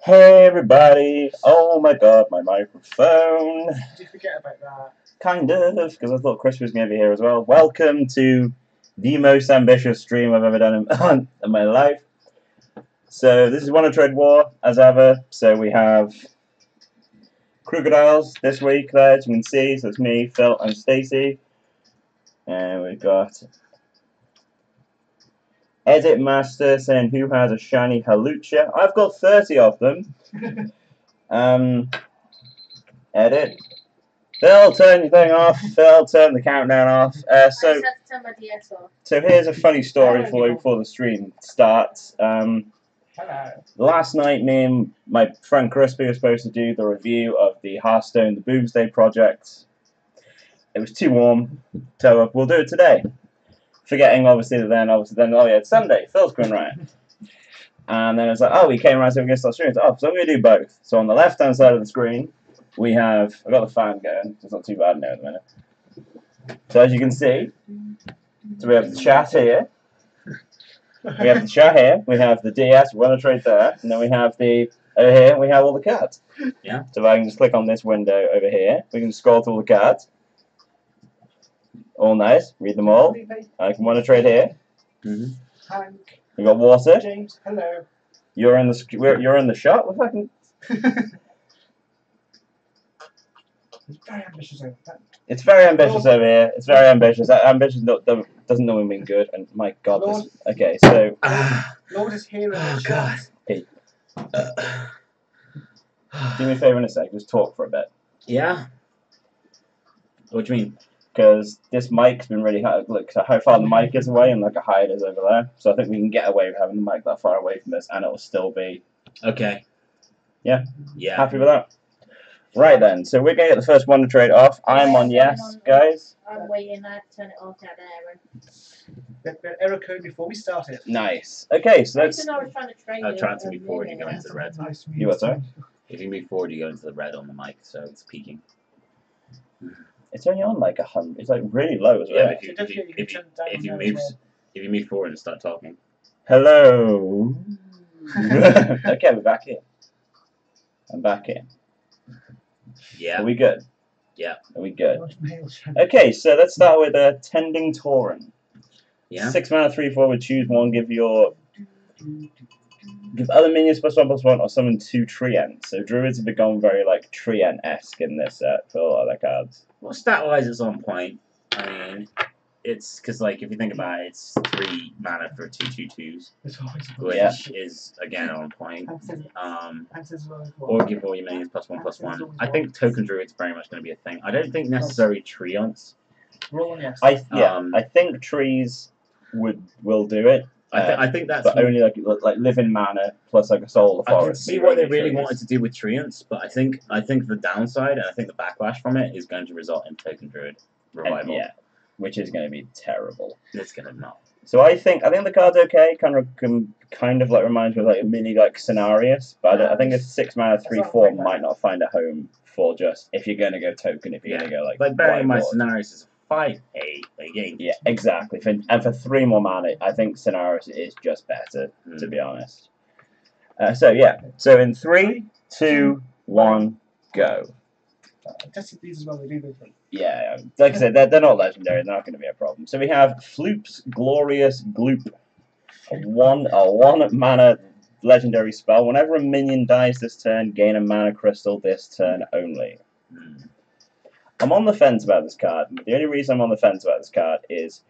Hey everybody! Oh my god, my microphone! Did you forget about that? Kind of, because I thought Chris was going to be here as well. Welcome to the most ambitious stream I've ever done in my life. So this is Wonder Trade War, as ever. So we have Krookadiles this week there, as you can see. So it's me, Phil, and Stacy. And we've got Edit Master saying who has a shiny Halucha. I've got 30 of them. Edit. Phil, turn your thing off. Phil, turn the countdown off. So here's a funny story for you before the stream starts. Last night, me and my friend Chrisbee were supposed to do the review of the HEARTHSTONE, the BOOMS Day project. It was too warm, so we'll do it today. Forgetting, obviously, oh yeah, it's Sunday. Phil's coming round. And then it's like, oh, we came around, so we're going to start streaming. Oh, so I'm going to do both. So on the left-hand side of the screen, we have, I've got the fan going, it's not too bad now at the minute. So as you can see, so we have the chat here, we have the DS, Wonder Trade there, and then we have over here, we have all the cards. Yeah. So if I can just click on this window over here, we can scroll through all the cards. All nice, read them all. I can Wonder Trade here. Hank. We've got water. James, hello. You're in the shot. What fucking? It's very ambitious over there. It's very ambitious over here. It's very ambitious. Ambitious doesn't normally mean good. And my God, this. Okay, so. Lord is here in the God. Hey. Do me a favor in a sec. Just talk for a bit. Yeah. What do you mean? Because this mic's been really hard. Look how far the mic is away and look how high it is over there. So I think we can get away with having the mic that far away from this, and it'll still be. Okay. Yeah. Yeah. Happy with that? Right then. So we're gonna get the first Wonder Trade off. I'm on yes, guys. I'm waiting. I have to turn it off now, Aaron. The error code before we start it. Nice. Okay, so let's. I was trying to train I'll you try to move forward. You go into the red. Nice You what, sorry? If you move forward, you go into the red on the mic, so it's peaking. It's only on like 100. It's like really low as well. Yeah, if you move forward and start talking. Hello. Okay, we're back in. I'm back in. Yeah. Are we good? Yeah. Are we good? Okay, so let's start with Tending Tauren. Yeah. 6 mana, 3/4. Would choose one. Give other minions +1/+1 or summon 2 Treants. So druids have become very like Treant-esque in this set for a lot of their cards. Well, stat-wise, it's on point. I mean, it's because like if you think about it, it's 3 mana for 2/2/2s, which is again on point. Or give all your minions +1/+1. I think token druids very much going to be a thing. I don't think necessarily Treants. I think trees will do it. I think that's but only like living mana plus like a soul of the I can forest. see what they really wanted to do with Treants, but I think the downside and I think the backlash from it is going to result in token druid revival. Yeah, which is going to be terrible. It's going to not. So I think the card's okay. Kind of like reminds me of like a mini like Scenarius, but I think a 6 mana 3/4 might not find a home for just if you're going to go token. If you're going to go like bearing in mind Scenarius is 5/8 again. Yeah, exactly. And for 3 more mana, I think Scenarius is just better, to be honest. So yeah. So in 3, 2, 1, go. I tested these as well. They do this. Yeah, like I said, they're not legendary. They're not going to be a problem. So we have Floop's Glorious Gloop, a 1 mana legendary spell. Whenever a minion dies this turn, gain a mana crystal this turn only. I'm on the fence about this card. The only reason I'm on the fence about this card is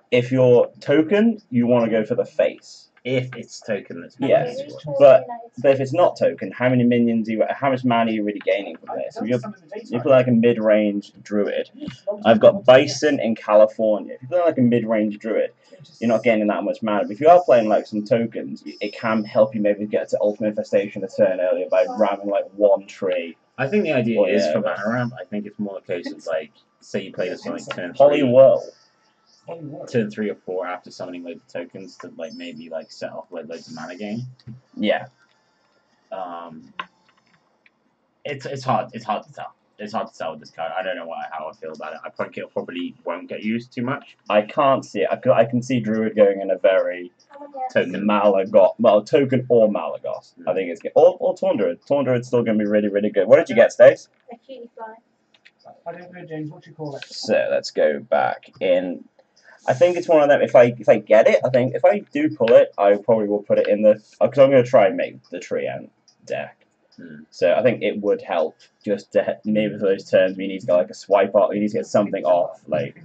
if you're token, you want to go for the face. If it's token, that's yes. But if it's not token, how many minions how much mana are you really gaining from this? If you play like a mid-range druid, I've got Bison in California. If you play like a mid-range druid, you're not gaining that much mana. But if you are playing like some tokens, it can help you maybe get to Ultimate Infestation a turn earlier by ramming like 1 tree. I think the idea is for mana ramp. I think it's more a case of like, say you play this on like turn 3. Poliwhirl. Turn 3 or 4 after summoning loads of tokens to like maybe like set off like loads of mana gain. Yeah. It's hard to tell. it's hard to tell with this card. I don't know how I feel about it. I think it probably won't get used too much. I can't see it. I can see Druid going in a very Token. Malagos. Well, token or Malagos. I think it's good. Or Taundruid. Taundruid's still going to be really, really good. What did you get, Stace? A cutie fly. I don't know, James. What do you call it? So let's go back in. I think it's one of them. If I get it, I think if I do pull it, I probably will put it in the because I'm going to try and make the Treant deck. So I think it would help just to maybe for those turns we need to get like a swipe off. You need to get something off, like,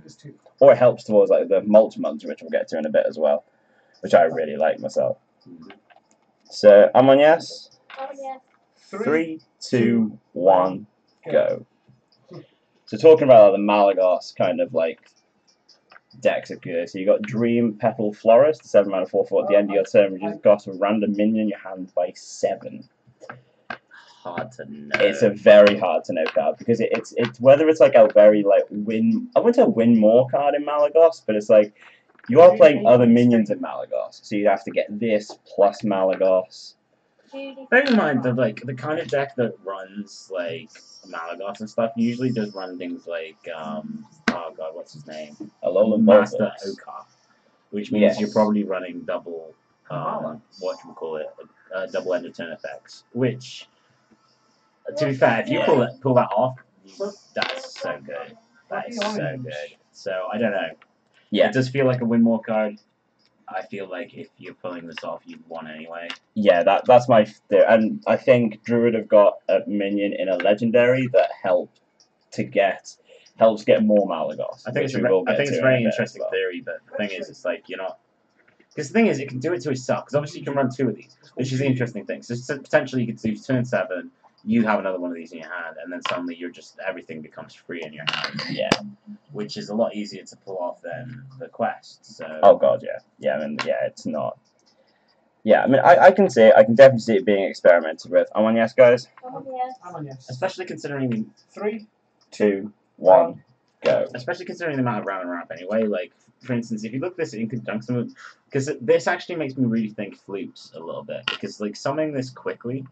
or it helps towards like the multi-munch, which we'll get to in a bit as well, which I really like myself. So I'm on yes. Yes. 3, 2, 1, go. So talking about like, the Malagos kind of like decks are good. So you got Dream Petal Florist, 7 mana 4/4 at the end of your turn, which has got a random minion in your hand by 7. Hard to know. It's a very hard to know card because it's whether it's like a very like win. I wouldn't say win more card in Malagos, but it's like you are playing other minions in Malagos, so you have to get this plus Malagos. Bear in mind that like the kind of deck that runs like Malagos and stuff usually does run things like oh god, what's his name? Alolan Master Vulpix. Okar, which means you're probably running double double end of turn effects, which. To be fair, if you pull that off, that's so good. That is so good. So I don't know. Yeah. It does feel like a win more card. I feel like if you're pulling this off, you'd won anyway. Yeah, that's my theory. And I think Druid have got a minion in a legendary that helps get more Malagos. I think it's a very interesting theory, but the thing is, it's like you're not. Because the thing is, it can do it to itself. Because obviously you can run 2 of these, which is the interesting thing. So potentially you could do turn 7. You have another one of these in your hand, and then suddenly everything becomes free in your hand. Yeah. Which is a lot easier to pull off than the quest. So. Oh god, yeah. Yeah, I mean, yeah, it's not. Yeah, I mean, I can see it. I can definitely see it being experimented with. I'm on yes, guys. I'm on yes. Especially considering 3, 2, 1, go. Especially considering the amount of round and wrap anyway. Like, for instance, if you look at this in conjunction with, because this actually makes me really think flutes a little bit. Because like summoning this quickly.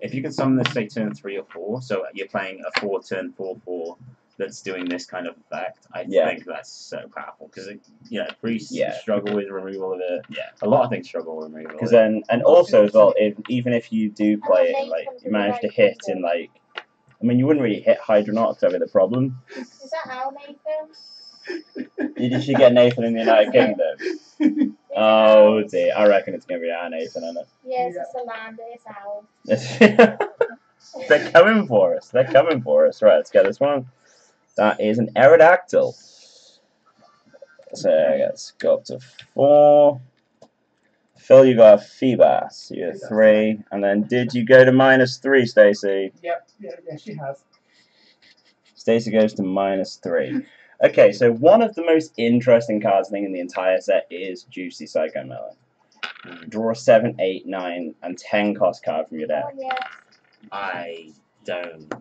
If you can summon this, say, turn 3 or 4, so you're playing a 4-turn 4/4 that's doing this kind of effect, I think that's so powerful. Because, priests struggle with removal of it. Yeah. A lot of things struggle with removal of it. Because then, and also as well, even if you do play it, like, you manage to hit in, like, I mean, you wouldn't really hit Hydronox over the problem. Is that how, Nathan? Did you get Nathan in the United Kingdom? Oh dear, I reckon it's going to be our Nathan, isn't it? Yes, it's a land, it's ours. They're coming for us. They're coming for us. Right, let's get this one. That is an Aerodactyl. So let's go up to 4. Phil, you got a Feebas. You're 3. And then did you go to -3, Stacey? Yep. Yeah, she has. Stacey goes to -3. Okay, so one of the most interesting cards I think in the entire set is Juicy Psycho Melon. Draw a 7, 8, 9, and 10 cost card from your deck. Oh, yes. I don't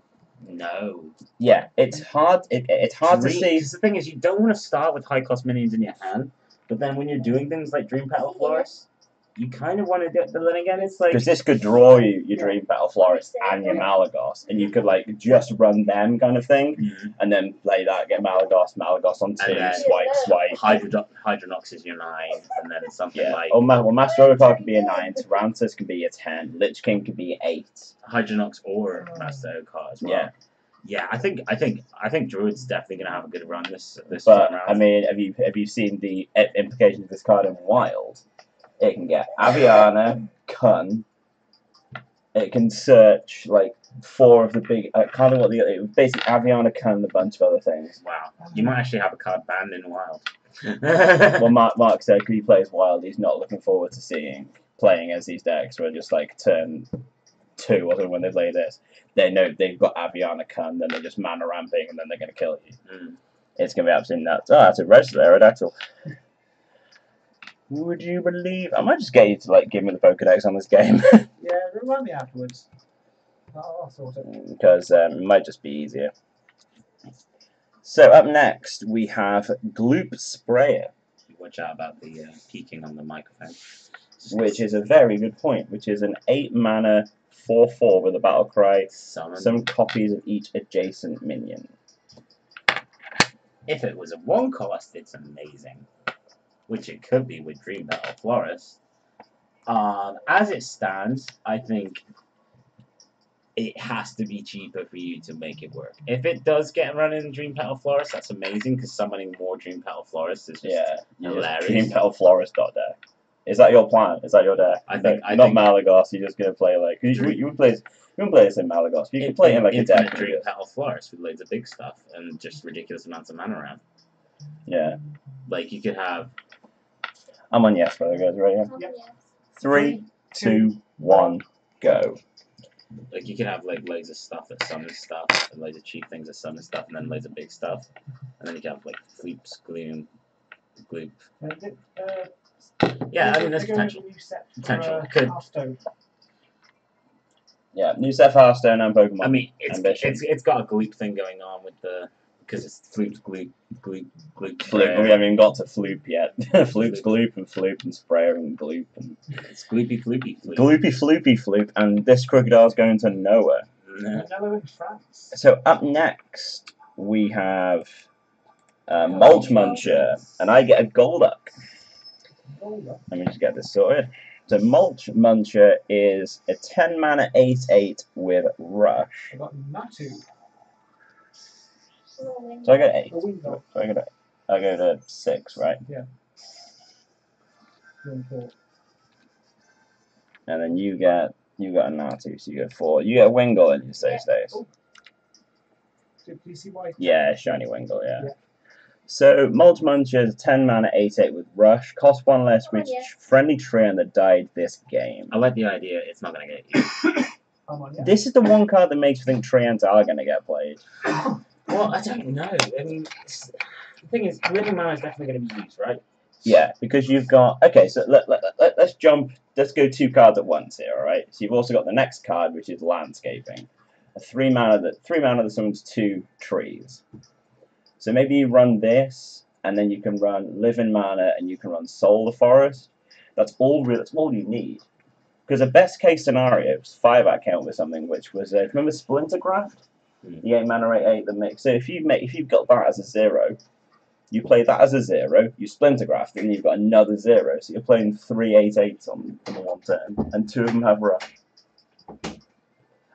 know. Yeah, it's hard. It's hard to see. Because the thing is, you don't want to start with high cost minions in your hand, but then when you're doing things like Dream Petal Florist, you kind of want to do it. But then again, it's like because this could draw you your Dream Petal Florist and your Malagos, and you could like just run them kind of thing, and then play that, get Malagos on 2, swipe. Hydronox is your 9, and then something like. Oh, well, Master Okar could be a 9, Tyrantus could be a 10, Lich King could be 8. Hydronox or Master Okar as well. Yeah. Yeah, I think Druid's definitely gonna have a good run this But time round. I mean, have you seen the implications of this card in Wild? It can get Aviana, Kun. It can search like 4 of the big. Kind of what basically Aviana, Kun, and a bunch of other things. Wow, you might actually have a card banned in Wild. Well, Mark said because he plays Wild, he's not looking forward to playing as these decks where just like turn 2 or something when they play this. They know they've got Aviana, Kun, then they're just mana ramping, and then they're gonna kill you. It's gonna be absolutely nuts. Oh, that's a register Aerodactyl. Would you believe? I might just get you to like give me the Pokedex on this game. Yeah, remind me afterwards. I'll sort it. Because it might just be easier. So up next we have Gloop Sprayer, Watch out about the peaking on the microphone. which is a very good point. Which is an 8 mana 4/4 with a battle cry. Summon. Some copies of each adjacent minion. If it was a 1 cost, it's amazing. Which it could be with Dream Petal Florist. As it stands, I think it has to be cheaper for you to make it work. If it does get run in Dream Petal Florist, that's amazing, because summoning more Dream Petal Florist is just hilarious. Dream Petal Florist deck. Is that your plan? Is that your deck? I think Malagos. You're just gonna play like you wouldn't play this in Malagos. You can play it in like a deck. Dream Petal Florist with loads of big stuff and just ridiculous amounts of mana around. Yeah. Like you could have. I'm on yes, brother. Guys, right here. Yep. 3, 2, 1, go. Like you could have like loads of stuff that summons stuff, and loads of cheap things that summon stuff, and then loads of big stuff, and then you can have like Floops, Gloom, Gloop. Yeah, I mean there's potential. Could. Yeah, new set for Hearthstone and Pokemon. I mean, it's got a Gloop thing going on with the because it's Floops, Gloop. Floop. We haven't even got to Floop yet. Floop's Gloop and Floop and Sprayer and Gloop and it's Gloopy Floopy Floop. Gloopy Floopy Floop, and this Krookadile's going to nowhere. in France. So up next we have Mulch Muncher, and I get a Golduck. Let me just get this sorted. So Mulch Muncher is a 10 mana 8/8 with Rush. I got Natu. So I get 8. So I go to 6, right? Yeah. And then you got a Natu, so you get 4. You get a Wingull in your save stays. Oh. Do you see why? Yeah, shiny Wingull, yeah. So Mulch Muncher is 10 mana 8/8 with Rush, cost 1 less, which friendly Treant that died this game. I like the idea. It's not gonna get used. This is the one card that makes me think Treants are gonna get played. Well, I don't know. I mean, the thing is, Living Mana is definitely going to be used, right? Yeah, because you've got... Okay, so let's jump... Let's go 2 cards at once here, alright? So you've also got the next card, which is Landscaping. A 3 mana that summons 2 trees. So maybe you run this, and then you can run Living Mana, and you can run Soul the Forest. That's all you need. Because the best case scenario was 5-out count with something, which was... remember Splinter Graft? The 8 mana 8/8 that makes so if you've got that as a 0, you play that as a 0, you Splinter Graft it, and you've got another 0, so you're playing 3 8/8s on the one turn, and 2 of them have Rush.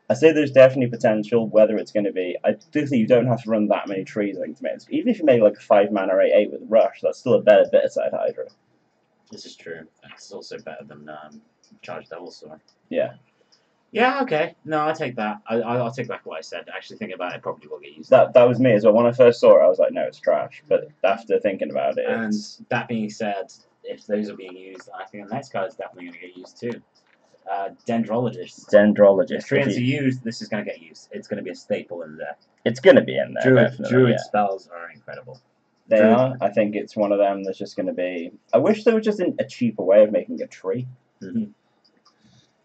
I say there's definitely potential. Whether it's going to be, I do think you don't have to run that many trees. I think to make it. Even if you made like a 5 mana 8/8 with Rush, that's still a better Bitterside Hydra. This is true. It's also better than Charged Devil Sword. Yeah. Yeah, okay. No, I'll take that. I'll take back what I said. Actually thinking about it, probably will get used. That was me as well. When I first saw it, I was like, no, it's trash. But after thinking about it, and that being said, if those are being used, I think the next card is definitely going to get used too. Dendrologist. If treants are used, this is going to get used. It's going to be a staple in there. It's going to be in there. Druid spells are incredible. They are. I think it's one of them that's just going to be... I wish there was just a cheaper way of making a tree.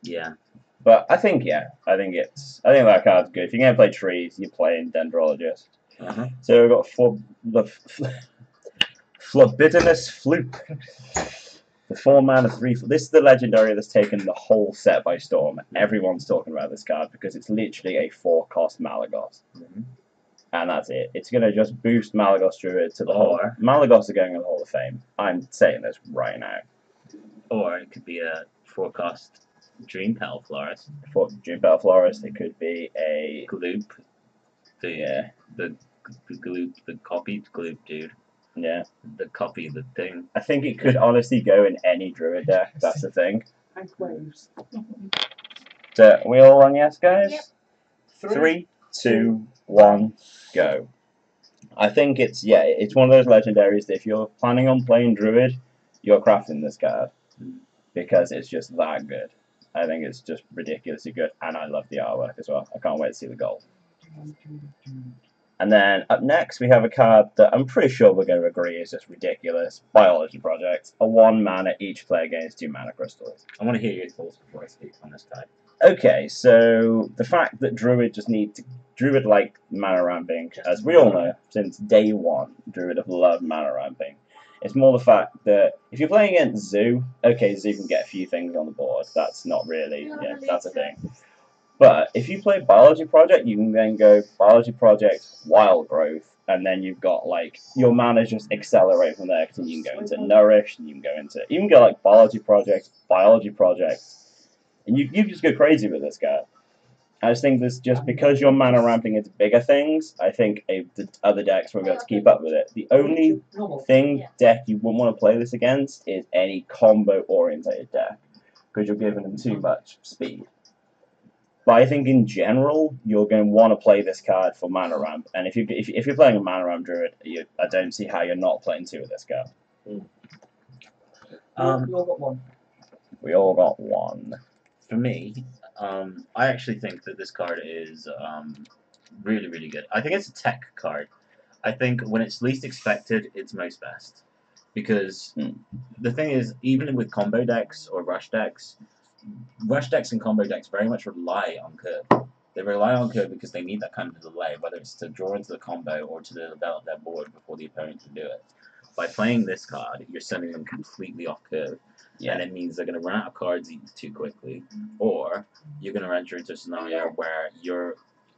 Yeah. But I think, I think that card's good. If you're going to play trees, you're playing Dendrologist. So we've got Forbiddenous Floop. The 4 mana 3. This is the legendary that's taken the whole set by storm. Everyone's talking about this card because it's literally a 4-cost Malagos. And that's it. It's going to just boost Malagos Druid to the whole. Malagos are going in the Hall of Fame. I'm saying this right now. Or it could be a 4-cost Dream Petal Florist. For Dream Petal Florist, it could be a Gloop. The Gloop, the copied Gloop, dude. Yeah. The copy, the thing. I think it could honestly go in any Druid deck. That's the thing. And waves. So we all on yes, guys? Yep. 3, 2, 1, go. I think it's one of those legendaries that if you're planning on playing Druid, you're crafting this card because it's just that good. I think it's just ridiculously good, and I love the artwork as well. I can't wait to see the gold. And then up next we have a card that I'm pretty sure we're going to agree is just ridiculous. Biology Project. A 1 mana, each player gains 2 mana crystals. I want to hear your thoughts before I speak on this card. Okay, so the fact that Druid like mana ramping, as we all know, since day 1, Druid have loved mana ramping. It's more the fact that if you're playing against Zoo, okay, Zoo can get a few things on the board. That's not really, that's a thing. But if you play Biology Project, you can then go Biology Project, Wild Growth, and then you've got like your mana just accelerate from there. Because you can go into Nourish, and you can go like Biology Project, and you just go crazy with this guy. I just think this just because you're mana ramping into bigger things, I think the other decks won't be able to keep up with it. The only deck you wouldn't want to play this against is any combo orientated deck, because you're giving them too much speed. But I think in general, you're going to want to play this card for mana ramp, and if you're playing a mana ramp druid, I don't see how you're not playing 2 of this card. We all got one. We all got one. For me, I actually think that this card is really, really good. I think it's a tech card. I think when it's least expected, it's most best. Because the thing is, even with combo decks or rush decks and combo decks very much rely on curve. They rely on curve because they need that kind of delay, whether it's to draw into the combo or to develop their board before the opponent can do it. By playing this card, you're sending them completely off curve. Yeah. And it means they're going to run out of cards too quickly, or you're going to enter into a scenario where you're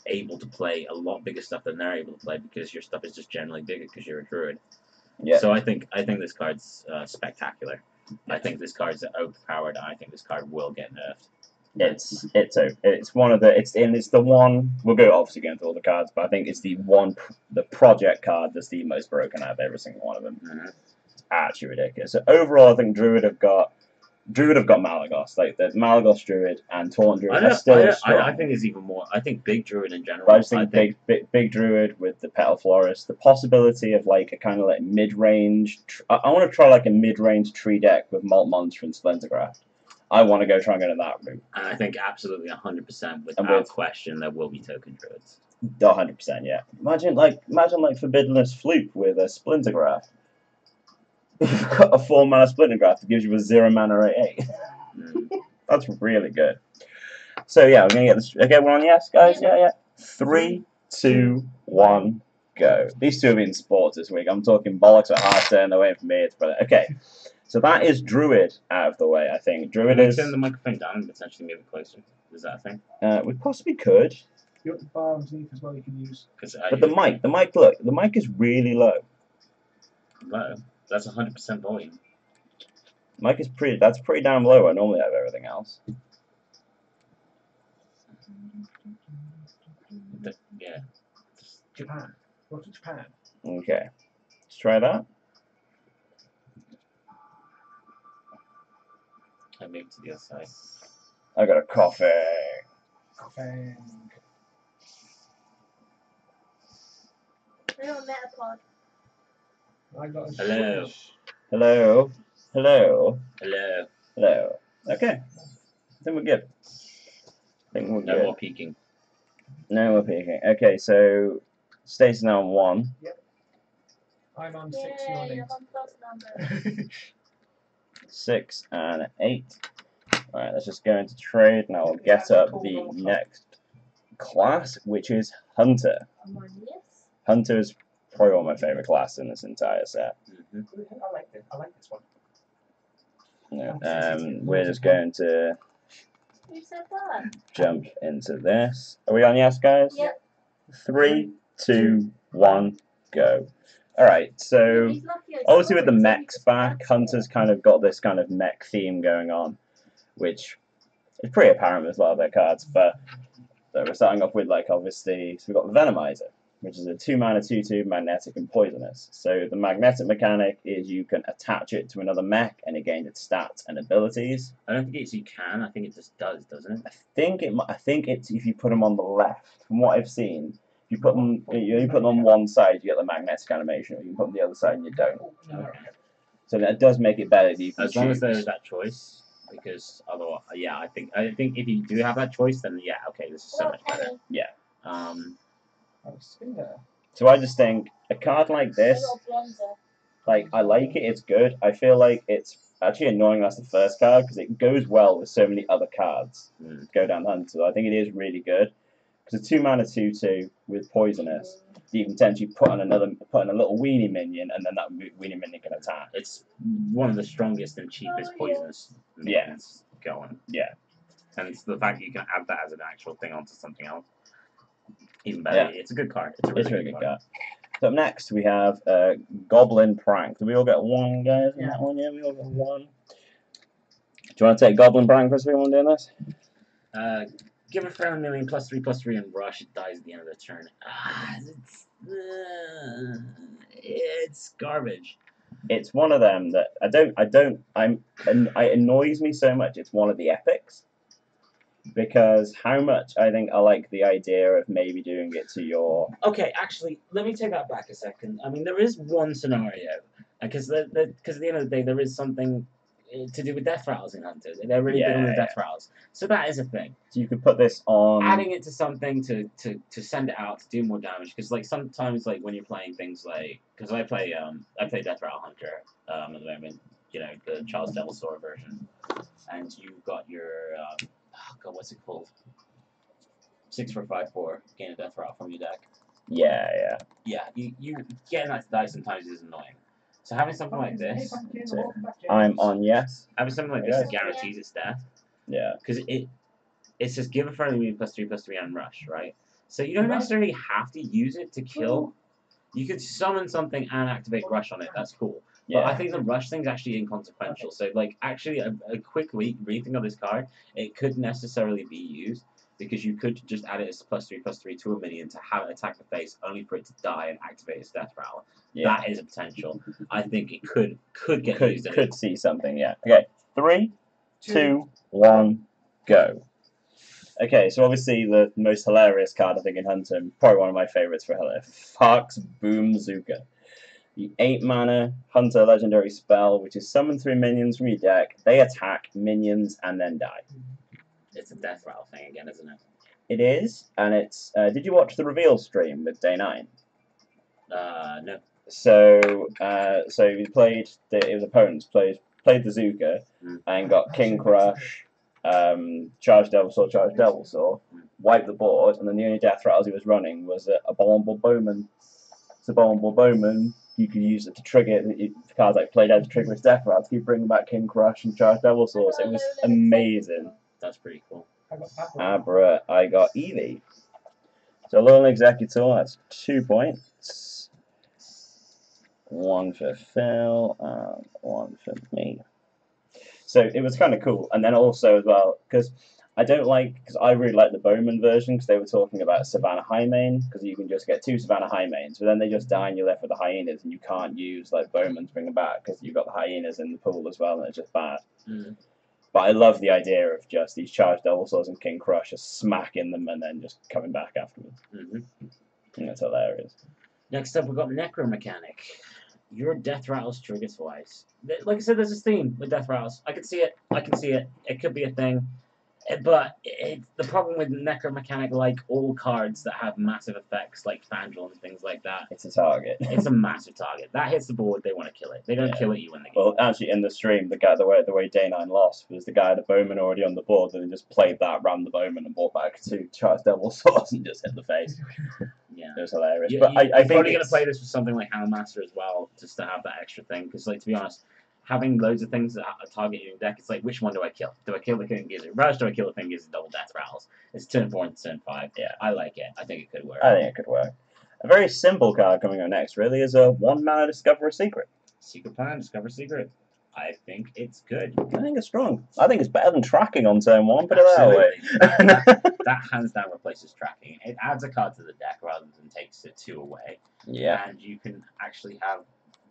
able to play a lot bigger stuff than they're able to play because your stuff is just generally bigger because you're a druid. Yeah. So I think this card's spectacular. Yeah. I think this card's overpowered, and I think this card will get nerfed. It's one of the it's the one we'll obviously go into all the cards, but I think it's the project card that's the most broken out of every single one of them. It's actually ridiculous. So overall, I think Druid have got Malagos, like the Malagos Druid and Taunt Druid are still strong. I think there's even more. I think Big Druid in general. But I just think big Druid with the Petal Florist, the possibility of like a kind of like mid-range. I want to try like a mid-range tree deck with Malt Monster and Splintergraft. I want to go try and go to that route. And I think absolutely 100% without question there will be token druids. 100%, yeah. Imagine like Forbiddenest Fluke with a Splintergraft. You've got a 4-mana Splintergraft that gives you a 0-mana 8/8. That's really good. So yeah, we're gonna get this. Okay, we're on yes, guys. Yeah. 3, 2, 1, go. These two have been sports this week. I'm talking bollocks at Hearthstone. They're waiting for me. It's brilliant. Okay. So that is Druid out of the way, I think. Druid is... turn the microphone down and potentially move it closer. Is that a thing? We possibly could. You got the bar underneath as well you can use. But the mic, look, the mic is really low. Low? That's 100% volume. Mic is that's pretty damn low. I normally have everything else. Yeah. Japan. Go to Japan. Okay. Let's try that. I moved to the other side. I got a coffee. Coffee. Little Metapod. I got a Hello. Switch. Hello. Hello. Hello. Hello. Okay. I think we're good. No more peeking. No more peeking. Okay, so Stacey's now on 1. Yep. I'm on 6, you're on 8. I'm on plus number. 6 and 8. Alright, let's just go into trade. Now we'll get up the next class, which is Hunter. I'm on yes. Hunter is probably one of my favourite classes in this entire set. I like this one. Yeah. We're just going to Who said that? jump into this. Are we on yes, guys? Yep. 3, 2, 1, go. Alright, so obviously with the mechs back, Hunter's kind of got this kind of mech theme going on, which is pretty apparent with a lot of their cards, but so we're starting off with like obviously, so we've got the Venomizer, which is a 2-mana 2/2 magnetic and poisonous. So the magnetic mechanic is you can attach it to another mech and it gains its stats and abilities. I don't think it's you can, I think it just does, doesn't it? I think it's if you put them on the left, from what I've seen. You put them on one side, you get the magnetic animation. Or you can put them on the other side, and you don't. Okay. So that does make it better. You can as long as there is that choice, because otherwise, yeah, I think if you do have that choice, then yeah, okay, this is so much better. Yeah. So I just think a card like this, like I like it. It's good. I feel like it's actually annoying that's the first card because it goes well with so many other cards. Go down the hunt. So I think it is really good. Because a 2-mana 2/2 with poisonous, you can potentially put in a little weenie minion, and then that weenie minion can attack. It's one of the strongest and cheapest poisonous minions going. Yeah. And the fact that you can add that as an actual thing onto something else, even better. Yeah. It's a good card. It's a really good card. So up next we have Goblin Prank. Do we all get one, guys? Yeah. That one? Yeah, we all get one. Do you want to take Goblin Prank first? We want doing this? Give a friendly million +3/+3 and rush. It dies at the end of the turn. It's garbage. It's one of them that it annoys me so much. It's one of the epics. Because how much I think I like the idea of maybe doing it to your... Okay, actually, let me take that back a second. I mean, there is one scenario, because at the end of the day, there is something to do with death rattles in Hunter. They're really big on the death rattles. So that is a thing. So you could put this on... Adding it to something to send it out to do more damage, because like sometimes like when you're playing things like... Because I play Death Rattle Hunter at the moment, you know, the Charles Devil Sword version. And you've got your... oh god, what's it called? 6 for 5/4. Gain a death rattle from your deck. Yeah. Yeah, you getting that to die sometimes is annoying. So having something like this, I'm on yes. Having something like this guarantees its death. Yeah. Because it says give a friendly immune +3/+3 and rush, right? So you don't necessarily have to use it to kill. You could summon something and activate rush on it. That's cool. Yeah. But I think the rush thing's actually inconsequential. So like actually a quick reading of this card, it could necessarily be used. Because you could just add it as +3/+3 to a minion to have it attack the face, only for it to die and activate its death rattle. Yeah. That is a potential. I think it could get used. Could see something, yeah. Okay, 3, 2, 1, go. Okay, so obviously the most hilarious card I think in Hunter, probably one of my favourites for hilarious, Fark's Boomzooka. The 8 mana Hunter legendary spell, which is summon 3 minions from your deck. They attack minions and then die. It's a death rattle thing again, isn't it? It is, and it's. Did you watch the reveal stream with Day 9? No. So we played. It was opponents played the Zooka and got King Crush, Charge Devil Saw, wiped the board, and then the only death rattles he was running was a Abominable Bowman. It's a Abominable Bowman. You could use it to trigger it. Cards like played out to trigger his death rattle to keep bringing back King Crush and Charge Devil Saw. It was amazing. That's pretty cool. Abra, I got Evie. So Lone Executor, that's 2 points. 1 for Phil, and 1 for me. So it was kind of cool. And then also as well, because I really like the Bowman version, because they were talking about Savannah Highmane, because you can just get 2 Savannah Highmanes, but then they just die and you're left with the Hyenas, and you can't use like Bowman to bring them back, because you've got the Hyenas in the pool as well, and it's just bad. But I love the idea of just these Charged Devil Saws and King Crush just smacking them and then just coming back afterwards. And that's hilarious. Next up, we've got Necromechanic. Your death rattles trigger twice. Like I said, there's this theme with death rattles. I can see it. It could be a thing. But the problem with Necromechanic, like all cards that have massive effects, like Fandral and things like that, it's a target. It's a massive target. That hits the board, they want to kill it. They don't kill it, you win the game. Well, actually, in the stream, the way Day 9 lost was the guy had a Bowman already on the board, and he just played that, ran the Bowman, and brought back 2 Charged Devil Saws and just hit the face. Yeah, it was hilarious. But I think probably going to play this with something like Houndmaster as well, just to have that extra thing. Because, like, to be honest, having loads of things that target your deck, it's like, which one do I kill? Do I kill the thing that gives it rush? Do I kill the thing that gives it double death rattles? It's turn 4 and turn 5. Yeah, I like it. I think it could work. I think it could work. A very simple card coming on next, really, is a 1 mana Discover a Secret. Secret Plan, Discover a Secret. I think it's good. I think it's strong. I think it's better than tracking on turn 1, put it that way. That hands down replaces tracking. It adds a card to the deck rather than takes it 2 away. Yeah. And you can actually have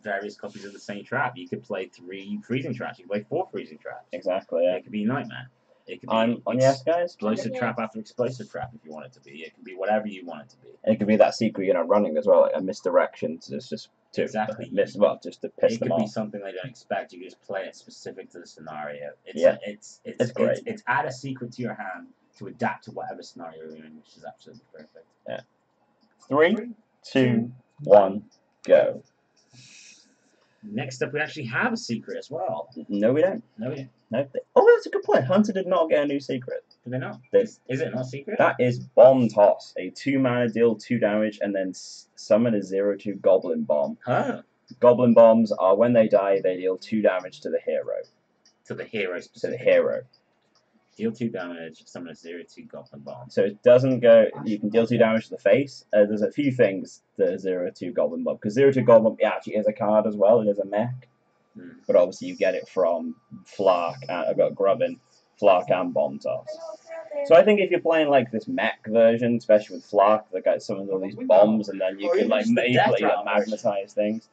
various copies of the same trap. You could play 3 freezing traps. You could play 4 freezing traps. Exactly, yeah. It could be Nightmare. It could be on yes, guys. Explosive trap after explosive trap if you want it to be. It can be whatever you want it to be. It could be that secret you're not running as well, like a misdirection to just to exactly just to piss them off. It could be something they don't expect. You just play it specific to the scenario. It's great. It's add a secret to your hand to adapt to whatever scenario you're in, which is absolutely perfect. Yeah. 3, 2, 1, go. Next up, we actually have a secret as well. No, we don't. No, we don't. No. Oh, that's a good point. Hunter did not get a new secret. Did they not? Is it not secret? That is Bomb Toss. A 2 mana, deal 2 damage, and then summon a 0/2 Goblin Bomb. Huh. Goblin Bombs are, when they die, they deal 2 damage to the hero. To the hero specifically. To the hero. Deal 2 damage, summon a 0/2 Goblin Bomb. So it doesn't go. You can deal 2 damage to the face. There's a few things that 0/2 Goblin Bomb, because 0/2 Goblin Bomb actually is a card as well. It is a mech, but obviously you get it from Flark. I've got Grubbin, Flark, and Bomb Toss. So I think if you're playing like this mech version, especially with Flark, that got some of all these bombs, and then you can like magnetize things.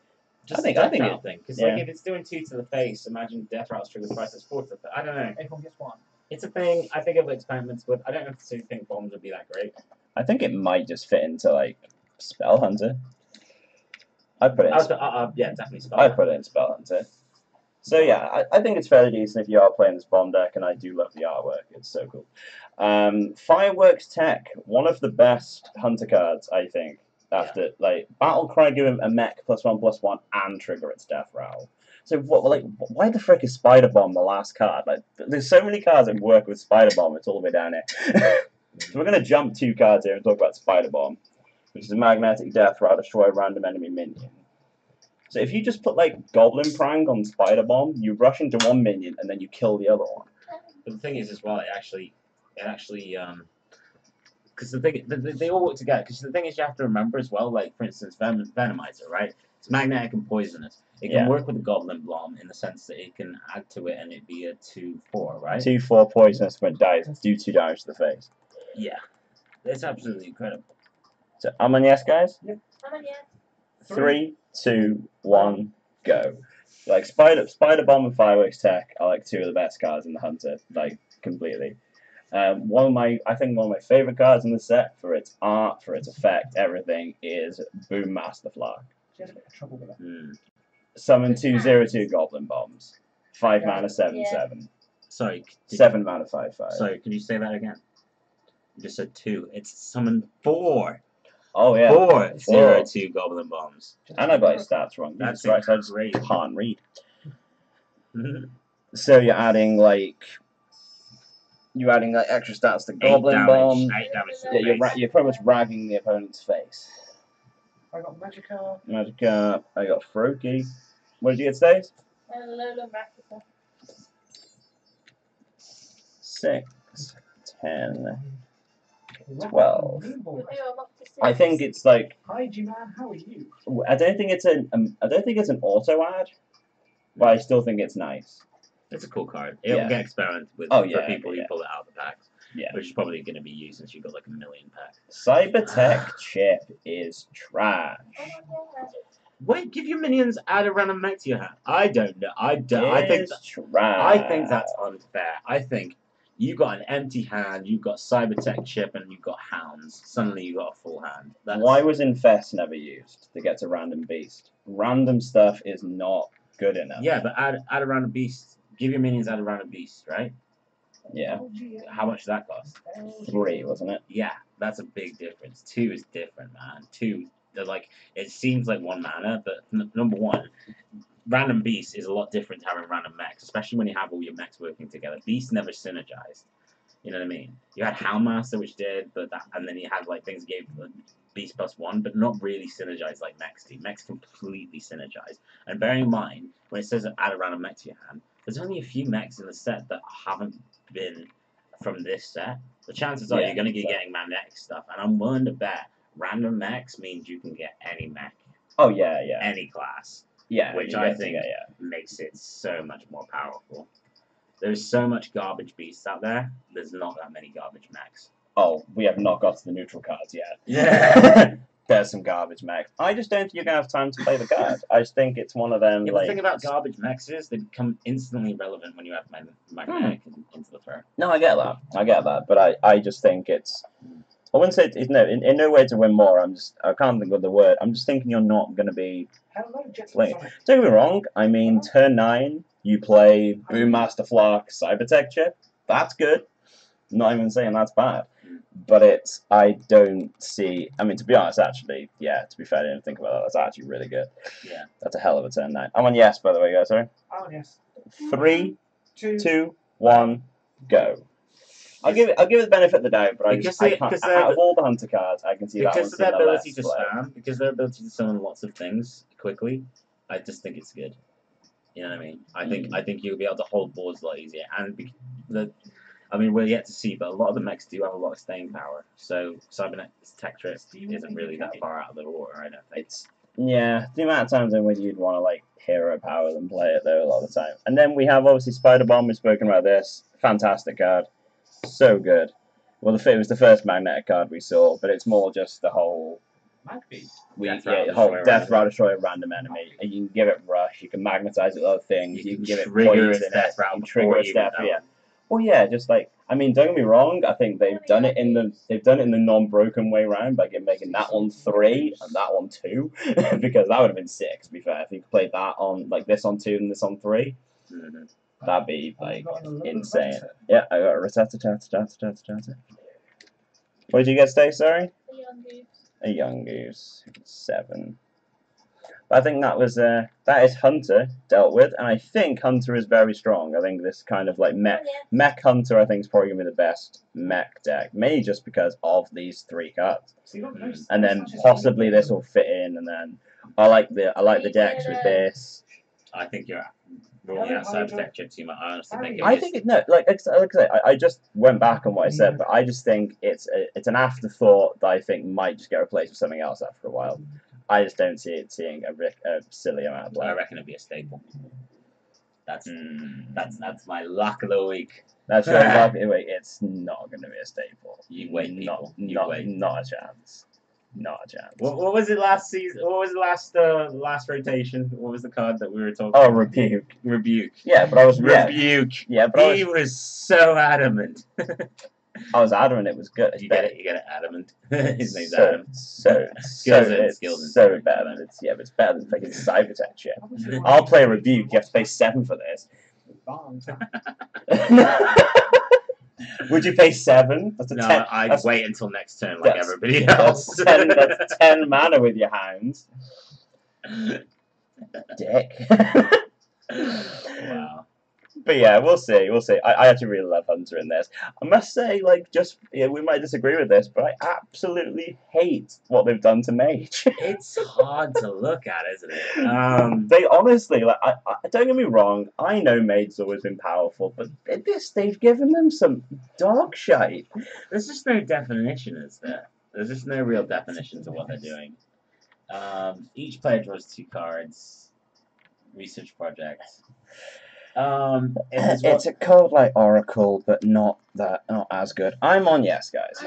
Just I think it because like if it's doing 2 to the face, imagine Death Routes triggers prices 4 to the face. I don't know. Everyone gets 1. It's a thing. I think of experiments with. I don't necessarily think bombs would be that great. I think it might just fit into like Spell Hunter. I'd put it. Yeah, definitely Spell. I'd put it in Spell Hunter. So yeah, I think it's fairly decent if you are playing this bomb deck, and I do love the artwork. It's so cool. Fireworks Tech, one of the best Hunter cards, I think. After like Battle Cry, give him a mech +1/+1 and trigger its Death Rattle. So what? Like, why the frick is Spider Bomb the last card? Like, there's so many cards that work with Spider Bomb. It's all the way down here. So we're gonna jump 2 cards here and talk about Spider Bomb, which is a magnetic Death Rattle, destroy a random enemy minion. So if you just put like Goblin Prank on Spider Bomb, you rush into 1 minion and then you kill the other one. But the thing is, as well, it actually, because the thing, they all work together. Because the thing is, you have to remember as well, like for instance, Venomizer, right? It's magnetic and poisonous. It can work with the Goblin Bomb in the sense that it can add to it and it'd be a 2/4, right? 2/4 poisonous when it dies. Do 2 damage to the face. Yeah, it's absolutely incredible. So I'm on yes, guys. Yep. I'm on yes. 3, 2, 1, go. Like Spider Bomb and Fireworks Tech are like 2 of the best cards in the Hunter, like completely. I think one of my favorite cards in the set for its art, for its effect, everything is Boom Master Flark. She has a bit of trouble with it. Summon 2 0/2 Goblin Bombs. 5 mana 7/7. Sorry. 7 mana 5/5. Sorry, could you say that again? You just said 2. It's summoned 4. Oh yeah. 4 0/2 Goblin Bombs. And I got his stats wrong. That's right, so I just great. can't read. So you're adding like extra stats to Goblin Bomb. 8 damage to Yeah, you're pretty much ragging the opponent's face. I got Magikarp. Magikarp. I got Froakie. What did you get today? Lola Magikarp. 6, 10, 12. I'm up to 6. I think it's like Hi, G-Man. How are you? I don't think it's an auto add, but I still think it's nice. It's a cool card. It'll get experimented with for people who pull it out of the packs. Yeah. Which is probably going to be used since you've got like 1 million packs. Cybertech Chip is trash. Wait, give your minions add a random mech to your hand. I don't know. I think that's unfair. I think you got an empty hand, you've got Cybertech Chip, and you've got Hounds. Suddenly you got a full hand. Why was Infest never used to get a random beast? Random stuff is not good enough. Yeah, but add a random beast. Give your minions add a random beast, right? Yeah. How much did that cost? 3, wasn't it? Yeah, that's a big difference. 2 is different, man. 2, they're like, it seems like 1 mana, but number 1, random beast is a lot different to having random mechs, especially when you have all your mechs working together. Beasts never synergized. You know what I mean? You had Houndmaster, which did, and then you had like things that gave Beast +1, but not really synergized like mechs do. Mechs completely synergize. And bearing in mind, when it says add a random mech to your hand, there's only a few mechs in the set that haven't been from this set. The chances are you're going to be getting magnetic stuff, and I'm willing to bet random mechs means you can get any mech. Oh yeah, yeah. Any class. Yeah. Which I think makes it so much more powerful. There's so much garbage beasts out there. There's not that many garbage mechs. Oh, we have not got to the neutral cards yet. Yeah. There's some garbage mechs. I just don't think you're going to have time to play the card. I just think it's one of them. Yeah, like, the thing about garbage mechs is they become instantly relevant when you have magnetic into the throw. No, I get that. But I just think it's... I wouldn't say it's no, in no way to win more. I can't think of the word. I'm just thinking you're not going to be playing. Don't get me wrong. I mean, turn 9, you play Boom Master Flark, Cybertech Chip. That's good. Not even saying that's bad. But I don't see... I mean, to be honest, actually, yeah, to be fair, I didn't think about that. That's actually really good. Yeah. That's a hell of a turn 9. I'm on yes, by the way, guys, sorry. I'm on yes. 3, 2, 1, go. I'll give it the benefit of the doubt, but out of all the Hunter cards, I can see that one. Because of their ability to spam, because their ability to summon lots of things quickly, I just think it's good. You know what I mean? I think you'll be able to hold boards a lot easier, and I mean, we're yet to see, but a lot of the mechs do have a lot of staying power. So Cybernet's tech trip isn't really that far out of the water, I don't think. Yeah, the amount of times in which you'd want to like hero power than play it though a lot of the time. And then we have obviously Spider Bomb. We've spoken about this. Fantastic card, so good. Well, it was the first magnetic card we saw, but it's more just the whole. The whole Death Route Destroyer random enemy, and you can give it rush. You can magnetize it with other things. You can give it poison. Trigger its death. Yeah. Well, yeah, just like I mean, don't get me wrong. I think they've done it in the non-broken way round by making that one 3 and that one 2, because that would have been 6. To be fair, if you played that on like this on 2 and this on 3, that'd be like insane. Yeah, I got a Rattata. What did you get, Stay? Sorry. A young goose. 7. But I think that was that is Hunter dealt with, and I think Hunter is very strong. I think this kind of like mech Hunter I think is probably gonna be the best mech deck, mainly just because of these 3 cards. And then possibly this will fit in, and then I like the decks with this. I think you're ruling out Cybertech too much. I honestly think I think it, no, like I say, I just went back on what I said, but I just think it's an afterthought that I think might just get replaced with something else after a while. I just don't see it seeing a silly amount of play. I reckon it'd be a staple. That's my luck of the week. That's your luck. Wait, it's not going to be a staple. You wait, people. Not a chance. Not a chance. What was it last season? What was the last rotation? What was the card that we were talking about? Oh, Rebuke. Rebuke. Yeah, but I was Rebuke. Yeah, but he was so adamant. I was adamant it was good. You get it, adamant. His name's so, Adam. Skilzin. So bad. But it's better than fucking Cybertech shit. I'll play Rebuke. You have to pay 7 for this. Would you pay 7? That's a 10. I'd wait until next turn like everybody else. That's 10 mana with your hounds. Dick. Wow. But yeah, we'll see. I actually really love Hunter in this. I must say, like, we might disagree with this, but I absolutely hate what they've done to Mage. It's hard to look at, isn't it? They honestly, like, I don't get me wrong. I know Mage's always been powerful, but they've given them some dog shite. There's just no definition, is there? There's just no real definition to what they're doing. Each player draws 2 cards. Research project. It's a code like Oracle, but not as good. I'm on yes, guys.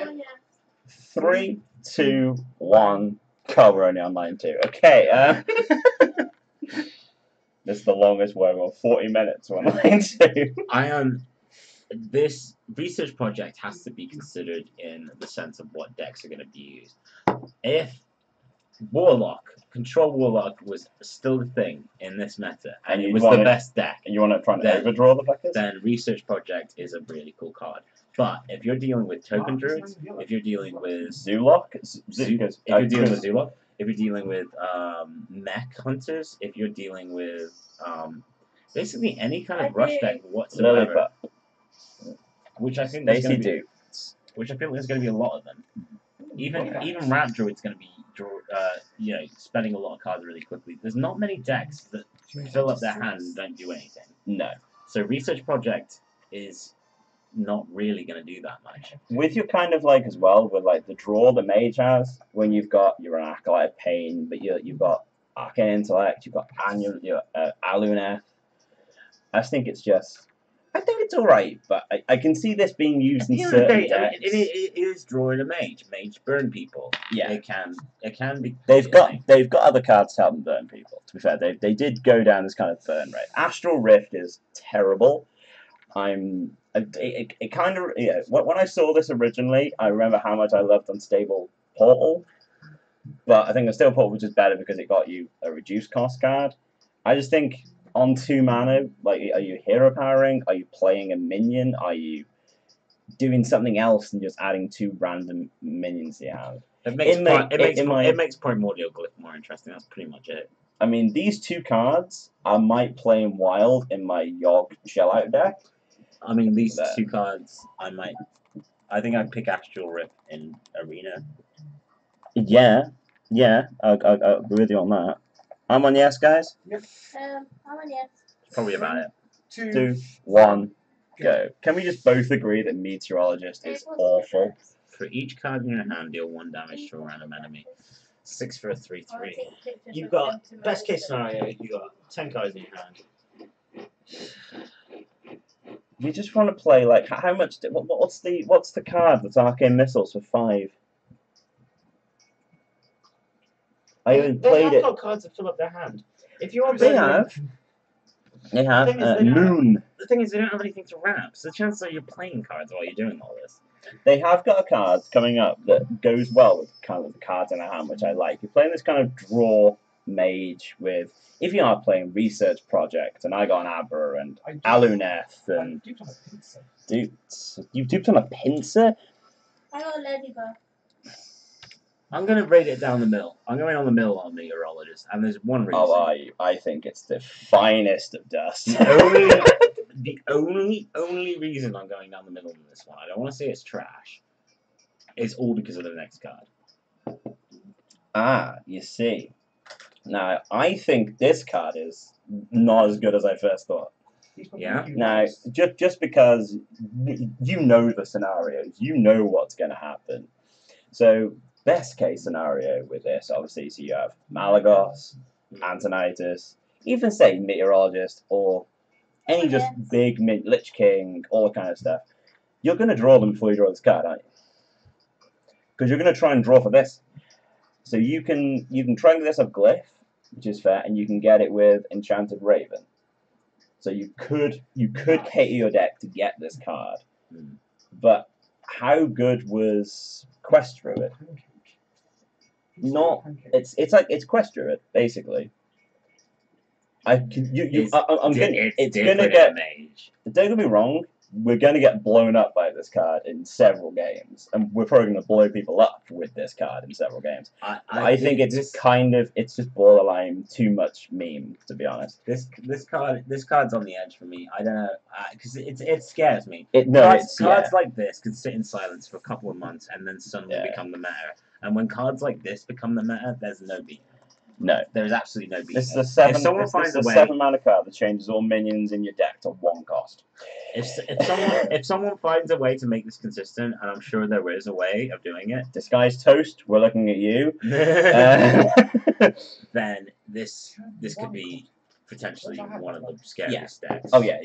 3, 2, 1. Oh, we're only on line 2. Okay. This is the longest one. We're 40 minutes. We're on line 2. This research project has to be considered in the sense of what decks are going to be used. If Control Warlock was still the thing in this meta, and it was the best deck. And you want to try and overdraw the fuckers? Then Research Project is a really cool card. But if you're dealing with Token Druids, if you're dealing with Zoolock, if you're dealing with Zoolock, if you're dealing with Mech Hunters, if you're dealing with basically any kind of rush deck whatsoever, which I think there's going to be, which I feel there's going to be a lot of them. Even Rat Druid's going to be spending a lot of cards really quickly. There's not many decks that fill up their hand and don't do anything. No. So Research Project is not really going to do that much. With your kind of like as well with like the draw the Mage has when you've got your Acolyte of Pain, but you've got Arcane Intellect, you've got Aluneth. I think it's alright, but I can see this being used in certain decks. It is drawing a mage. Mage burn people. Yeah, it can be. They've got other cards to help them burn people. To be fair, they did go down this kind of burn rate. Astral Rift is terrible. When I saw this originally, I remember how much I loved Unstable Portal, but I think Unstable Portal was just better because it got you a reduced cost card. I just think. On 2 mana, like, are you hero powering? Are you playing a minion? Are you doing something else than just adding 2 random minions you have? It makes Primordial Glyph more interesting. That's pretty much it. I mean, these 2 cards I might play in Wild in my Yogg Shell Out deck. I mean, these 2 cards I think I'd pick Astral Rip in Arena. Yeah, I'll agree with you on that. I'm on yes, guys? I'm on yes. Probably about it. 2, 1. go. Can we just both agree that Meteorologist is awful? For each card in your hand, deal 1 damage to a random enemy. 6 for a 3/3. You've got, best case scenario, you've got 10 cards in your hand. You just want to play like how much? What's the card that's Arcane Missiles for 5? I even played it. They have got cards that fill up their hand. If you're They have. They have Moon. The thing is, they don't have anything to wrap, so the chances are you're playing cards while you're doing all this. They have got a card coming up that goes well with kind of the cards in their hand, which I like. You're playing this kind of draw mage with, if you are playing Research Project, and I got an Abra and Aluneth and you've duped on a pincer. I got a ladybug. I'm going to rate it down the middle. I'm going on the middle on Meteorologist, and there's one reason. Oh, are you? I think it's the finest of dust. The only reason I'm going down the middle on this one, I don't want to say it's trash, it's all because of the next card. Ah, you see. Now, I think this card is not as good as I first thought. Yeah? Now, just because you know the scenarios, you know what's going to happen. So, best case scenario with this, obviously, so you have Malagos, Antonitis, even say Meteorologist, or any just big Lich King, all that kind of stuff. You're going to draw them before you draw this card, aren't you? Because you're going to try and draw for this. So you can try and get this up Glyph, which is fair, and you can get it with Enchanted Raven. So you could cater your deck to get this card. But how good was Quest Druid? It's Quest Druid, basically. It's gonna get. Don't get me wrong. We're gonna get blown up by this card in several games, and we're probably gonna blow people up with this card in several games. I think it's just borderline too much meme, to be honest. This card's on the edge for me. I don't know, because it scares me. Cards like this can sit in silence for a couple of months and then suddenly become the meta. And when cards like this become the meta, there's no beat. No, there's absolutely no beat. This is a 7 mana card that changes all minions in your deck to 1 cost. If someone finds a way to make this consistent, and I'm sure there is a way of doing it. Disguised Toast, we're looking at you. Then this could be potentially one of the scariest decks. Oh yeah,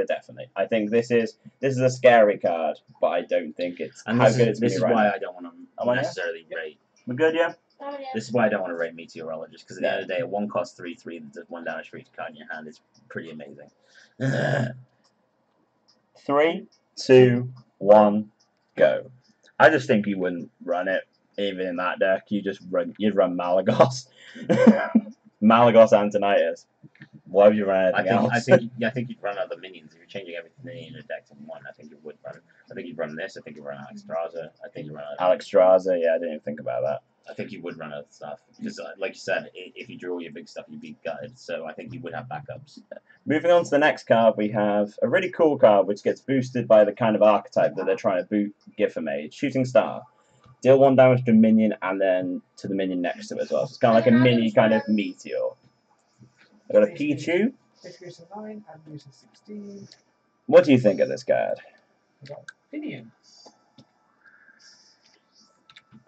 definitely. I think this is a scary card, but I don't think it's This is why I don't want to necessarily rate. We're good, yeah. Oh, yeah. This is why I don't want to rate Meteorologist, because at the end of the day, a 1 cost 3/3 that does 1 damage for each card in your hand is pretty amazing. 3, 2, 1, go. I just think you wouldn't run it even in that deck. You'd run Malagos. Malagos Antonitis. Why would you run anything else? I think you'd run other minions. If you're changing everything in your deck to 1, I think you would run. I think you'd run this. I think you'd run Alexstrasza. I think you'd run Alexstrasza. Yeah, I didn't even think about that. I think you would run other stuff because, like you said, if you drew all your big stuff, you'd be gutted. So I think you would have backups. Moving on to the next card, we have a really cool card which gets boosted by the kind of archetype that they're trying to give for mage. Shooting Star. Deal 1 damage to a minion and then to the minion next to it as well. So it's kind of like a mini kind of meteor. I've got a Pichu. What do you think of this card?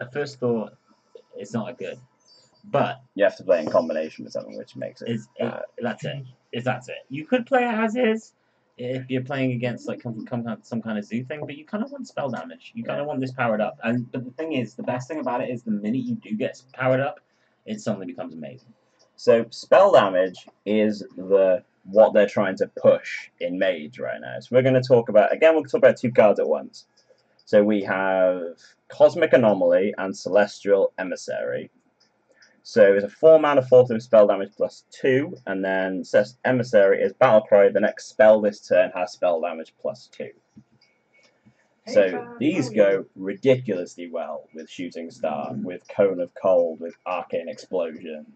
At first thought, it's not good, but you have to play in combination with something which makes it. That's it. You could play it as is if you're playing against like some kind of zoo thing, but you kind of want spell damage. You kind of want this powered up, but the thing is, the best thing about it is the minute you do get powered up, it suddenly becomes amazing. So spell damage is what they're trying to push in Mage right now. So we're going to talk about, again, we'll talk about 2 cards at once. So we have Cosmic Anomaly and Celestial Emissary. So it's a 4 mana 4/2 spell damage plus 2, and then Emissary is Battlecry. The next spell this turn has spell damage plus 2. So these go ridiculously well with Shooting Star, with Cone of Cold, with Arcane Explosion,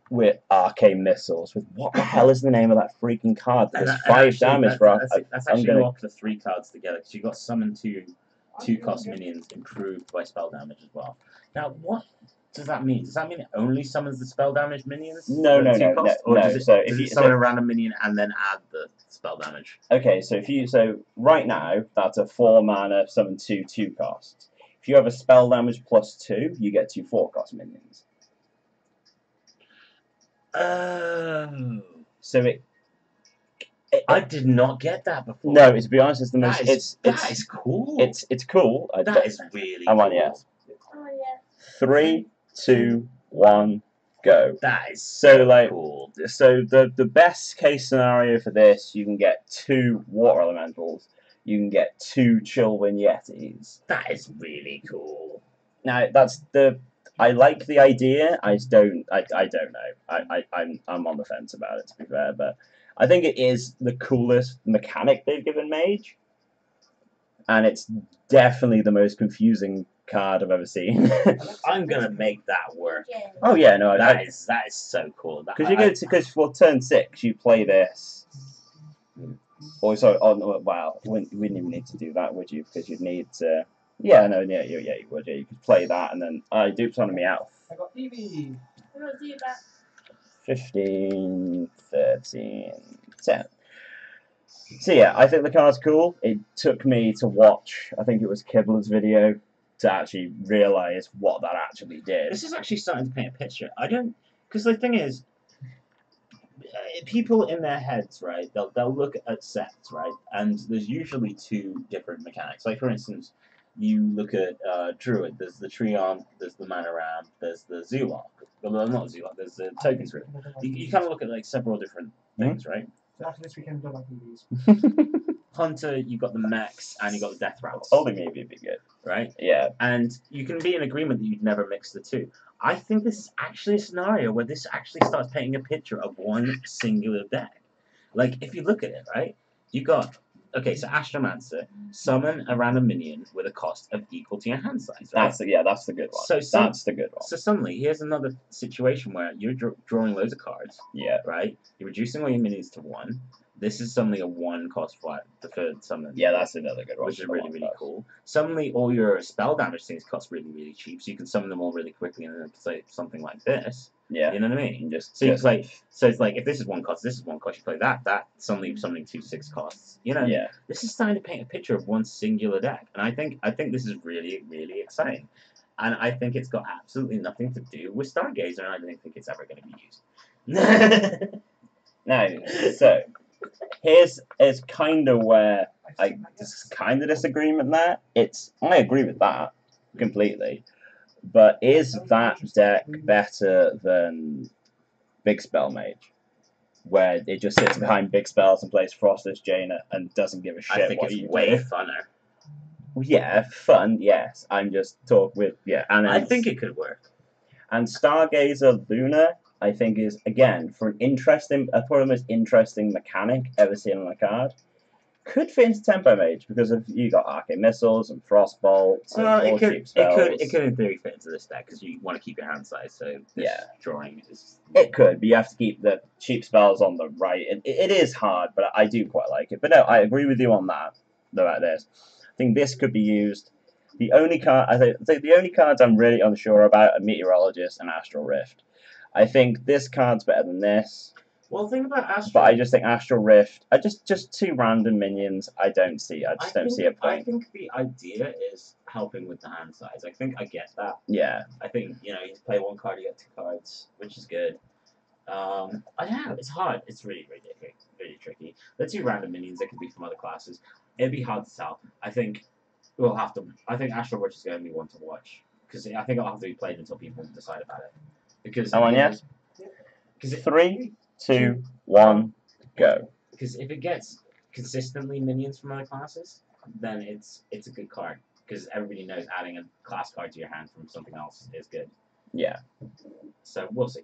with Arcane Missiles, with what the hell is the name of that freaking card that does 5 damage for that's actually locked the 3 cards together, because you've got summon 2 cost minions improved by spell damage as well. Now, what does that mean? Does that mean it only summons the spell damage minions? No, no, no, no, Or no. does it, So does it summon a random minion and then add the spell damage? Okay, so right now that's a 4 mana summon 2/2 costs. If you have a spell damage +2, you get 2 4-cost minions. Oh. So I did not get that before. No, to be honest, it's the most. That is cool. It's cool. That is really I'm cool. on, yes. Oh yeah. 3, 2, 1, go. That is so cool. So the best case scenario for this, you can get 2 water elementals. You can get 2 Chillwind Yetis. That is really cool. Now I like the idea. I don't know. I'm on the fence about it, to be fair, but I think it is the coolest mechanic they've given Mage, and it's definitely the most confusing card I've ever seen. I'm gonna make that work. Oh yeah, no, that is so cool. Because for turn 6 you play this. Also, wow, you wouldn't even need to do that, would you? Because you'd need to. Yeah, no, yeah, you would. Yeah, you could play that, and then I duped on me out. I got Eevee. 15, 13, 10. So yeah, I think the card's cool. It took me to watch, I think it was Kibler's video, to actually realise what that actually did. This is actually starting to paint a picture. Because the thing is, people in their heads, right, they'll look at sets, right, and there's usually 2 different mechanics. Like, for instance, you look at Druid, there's the Treant, there's the Mana Ram, there's the Zoolock. Well, not Zoolock, there's the Token Druid. You kind of look at, like, several different things, right? So after this weekend, don't like Eevees. Hunter, you've got the mechs, and you've got the Death Rats. Holding maybe would be good. Right? Yeah. And you can be in agreement that you'd never mix the 2. I think this is actually a scenario where this actually starts painting a picture of one singular deck. Like, if you look at it, right, you got, okay, so Astromancer, summon a random minion with a cost of equal to your hand size, right? That's the good one. That's the good one. So suddenly, here's another situation where you're drawing loads of cards. Yeah. Right? You're reducing all your minions to 1. This is suddenly a 1 cost flat deferred summon. Yeah, that's another good one. Which is really, really cool. Suddenly, all your spell damage things cost really, really cheap, so you can summon them all really quickly, and then say something like this. Yeah. You know what I mean? So it's like, if this is 1 cost, this is 1 cost. You play that suddenly something 2 6 costs. You know? Yeah. This is starting to paint a picture of one singular deck, and I think this is really, really exciting, and I think it's got absolutely nothing to do with Stargazer, and I don't think it's ever going to be used. Now, so. Here's kind of where I kind of disagreement there. I agree with that completely, but is that deck better than Big Spell Mage, where it just sits behind big spells and plays Frostless Jaina and doesn't give a shit? I think it's way funner. Well, yeah, fun. Yes, I'm just and I think it could work. And Stargazer Luna, I think, is, again, for probably the most interesting mechanic ever seen on a card. Could fit into Tempo Mage, because if you got Arcane Missiles and Frostbolts and all cheap spells. It could in theory fit into this deck, because you want to keep your hand size, so this drawing is... It could, but you have to keep the cheap spells on the right. It is hard, but I do quite like it. But no, I agree with you on that, about this. I think this could be used. The only card, I think the only cards I'm really unsure about are Meteorologist and Astral Rift. I think this card's better than this. Well, think about Astral. But I just think Astral Rift, just 2 random minions. I don't see a point. I think the idea is helping with the hand size. I think I get that. Yeah. I think you play 1 card, you get 2 cards, which is good. I don't know. It's hard. It's really, really tricky. The 2 random minions that could be from other classes. It'd be hard to tell. I think we'll have to. I think Astral Rift is going to be one to watch, because I think it'll have to be played until people decide about it. Because yes. 3, 2, 1, go. Because if it gets consistently minions from other classes, then it's a good card. Because everybody knows adding a class card to your hand from something else is good. Yeah. So we'll see.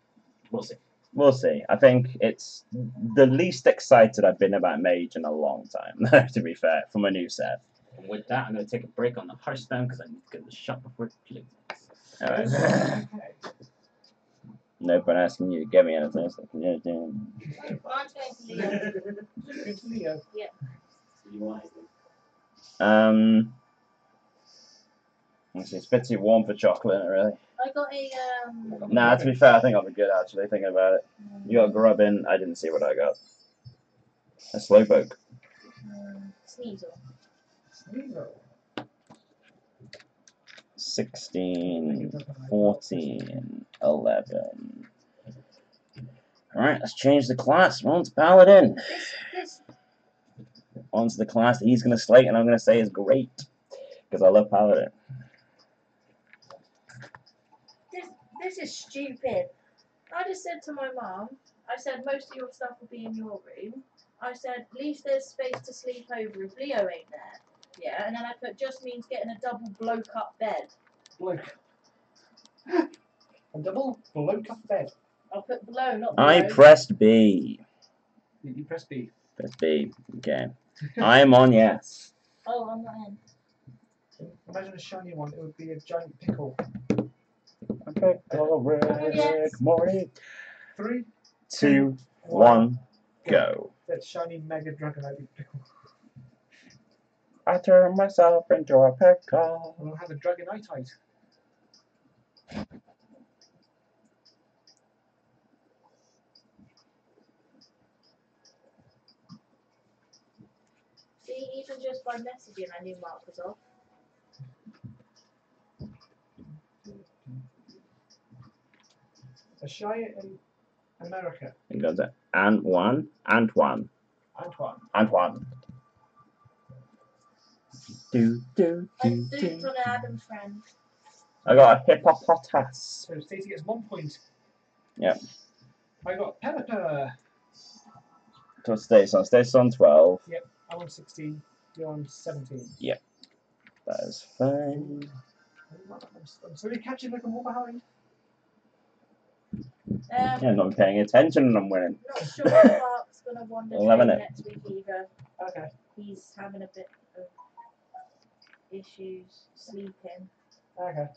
We'll see. I think it's the least excited I've been about Mage in a long time, to be fair, from a new set. And with that, I'm going to take a break on the Hearthstone, because I need to get the shop before it closes. Alright. No point asking you to give me anything. So Well, I'm going to Leo. Yeah. It's a bit too warm for chocolate, isn't it, really? I got a Nah, to be fair, I think I'll be good actually, thinking about it. You got grubbin, I didn't see what I got. A slowpoke. Sneasel. Sneasel. 16, 14, 11. Alright, let's change the class. We're on to Paladin. Onto the class that he's going to slate and I'm going to say is great. Because I love Paladin. This is stupid. I just said to my mum, I said most of your stuff will be in your room. I said, at least there's space to sleep over if Leo ain't there. Yeah, and then I put just means getting a double bloke up bed. Bloke. A double bloke up bed. I'll put below, not below. I pressed B. You press B. Press B. Okay. I'm on yes. Oh, I'm not in. Imagine a shiny one, it would be a giant pickle. Okay, Rick Morty. 3, 2, 1, go. That shiny mega dragonite pickle. I turn myself into a pickle. We'll have a dragonite. See, even just by messaging, I knew Mark was off. A shy in America. It goes to Antoine. Antoine. Do. I duped on an Adam friend. I got a hippopotamus. So Stacey gets 1 point. Yep. I got Pepper. So Stacey's on 12. Yep, I'm on 16. You're on 17. Yep. That is fine. I'm slowly catching like a more behind. Yeah, I'm not paying attention and I'm winning. Not sure if Mark's going to wander 11 next week either. Okay. He's having a bit of issues sleeping. Okay.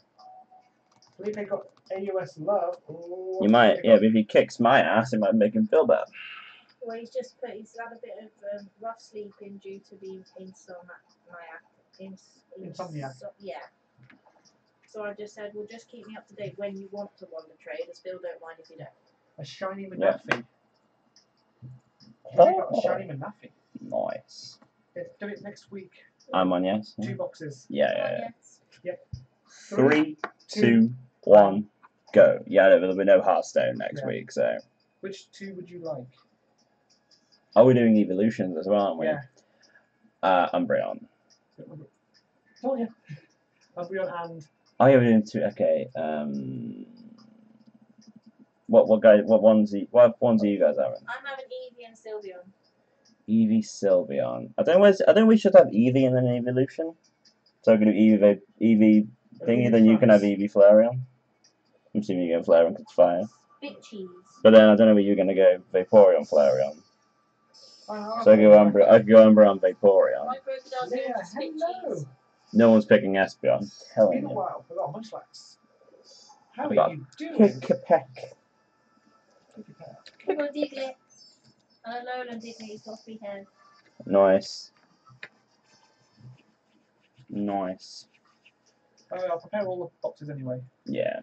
Felipe got AUS love. Ooh, You might, yeah, but if he kicks my ass, it might make him feel better. Well, he's had a bit of rough sleeping due to being Insomnia. Yeah. So I just said, well, just keep me up to date when you want to wander trade. I still don't mind if you don't. A shiny Yeah. Manafi. I got a shiny Manafi. Nice. Let's do it next week. I'm on yes. 2 boxes. Yeah. Yes. 3, 2, 1, go. Yeah, there'll be no Hearthstone next Yeah. week, so. Which 2 would you like? Are we doing evolutions as well, aren't we? Yeah. Umbreon. Oh yeah. Umbreon and. Oh yeah, we're doing 2. Okay. What ones are you guys having? I'm having Eevee and Sylveon. Eevee, Sylveon. I think we should have Eevee and then evolution. So I can do Eevee thingy, then you can have Eevee Flareon. I'm assuming you're going Flareon because it's fire. Bit cheese. But then I don't know where you're going to go Vaporeon Flareon. So I could go Umbreon Vaporeon. My Krookadile's going to spit cheese. No one's picking Espeon. It's Telling been a you. while. I've got Munchlax. How I've are got you doing? Pick-a-peck. I've got Diglett. And a Alolan Diglett, he's got 3 hairs. Nice. Nice. I'll prepare all the boxes anyway. Yeah.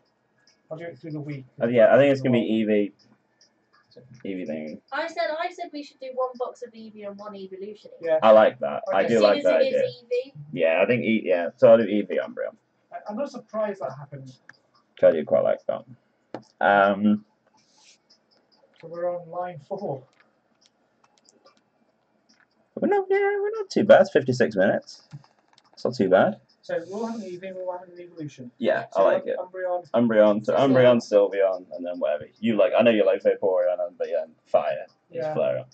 I'll do it through the week. Yeah, I think it's going to be Eevee thing. I said we should do 1 box of Eevee and 1 evolution. Yeah. I like that. Okay. I do like that As idea. soon as it is Eevee. Yeah, I think so I'll do Eevee Umbreon. I'm not surprised that happened. I do quite like that. So we're on line 4. We're not too bad. It's 56 minutes. It's not too bad. So we'll have an Eevee, we'll have an evolution. Yeah, So I like it. Umbreon. Umbreon, Sylveon, and then whatever. You like, I know you like Vaporeon, but yeah, Fire is Yeah. Flareon.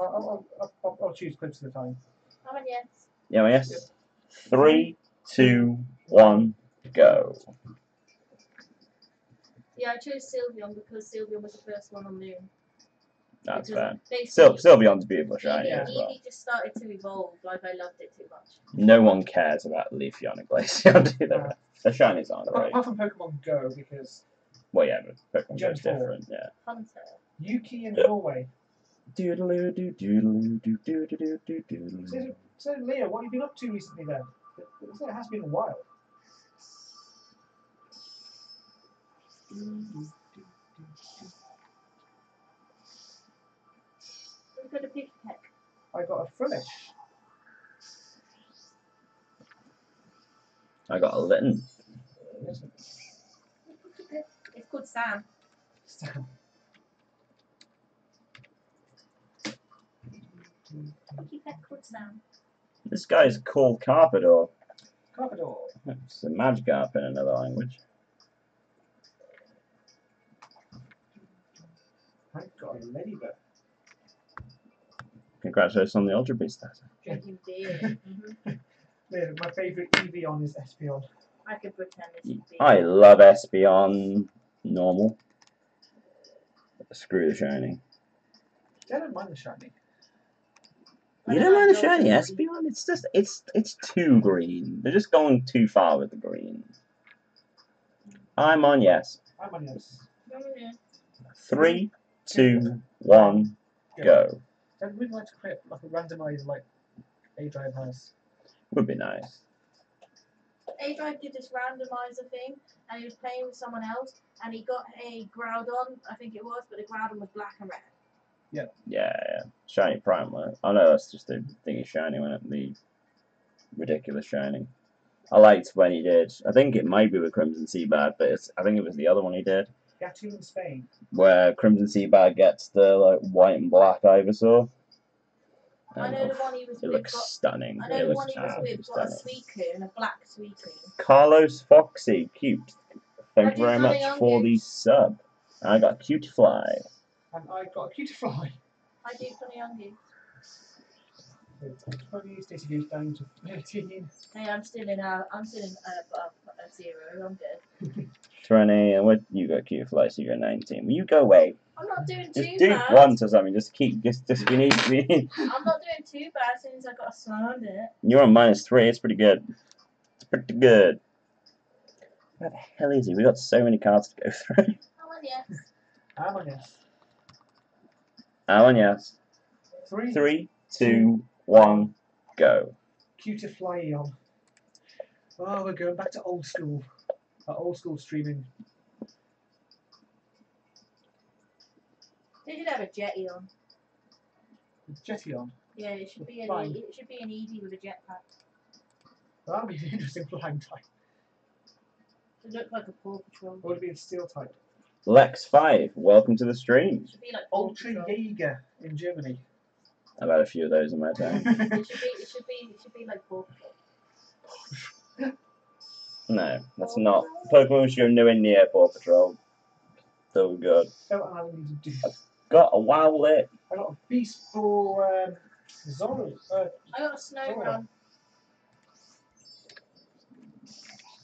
I'll choose clips at a time. I'm a yes. Yeah, well, yes. 3, 2, 1, go. Yeah, I chose Sylveon because Sylveon was the first one on Moon. That's Because fair. basically, Sylveon's beautiful shiny Yeah. as well. Eevee just started to evolve, like I loved it too much. No one cares about Leafeon and Glaceon, do they? The shinies aren't great. Apart from Pokemon Go, because Well, yeah, but Pokemon Gen Go's 4. different, yeah. Hunter. Yuki in Norway. Doodaloo doo doodaloo doo doodaloo doo doodaloo. So Leo, what have you been up to recently then? It has been a while. We've got a piggy peck. I got a Frillish. I got a Litten. It's called Sam. Sam. Piggy peck called Sam. This guy's called Carpador. Krookadile. It's a Magikarp in another language. I got a Ladybird. Congratulations on the Ultra Beast stat. You did. Yeah, my favourite Eevee is Espeon. I could pretend this would be. I love Espeon normal. Screw the shiny. I don't mind the shiny. You don't mind the shiny Espeon? It's just it's too green. They're just going too far with the green. I'm on yes. I'm on yes. 3, 2, 1, go. I'd really like to create like a randomizer like A-Drive has. Would be nice. A-Drive did this randomizer thing, and he was playing with someone else, and he got a Groudon, I think it was, but the Groudon was black and red. Yeah. Shiny Primal. I know that's just the thingy shiny one, the ridiculous shiny. I liked when he did. I think it might be with Crimson Seabag, but I think it was the other one he did. Gattu in Spain. Where Crimson Seabag gets the like white and black Ivysaur. I know the one he was It with looks got. stunning. I know It the was one he was absolutely with got a stunning. Suicune, a black Suicune. Carlos Foxy, cute. Thank I you very do much funny for the onions. sub. I got Cute Fly. And I got a Cutiefly. I do funny on you. Funny Stacey goes down to 13. Hey, I'm still in above 0. I'm good. 20, and what you got Cute Fly, so you're 19. Will you go away? I'm not doing Just too do bad. once or something. Just we need. I'm not doing too bad since I got a slammed it. You're on -3. It's pretty good. It's pretty good. Where the hell is he? We got so many cards to go through. I'm on yes. I'm on yes. I'm on yes. 3, 2, 1, go. Cutiefly on. Oh, we're going back to old school. Old school streaming. They should have a jetty on. Jetty on. Yeah, it should be an Fine. it should be an Eevee with a jetpack. That would be an interesting flying type. It look like a Paw Patrol. Or would it be a steel type? Lex5, welcome to the stream. It should be like Paw Ultra Patrol. Jaeger in Germany. I've had a few of those in my time. It should be like Paw Patrol. No, that's not. Pokemon should go nowhere near Paw Patrol. So good. So I need to do. Got a Wowlet. I got a beast for Zoro. I got a snow run.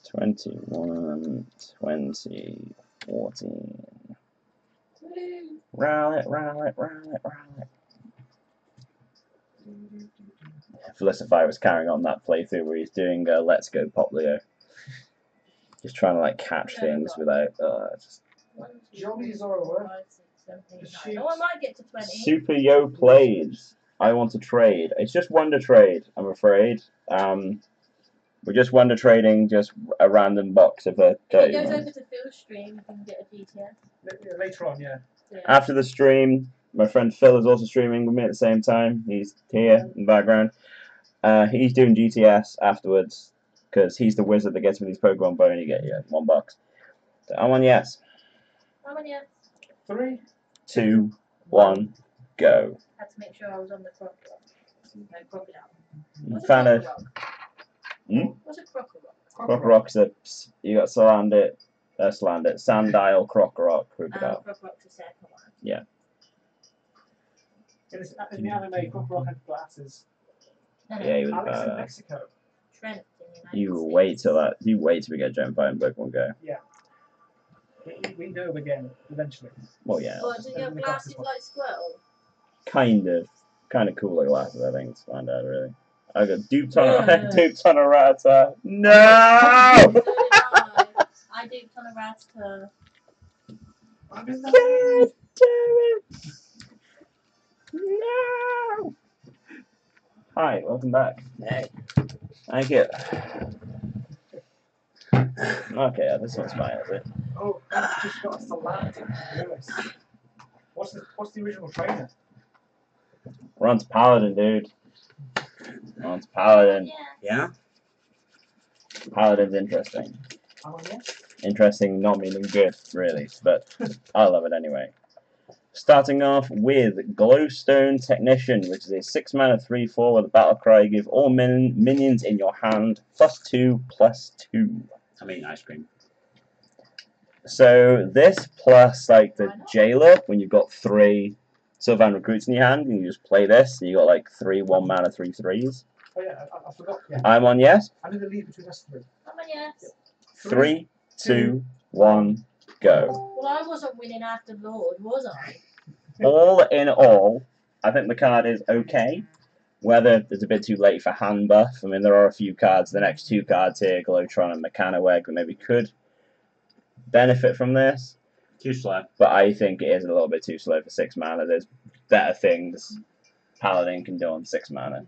21, 20, 14. Woo. Rowlet. Felicify was carrying on that playthrough where he's doing Let's Go Poplio. Just trying to like catch things without. Just... Jolly Zoro. 5, 6, 7, 8, 9. Oh, I might get to 20. Super Yo plays. I want to trade. It's just Wonder Trade, I'm afraid. We're just Wonder Trading just a random box of a If it 30 goes ones. over to Phil's stream, you can get a GTS. Later on, yeah. After the stream, my friend Phil is also streaming with me at the same time. He's here in the background. He's doing GTS afterwards because he's the wizard that gets me these Pokemon Bone. You get $1. So I'm on yes. I'm on yes. 3, 2, 1, go. Had to make sure I was on the crocodile. No, crocodile. Found a What's a crocodile? Krookadile. You got Sandile, Krookadile, Krookadile. Crocodile's the second one. Yeah. In the anime, Krookadile had glasses. Yeah, he was Alex in badass. Mexico. Trent in the United You States. wait till that. You wait till we get Gen 5 and Pokemon Go. Yeah. We know again, eventually. Well, yeah. Well, do you have glasses like Squirtle? Kind of cooler glasses, I think, to find out, really. I got duped on a Rattata. No! So did I duped on a Rattata. I'm in God the damn it! No! Hi, welcome back. Hey. Thank you. Okay, this one's fine, is it? Oh, I've just got a Galactic Lewis. What's the original trainer? We're on to Paladin, dude. We're on to Paladin. Yeah? Paladin's interesting. Oh, yes? Interesting, not meaning good, really, but I love it anyway. Starting off with Glowstone Technician, which is a 6 mana 3/4 with a battle cry. Give all minions in your hand +2/+2. I mean, ice cream. So this plus like the Jailer, when you've got 3 Sylvan Recruits in your hand, and you just play this, and you got like 3 1 mana 3/3s. Oh yeah, I forgot. Yeah. I'm on yes. I'm in the lead between us 3. I'm on yes. 3, 2, 1, go. Well, I wasn't winning after Lord, was I? All in all, I think the card is okay. Whether it's a bit too late for hand buff, I mean there are a few cards, the next 2 cards here, Glowtron and Mechanoweg, that maybe could benefit from this. Too slow. But I think it is a little bit too slow for 6 mana. There's better things Paladin can do on 6 mana.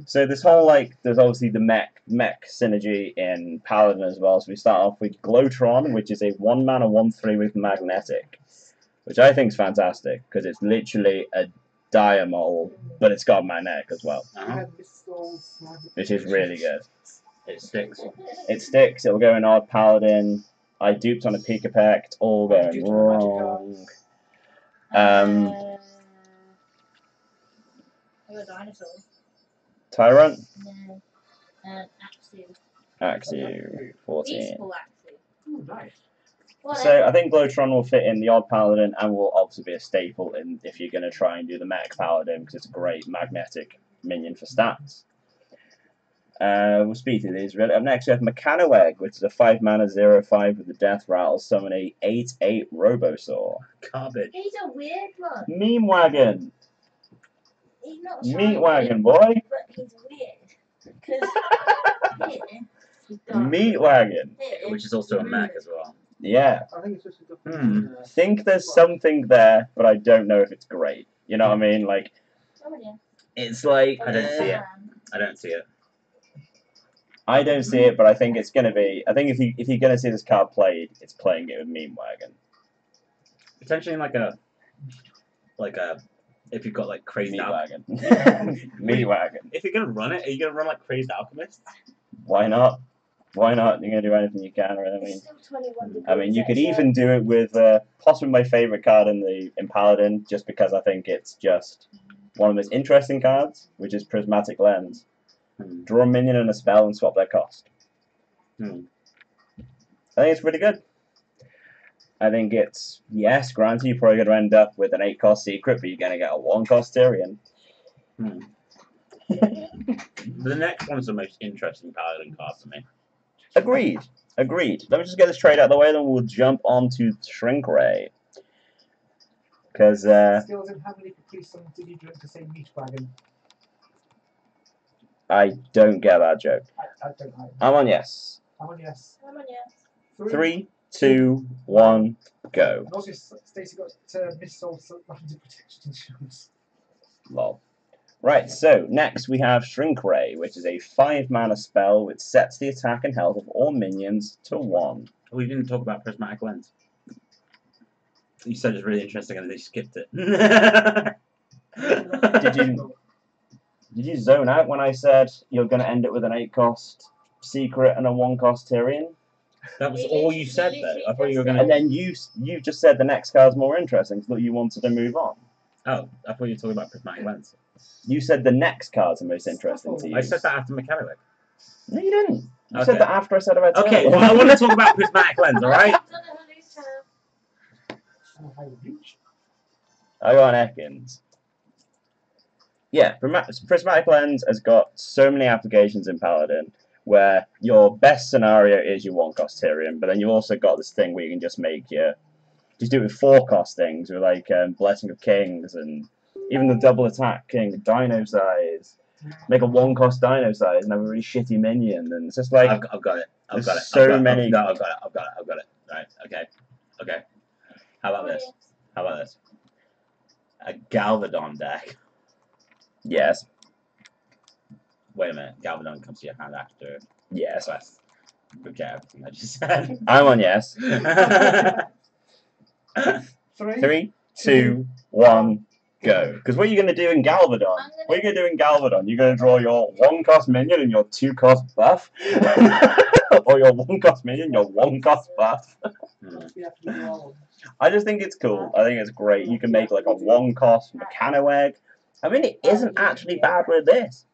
So this whole, like, there's obviously the mech synergy in Paladin as well. So we start off with Glowtron, which is a 1 mana 1/3 with Magnetic, which I think is fantastic, because it's literally a Diamol, but it's got Magnetic as well, which is really good. It sticks. It sticks, it'll go in Odd Paladin. I duped on a Peak Effect, all going wrong. I got a dinosaur. Tyrant? No. Axew. Axew, 14. Peaceful Axew. Ooh, nice. So I think Glowtron will fit in the Odd Paladin and will obviously be a staple in if you're going to try and do the Mech Paladin, because it's a great magnetic minion for stats. We'll speed through these. Up next we have Mechanoweg, which is a 5 mana 0/5 with the Death Rattle, summon a 8/8 Robosaur. Garbage. He's a weird one. Meme Wagon! He's not Meat Wagon, boy! but he's weird. Because Meat Wagon! Which is also a mech as well. Yeah. I think it's just a good. I think there's something there, but I don't know if it's great. You know what I mean? Like, it's like... I don't see it. I don't see it. I don't see it, but I think it's gonna be. I think if you're gonna see this card played, it's playing it with Meme Wagon. Potentially like a if you've got like Crazed Meat Alchemist. Wagon. Meat Wagon. If you're gonna run it, are you gonna run like Crazed Alchemist? Why not? Why not? You're gonna do anything you can, right? I mean, you could even do it with possibly my favorite card in Paladin, just because I think it's just one of the most interesting cards, which is Prismatic Lens. Draw a minion and a spell and swap their cost. I think it's pretty good. I think it's, yes, granted, you're probably going to end up with an 8-cost secret, but you're going to get a 1-cost Tyrion. The next one's the most interesting Paladin card for me. Agreed. Agreed. Let me just get this trade out of the way, then we'll jump on to Shrink Ray. Because, Skilzin, how many Capri Suns did you drink to say Meat Wagon? I don't get that joke. I don't know. I'm on yes. I'm on yes. I'm on yes. 3, 2, 1, go. And also, Stacey got missile weapons and protection insurance. Lol. Right, so next we have Shrink Ray, which is a 5 mana spell which sets the attack and health of all minions to 1. We didn't talk about Prismatic Lens. You said it's really interesting and they skipped it. Did you zone out when I said you're going to end it with an 8-cost secret and a 1-cost Tyrion? That was all you said, though. I thought you were going to... And then you just said the next card's more interesting, so that you wanted to move on. Oh, I thought you were talking about Prismatic Lens. You said the next card's the most interesting to you. I said that after Mechanoweg. No, you didn't. You said that after I said about Tyrion. Okay, well, I want to talk about Prismatic Lens, alright? I got an Ekans. Yeah, Prismatic Lens has got so many applications in Paladin where your best scenario is your 1-cost Tyrion, but then you've also got this thing where you can just make your... Just do it with 4-cost things, with like Blessing of Kings and even the double attack king, Dino Size. Make a 1-cost Dino Size and have a really shitty minion, and it's just like... I've got it. I've got it. So many... I've got it. Right, okay. How about this? A Galvadon deck. Yes. Wait a minute. Galvadon comes to your hand after Yes. quest. Forget everything I just said. I'm on yes. 3, 2, 1, go. Because what are you going to do in Galvadon? What are you going to do in Galvadon? You're going to draw your 1-cost minion and your 2-cost buff? Or your 1-cost minion, your 1-cost buff? I just think it's cool. I think it's great. You can make like a 1-cost Mechano Egg. I mean, it isn't actually bad with this.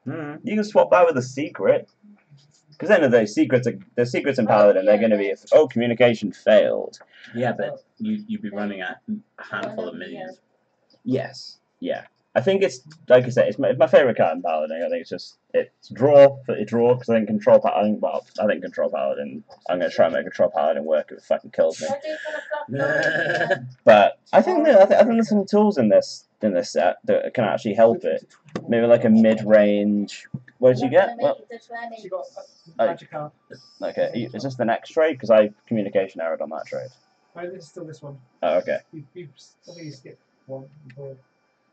You can swap that with a secret. Because then the secrets in Paladin, they're going to be, oh, communication failed. Yeah, but you'd be running a handful of minions. Yes, yeah. I think it's, like I said, it's my favourite card in Paladin. I think it's draw because I think Control Paladin, I think Control Paladin, I'm going to try and make Control Paladin work if it fucking kills me. But I think there's some tools in this set that can actually help it. Maybe like a mid-range. What did you get? Well, She got a magic card. okay, is this the next trade? Because I communication errored on that trade. No, this is still this one. Oh, okay. I think you skipped one.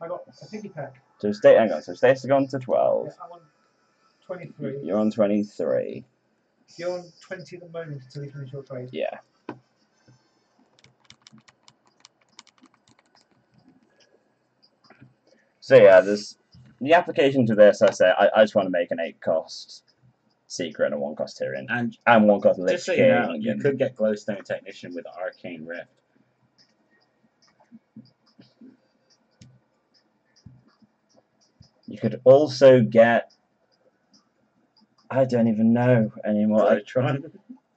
I got a piggy pack. So hang on. So Stace has gone to 12. Yeah, I'm on 23. You're on 23. You're on 20 at the moment until you finish your trade. Yeah. So yeah, there's the application to this. I say I just want to make an 8-cost secret and a 1-cost Tyrion and 1-cost Lich Just so King. you know, you could get Glowstone Technician with Arcane Rift. You could also get, I don't even know anymore. Glowtron.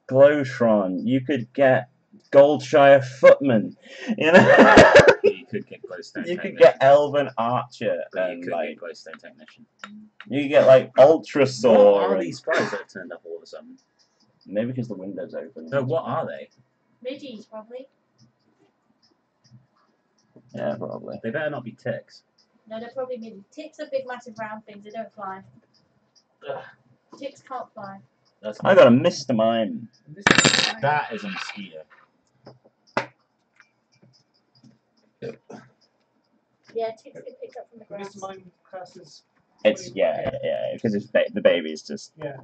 Glowtron. You could get Goldshire Footman. You know. You could get Glowstone You Technician. could get Elven Archer. But you could like, get Glowstone Technician. you could get like Ultrasaur. What are these guys that have turned up all of a sudden? Maybe because the window's open. No, what are they? Midgies, probably. Yeah, probably. They better not be ticks. No, they're probably midgies. Ticks are big, massive, round things. They don't fly. Ugh. Ticks can't fly. That's I got a Mr. Mime. That is a mosquito. Yeah, ticks get picked up from the grass. This mine classes. It's yeah, because it's the baby's just. Yeah.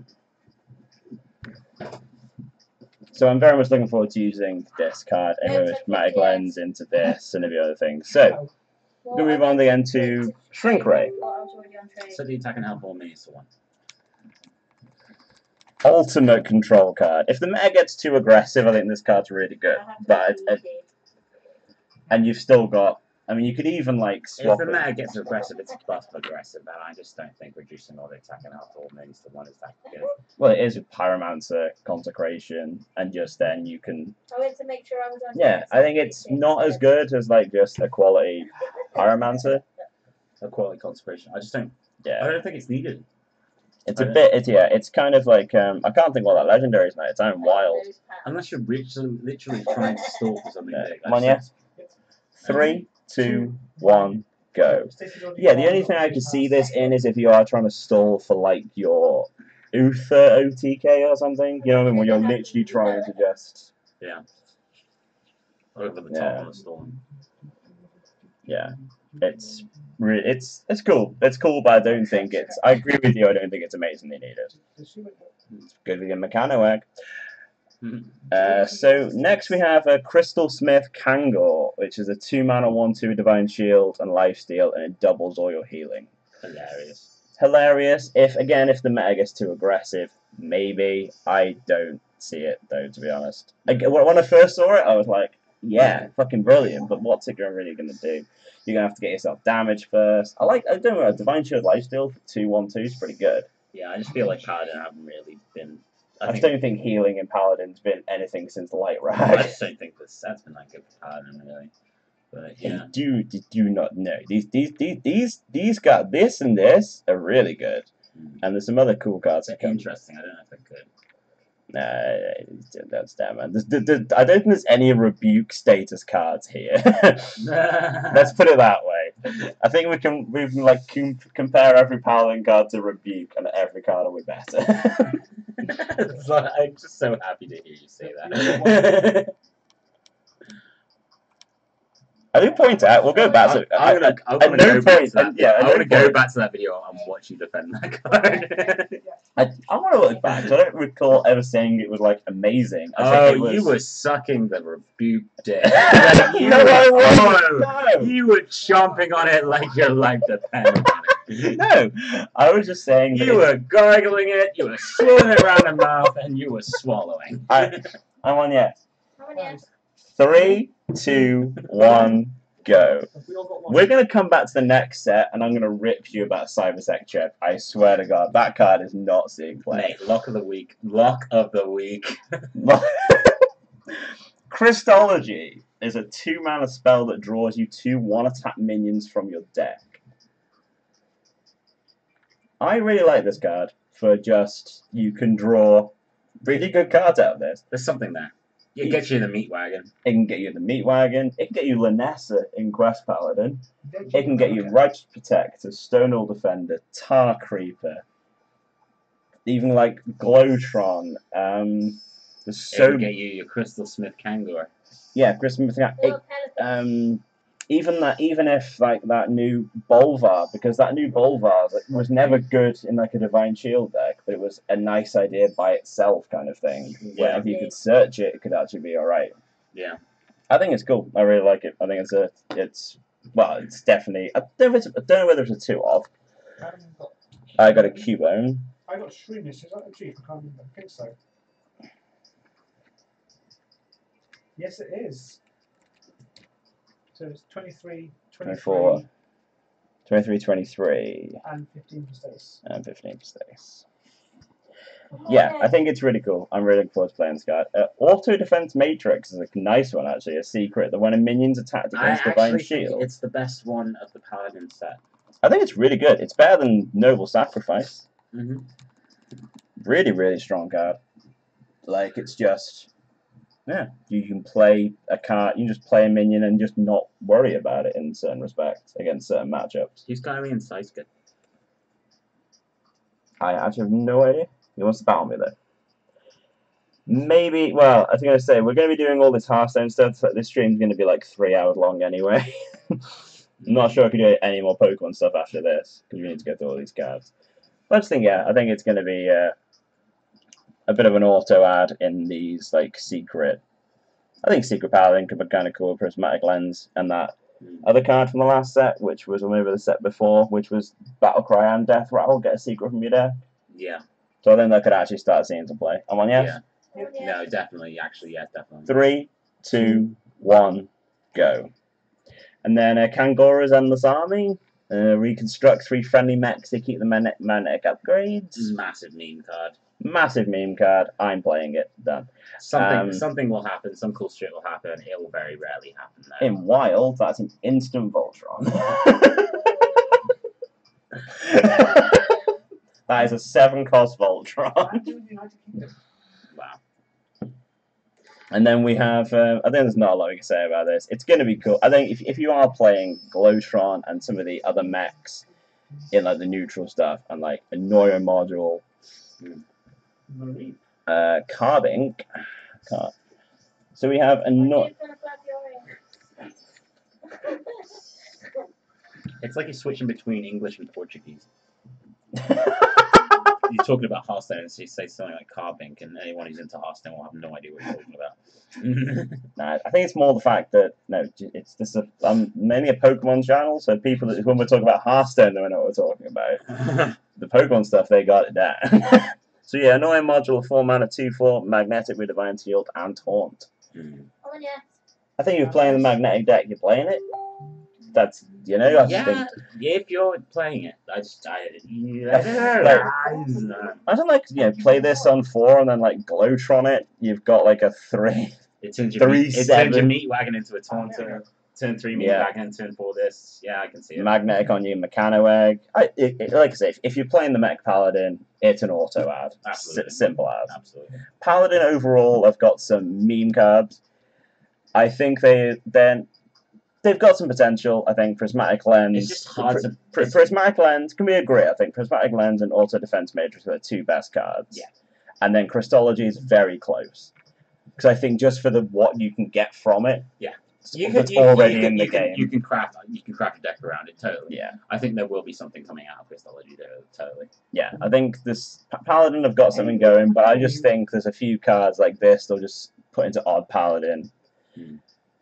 So I'm very much looking forward to using this card and with Chromatic Lens into this and a few other things. So we're gonna move on again to Shrink Ray. So the attack and help all minis to 1. Ultimate control card. If the meta gets too aggressive, I think this card's really good. But and you've still got. I mean, you could even like swap. If the meta gets aggressive, it's buff aggressive, and I just don't think reducing all the attack and help all minis to 1 is that good. Well, it is with Pyromancer, Consecration, and just then you can. I went to make sure I was on. Yeah, I think it's not as good as like just a quality Pyromancer. A quality Consecration. I just don't. I Yeah, don't think it's needed. it's a bit. It's kind of like I can't think what that legendary is now. It's Iron Wild. Unless you're literally trying to stalk for something big. Come on, yeah. 3, 2, 1, go. Yeah, the only thing I could see this in is if you are trying to stall for like your Uther OTK or something. You know what I mean? When you're literally trying to just. Yeah. Over the top on the storm. Yeah, it's really it's cool. It's cool, but I don't think it's. I agree with you. I don't think it's amazingly needed. It's good with your Mechano Egg. So next we have a Crystal Smith Kangor, which is a 2-mana 1/2 Divine Shield and Lifesteal, and it doubles all your healing. Hilarious. If the meta gets too aggressive, maybe. I don't see it though, to be honest. When I first saw it, I was like, yeah, fucking brilliant. But what's it really gonna do? You're gonna have to get yourself damage first. I don't know. A Divine Shield Lifesteal for 2/1/2 is pretty good. Yeah, I just feel like Paladin haven't really been. I just don't think healing in Paladin's been anything since Light Rag. I just don't think the set's been that good for Paladin, really. But yeah. Did you not know? These got this and this are really good. And there's some other cool cards that come. Interesting, I don't know if they're good. Nah, that's damn man. I don't think there's any rebuke status cards here. Let's put it that way. I think we can like compare every Paladin card to rebuke, and every card will be better. I'm just so happy to hear you say that. I do point out. We'll go back to. I'm gonna go back to that. Yeah, I'm gonna go back to that video and watch you defend that card. I want to look back. 'Cause I don't recall ever saying it was like amazing. You were sucking the rebuke dick. No, I wasn't. No. You were chomping on it like your life depended on it. No, I was just saying. You were gargling it. You were swirling it around the mouth, and you were swallowing. I'm on yes. How many yes? 3, 2, 1, go. We're going to come back to the next set, and I'm going to rip you about Cybersec Chip. I swear to God, that card is not seeing play. Mate, lock of the week. Lock of the week. Christology is a 2-mana spell that draws you 2 1-attack minions from your deck. I really like this card for just, you can draw really good cards out of this. There's something there. It gets you in the meat wagon. It can get you the meat wagon. It can get you Lanessa in Quest Paladin. It can get you Righteous Protector, Stonewall Defender, Tar Creeper, even like Glowtron. It can get you your Crystal Smith Kangor. Yeah, Crystal Smith Kangor. Even if like that new Bolvar, because that new Bolvar was never good in like a Divine Shield deck, but it was a nice idea by itself kind of thing. Yeah. If you could search it, it could actually be alright. Yeah. I think it's cool. I really like it. I think it's definitely. I don't know whether it's a 2-of. I got a Cubone. I got Shrewdness. Is that a chief? I can't remember. I think so. Yes, it is. So it's 23, 24, 23, 23. And 15 for Stace. And 15 for Stace. Yeah, I think it's really cool. I'm really looking forward to playing this card. Auto Defense Matrix is a nice one, actually. A secret that when a minion's attacked against Divine Shield. It's the best one of the Paladin set. I think it's really good. It's better than Noble Sacrifice. Mm-hmm. Really, really strong card. Like, it's just. Yeah, you can play a card, you can just play a minion and just not worry about it in certain respects against certain matchups. He's got me in Saiska. I actually have no idea. He wants to battle me though. Maybe, well, I was going to say, we're going to be doing all this Hearthstone stuff, so this stream's going to be like 3 hours long anyway. I'm not sure I can do any more Pokemon stuff after this, because we need to go through all these cards. But I just think, yeah, I think it's going to be a bit of an auto ad in these like secret. I think Secret Paladin could be kind of cool, Prismatic Lens, and that other card from the last set, which was maybe the set before, which was Battlecry and Death Rattle, get a secret from your deck. Yeah. So I think that could actually start seeing some play. I'm on yes? Yeah. No, definitely. Actually, yes, definitely. 3, 2, 1, go. And then Kangora's Endless Army. Reconstruct 3 friendly mechs to keep the magnetic upgrades. Massive meme card. Massive meme card. I'm playing it. Done. Something will happen. Some cool shit will happen. It will very rarely happen though. In Wild, that's an instant Voltron. That is a 7-cost Voltron. Wow. And then we have, I think there's not a lot we can say about this. It's going to be cool. I think if you are playing Glowtron and some of the other mechs in like the neutral stuff and like a Neuro Module, Card Ink. So we have a It's like you're switching between English and Portuguese. You're talking about Hearthstone and so you say something like Carbink, and anyone who's into Hearthstone will have no idea what you're talking about. Nah, I think it's more the fact that I'm mainly a Pokemon channel, so people that when we're talking about Hearthstone, they know what we're talking about. The Pokemon stuff, they got it down. So yeah, Annoying Module, 4 mana, 2/4, Magnetic with Divine Shield and Taunt. Oh yeah. I think you're playing the Magnetic deck. You're playing it. That's I just think. If you're playing it, I don't like play this on 4 and then like Glowtron it. You've got like a 3. It turns your meat wagon into a taunter. Turn 3 meat wagon, turn 4 this. Yeah, I can see it. Magnetic on you, Mechano Egg. Like I say, if you're playing the Mech Paladin, it's an auto ad. Absolutely. Simple as. Absolutely. Paladin overall have got some meme cards. I think they've got some potential. I think Prismatic Lens. It's just hard to. Prismatic Lens can be a great. I think Prismatic Lens and Auto Defense Matrix are the 2 best cards. Yeah. And then Christology is very close. Because I think just for what you can get from it. Yeah. that's already in the game. You can craft a deck around it, totally. Yeah. I think there will be something coming out of Christology, though, totally. Yeah, I think this Paladin have got something going, but I just think there's a few cards like this they'll just put into Odd Paladin,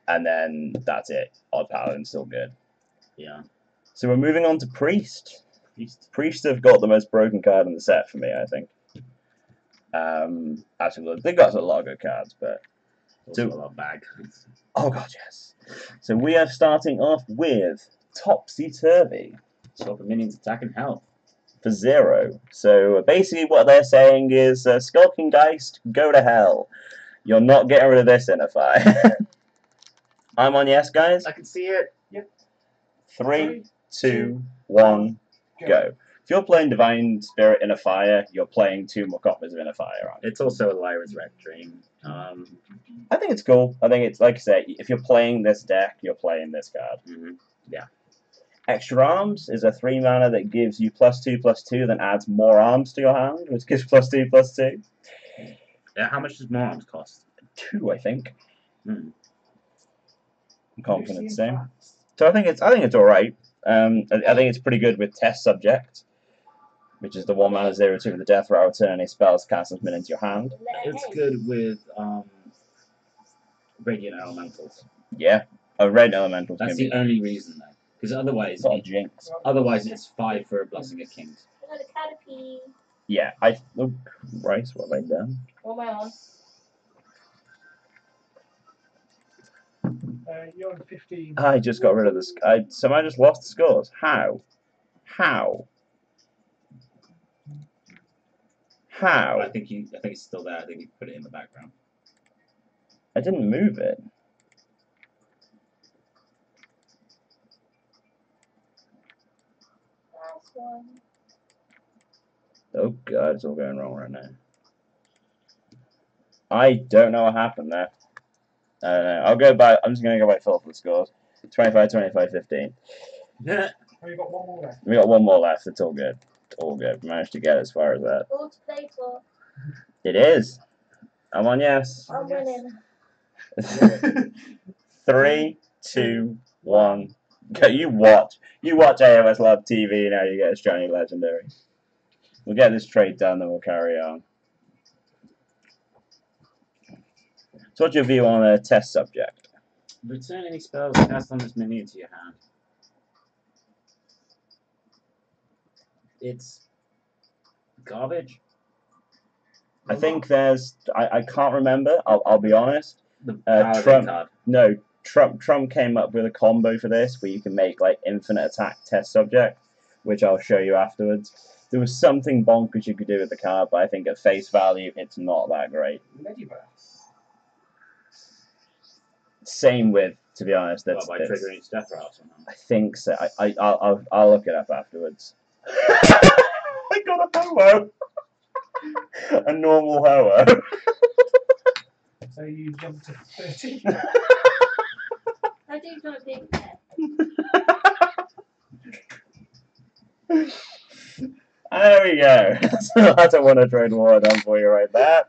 and then that's it. Odd Paladin's still good. Yeah. So we're moving on to Priest. Priest have got the most broken card in the set for me, I think. Actually, they've got a lot of good cards, but also a lot of bad cards. Oh god, yes. So we are starting off with Topsy Turvy. Swap the minions attack and health. For 0. So basically what they're saying is, Skulking Geist, go to hell. You're not getting rid of this in a fight. I'm on yes, guys? I can see it. Yep. 3, 2, 1, go. If you're playing Divine Spirit in a fire, you're playing 2 more copies of In a Fire. It's also a Lyra's Wreck Dream. I think it's cool. I think it's, like I say, if you're playing this deck, you're playing this card. Yeah. Extra Arms is a 3 mana that gives you +2/+2, then adds more arms to your hand, which gives +2/+2. Yeah, how much does more arms cost? 2, I think. I'm confident You've to seen say. facts. So I think it's alright. I think it's pretty good with Test Subject, which is the 1 mana 0/2 with the Death Rattle turn any spells cast and into your hand. It's good with Radiant Elementals. Yeah, a Red Elemental. That's the only reason, though. Because otherwise, Jinx. it's 5 for a Blessing of Kings. Another Caterpie. Yeah, oh Christ, what have I done? What am I on? You're on 15. I just got rid of this. So I just lost the scores. How? How? How? I think it's still there. I think you put it in the background. I didn't move it. Last one. Oh god, it's all going wrong right now. I don't know what happened there. I don't know. I'll go by. I'm just going to go by Phil for the scores. 25, 25, 15. Yeah. Oh, you've got one more left. We got 1 more left. It's all good. All good. We managed to get as far as that. All to play for. It is. I'm on yes. I'm winning. 3, 2, 1. Go. You watch. You watch AOS Love TV now. You get a shiny legendary. We'll get this trade done, then we'll carry on. So what's your view on a Test Subject? Return any spells cast on this minion to your hand. It's garbage. I think there's. I can't remember. I'll be honest. The Paladin Trump. card. No, Trump came up with a combo for this where you can make like infinite attack Test Subject, which I'll show you afterwards. There was something bonkers you could do with the card, but I think at face value, it's not that great. Same with, to be honest, By triggering its Death Rattle somehow. I think so. I'll look it up afterwards. I got a Ho-Oh! A normal Ho-Oh. So you jumped to 30. I do got a big head. There we go. That's a Wonder Trade War done for you right there.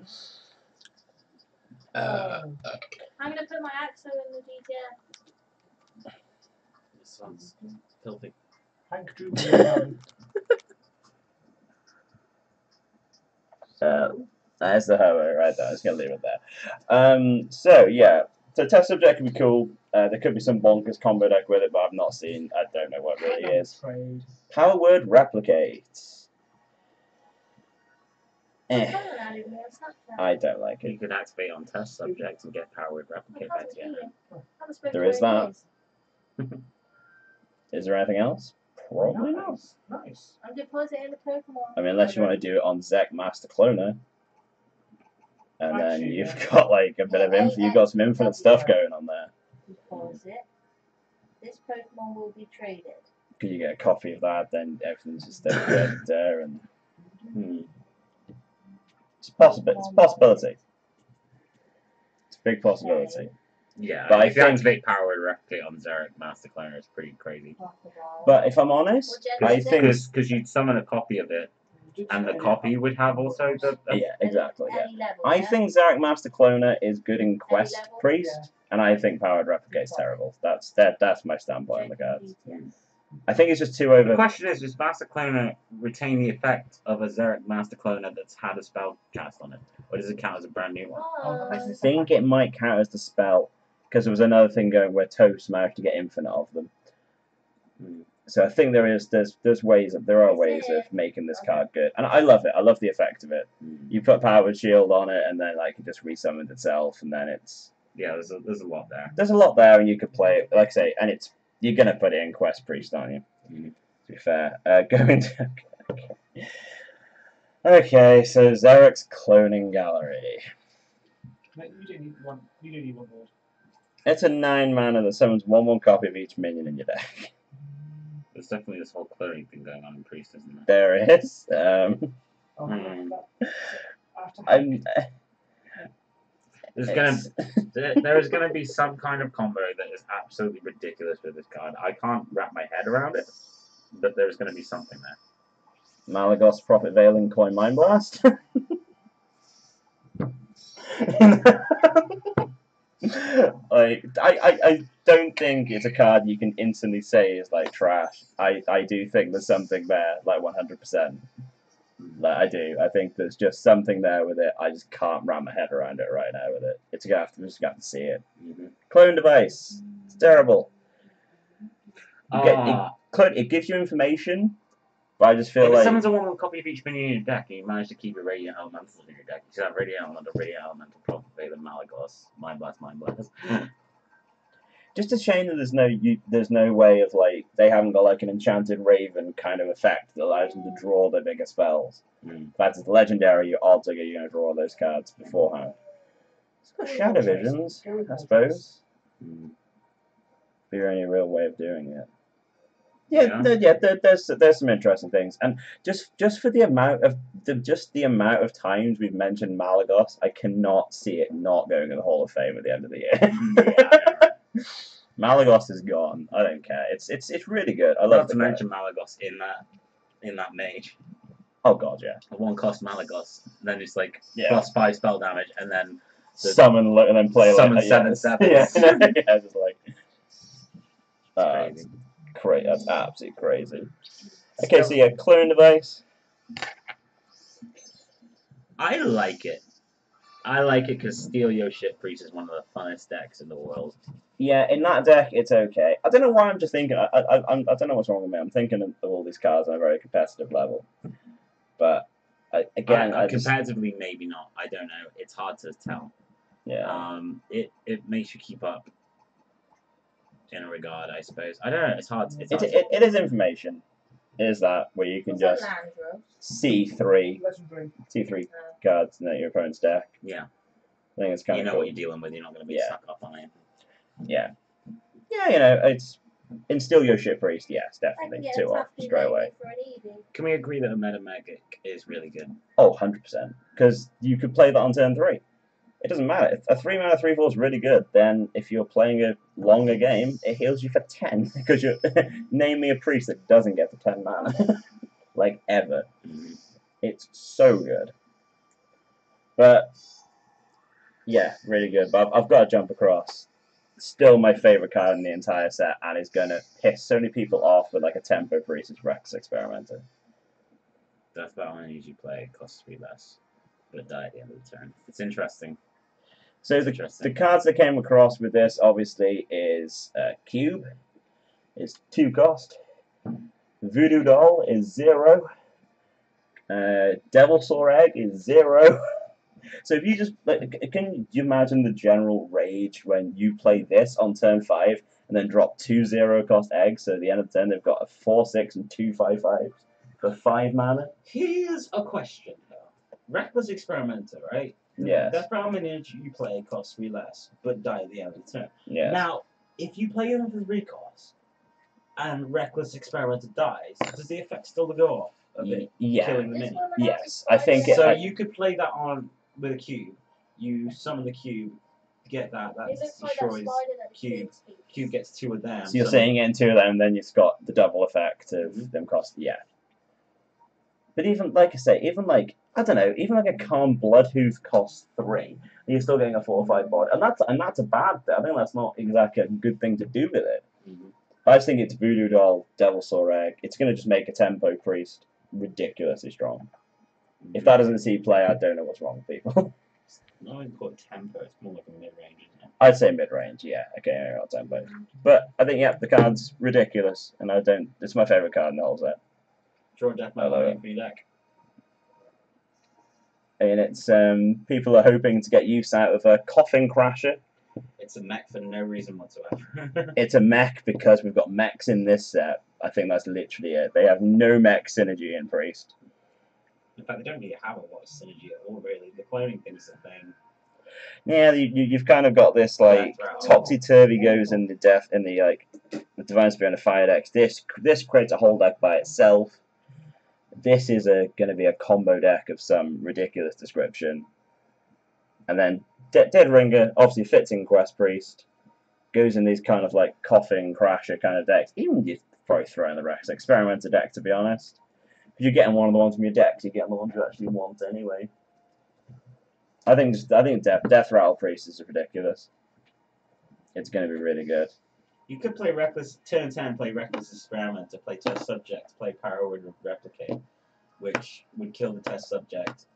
I'm going to put my Axo in the GTF. This one's filthy. Hank drew That's the Ho-Oh right there. I'm just going to leave it there. So, yeah. So, Test Subject could be cool. There could be some bonkers combo deck with it, but I've not seen. I don't know what it really is. Power Word Replicate. I don't like You it. can activate on Test Subject and get Powered Replicate back to your hand. There is that. Is there anything else? Probably not. Nice. I'm depositing the Pokemon. I mean, unless you want to do it on Zek Master Cloner. And then you've got like a bit of you've got some infinite stuff going on there. Deposit. This Pokemon will be traded. Because you get a copy of that, then everything's just there and it's a possibility. It's a big possibility. Yeah, but if you activate Powered Replicate on Zerek Master Cloner, it's pretty crazy. But if I'm honest, I think because you'd summon a copy of it And the copy would have also the... Yeah, exactly, yeah. Any level, I yeah? think Zarek Master Cloner is good in Quest level? Priest, and I think Powered Replicate's terrible. That's my standpoint on the cards. I think it's just too The over... question is, does Master Cloner retain the effect of a Zarek Master Cloner that's had a spell cast on it? Or does it count as a brand new one? I think it might count as the spell, because there was another thing going where Toast managed to get infinite of them. So I think there are ways of making this card good, and I love it. I love the effect of it. You put Powered Shield on it, and then like it just resummons itself, and then it's there's a lot there. There's a lot there, and you could play it, like I say, and you're gonna put it in Quest Priest, aren't you? To be fair, going to okay, so Zarek's Cloning Gallery. Mate, you do need one. You do need one board. It's a 9-mana that summons 1/1 copy of each minion in your deck. There's definitely this whole cloning thing going on in Priest, isn't There there? is. There is gonna be some kind of combo that is absolutely ridiculous with this card. I can't wrap my head around it, but there's gonna be something there. Malagos Prophet Veiling Coin Mind Blast. Like I don't think it's a card you can instantly say is like trash. I do think there's something there, like 100%. Like I do. I think there's just something there with it. I just can't wrap my head around it right now with it. We're just gonna have to see it. Clone device. It's terrible. It gives you information, but I just feel like... If someone's a 1/1 copy of each minion in your deck, and you manage to keep a Radiant Elemental in your deck, you should have Radiant Elemental, Prophet Veiling, Malagos, Mind Blast. Just a shame that there's no way of like they haven't got like an enchanted raven kind of effect that allows them to draw their bigger spells. That's the legendary. Odds are you're going to draw those cards beforehand. It's got Shadow Visions, I suppose. Be your only real way of doing it. There's some interesting things, and just for the amount of times we've mentioned Malagos, I cannot see it not going to the Hall of Fame at the end of the year. Malagos is gone. I don't care. It's really good. I love to mention Malagos in that mage. Oh god, yeah. A 1-cost Malagos, then it's like +5 spell damage, and then summon and then play summon like 7/7. Yeah, just like crazy. That's absolutely crazy. Okay, so yeah, clone device. I like it. I like it because Steal Your Shit Priest is one of the funnest decks in the world. Yeah, in that deck, it's okay. I don't know why I'm just thinking. I don't know what's wrong with me. I'm thinking of all these cards on a very competitive level. But, competitively, maybe not. I don't know. It's hard to tell. Yeah. It makes you keep up in a regard, I suppose. I don't know. It's hard. It is information. It is that where you can just see three cards in your opponent's deck. Yeah. I think it's kind of cool. What you're dealing with. You're not going to be stuck up on it. Yeah. Yeah, it's Instill Your Shit Priest. Yes, definitely 2 off straight away. Can we agree that a Meta Magic is really good? Oh, 100%. Because you could play that on turn 3. It doesn't matter. If a 3-mana 3/4 is really good, then if you're playing a longer game, it heals you for 10. Because you name me a priest that doesn't get to 10 mana. Like, ever. It's so good. But, yeah, really good. But I've got to jump across. Still my favourite card in the entire set, and is going to piss so many people off with like a tempo priest is Rex Experimenter. That's that one I usually play. It costs 3 less, but die at the end of the turn. It's interesting. So the cards that came across with this obviously is Cube, is 2 cost. Voodoo Doll is 0. Devilsaur Egg is 0. So if you just can you imagine the general rage when you play this on turn 5 and then drop 2 0-cost eggs? So at the end of the turn they've got a 4/6 and 2 5/5 for 5 mana. Here's a question though. Reckless Experimenter, right? Yeah. That brown minion you play costs 3 less, but die at the end of the turn. Yeah. Now, if you play them for 3 costs and Reckless Experimenter dies, does the effect still go off of it killing the minion? Yes, I think so. You could play that on with a cube. You summon the cube, get that destroys cube. Cube gets 2 of them. So you're saying getting 2 of them, then you've got the double effect of them cost. Yeah. But even, like I say, even like, I don't know, even like a Calm Bloodhoof costs 3, and you're still getting a 4 or 5 bod, and that's a bad thing. I think that's not exactly a good thing to do with it. I just think it's Voodoo Doll, Devilsaur Egg. It's going to just make a Tempo Priest ridiculously strong. If that doesn't see play, I don't know what's wrong with people. It's not even called Tempo, it's more like a mid-range, isn't it? I'd say mid-range, yeah. Okay, I got Tempo. But I think, yeah, the card's ridiculous, and it's my favourite card in the whole set. Draw Death Metal for your deck. And it's, people are hoping to get use out of a Coughing Crasher. It's a mech for no reason whatsoever. It's a mech because we've got mechs in this set. I think that's literally it. They have no mech synergy in Priest. In fact, they don't really have a lot of synergy at all, really. The cloning thing's a thing. Yeah, you've kind of got this like topsy-turvy goes in the Divine Spirit and the Fire decks. This creates a whole deck by itself. This is going to be a combo deck of some ridiculous description. And then Dead Ringer obviously fits in Quest Priest. Goes in these kind of like Coughing Crasher kind of decks. Even you probably throw in the Rex Experimenter deck, to be honest. If you're getting one of the ones from your decks, you're getting the ones you actually want anyway. I think Death Rattle Priest is ridiculous. It's going to be really good. You could play Reckless, turn 10, play Reckless Experiment, to play Test Subject, play Power Word Replicate, which would kill the Test Subject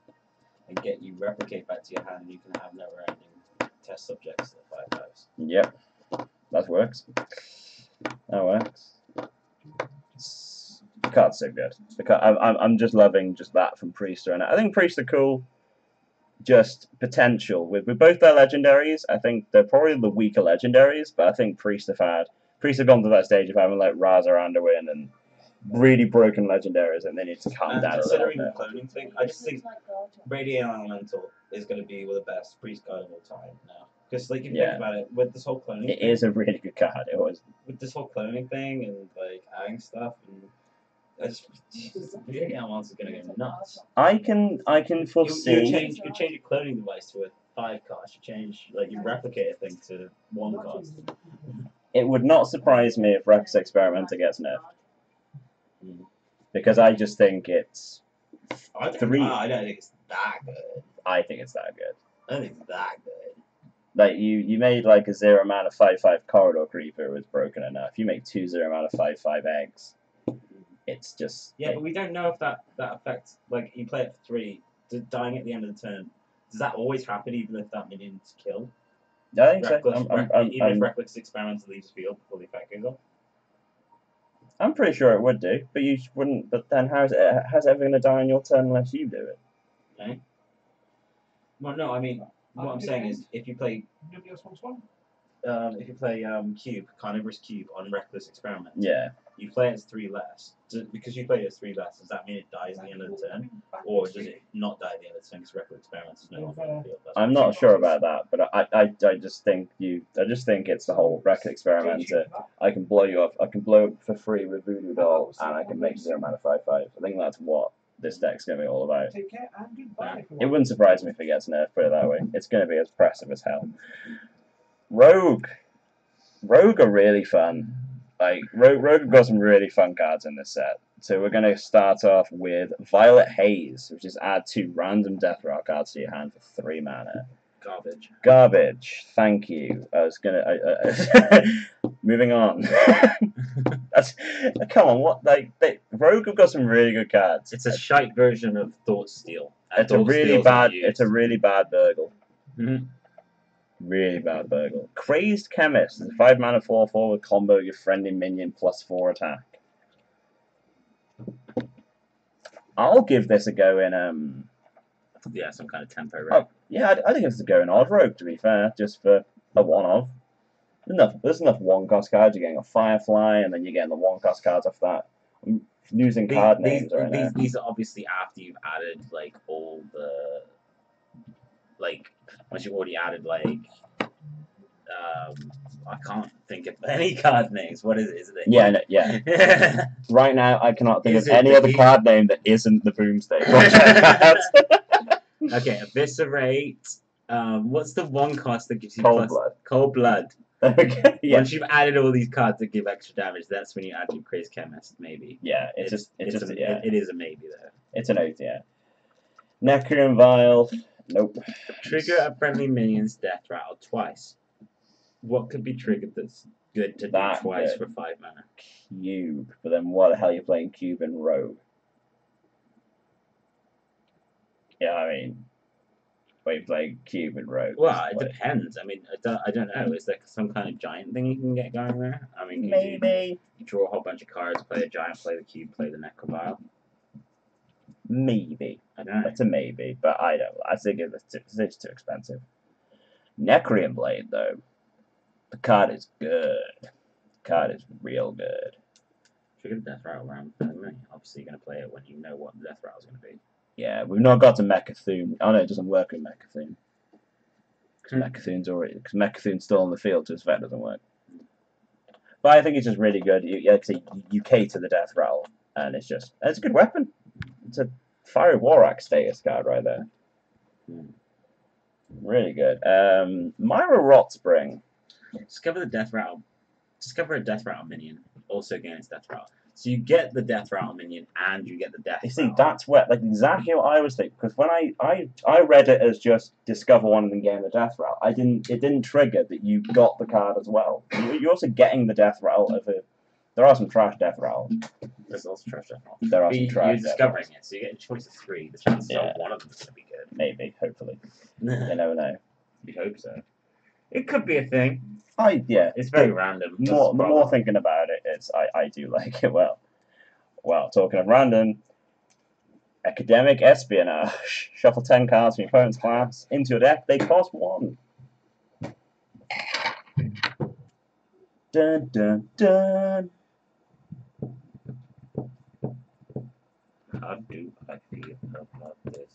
and get you Replicate back to your hand, and you can have never-ending Test Subjects to the 5/5s. Yep, that works. That works. The card's so good. I'm just loving just that from Priest right now. I think Priests are cool. Just potential with both their legendaries. I think they're probably the weaker legendaries, but I think Priests have gone to that stage of having like Raza Anduin and really broken legendaries, and they need to calm down a little bit. Considering the cloning thing, I just think Radiant Elemental is going to be one of the best Priest card of all time now. Because like if you think about it, with this whole cloning thing, it is a really good card. It was with this whole cloning thing and like adding stuff and. Radiant Elemental is going to go nuts. I can foresee. You change your cloning device to a 5 cost. You change your replicator thing to 1 cost. It would not surprise me if Rex Experimenter gets nerfed. Because I just think it's 3. I don't think it's that good. I think it's that good. I don't think it's that good. Like you made like a 0 mana 5/5 Corridor Creeper was broken enough. You make 2 0 mana 5/5 eggs. It's just but we don't know if that affects, like, you play it for 3, dying at the end of the turn. Does that always happen, even if that minion's killed? I think so. Even if Reckless Experiments leaves field before the effect goes off? I'm pretty sure it would do, but you wouldn't. But then how's it ever going to die on your turn unless you do it? Okay. Well, no, I mean, what I'm saying is, if you play Cube, Carnivorous Cube on Reckless Experiment, you play it as 3 less. Because you play it as 3 less, does that mean it dies at the end of the turn? Or does it not die at the end of the turn because Reckless Experiment is no longer on the field? I'm not sure about that, but I just think it's the whole Reckless Experimenter. I can blow you up. I can blow up for free with Voodoo Doll, and I can make 0 mana 5/5. I think that's what this deck's going to be all about. It wouldn't surprise me if it gets nerfed, put it that way. It's going to be as impressive as hell. Rogue are really fun. Like Rogue have got some really fun cards in this set. So we're going to start off with Violet Haze, which is add 2 random Death Rattle cards to your hand for 3 mana. Garbage. Thank you. I was gonna. Moving on. Come on. What? Rogue have got some really good cards. It's a shite version of Thoughtsteel. It's a really bad Burgle. Really bad Burgle. Crazed Chemist is a 5 mana 4/4 with combo your friendly minion +4 attack. I'll give this a go in some kind of tempo, right? I think it's a go in Odd Rogue, to be fair, just for a one-off. There's enough 1-cost cards. You're getting a Firefly, and then you're getting the 1-cost cards off that. I'm losing card names right now. These are obviously after you've added like all the once you've already added I can't think of any card names. What is it? Is it? Yeah. Right now, I cannot think of any other card name that isn't the BOOMS deck. Okay, Eviscerate. What's the 1-cost that gives you Blood. Cold Blood. Okay. Yeah. Once you've added all these cards that give extra damage, that's when you add your Crazed Chemist, maybe. Yeah, it is a maybe though. It's an oath, yeah. Necroom Vial. Nope. Trigger a friendly minion's death rattle twice. What could be triggered that's good to do twice for 5 mana? Cube. But then what the hell are you playing Cube and Rogue? Yeah, I mean, what you playing Cube and Rogue? Well, it depends. I mean, I don't know. Is there some kind of giant thing you can get going there? I mean, maybe. You draw a whole bunch of cards, play a giant, play the cube, play the Necrovile. Maybe. I don't know. That's a maybe, but I don't. I think it's too expensive. Necrium Blade, though. The card is good. The card is real good. Trigger the death rattle round. Obviously, you're going to play it when you know what the death rattle is going to be. Yeah, we've not got to Mechathoon. Oh no, it doesn't work with Mechathoon. Because Mechathoon's still on the field, so his vet doesn't work. But I think it's just really good. You cater the death rattle, and it's a good weapon. It's a Fiery Warak status card right there. Really good. Myra Rotspring. Discover the death rattle. Discover a death rattle minion. Also gain its death rattle. So you get the death rattle minion and you get the death. You see, that's where exactly what I was thinking. Because when I read it as just discover one and then gain the death rattle, it didn't trigger that you got the card as well. You're also getting the death rattle of it. There are some trash death rattles. There's also trash death rattles. There are some trash. You're discovering it, so you get a choice of 3. The chances are one of them is going to be good. Maybe, hopefully. You never know. We hope so. It could be a thing. It's very random. The more thinking about it, I do like it. Well, talking of random, Academic Espionage. Shuffle 10 cards from your opponent's class into your deck. They cost 1. Dun dun dun. How do I feel about this?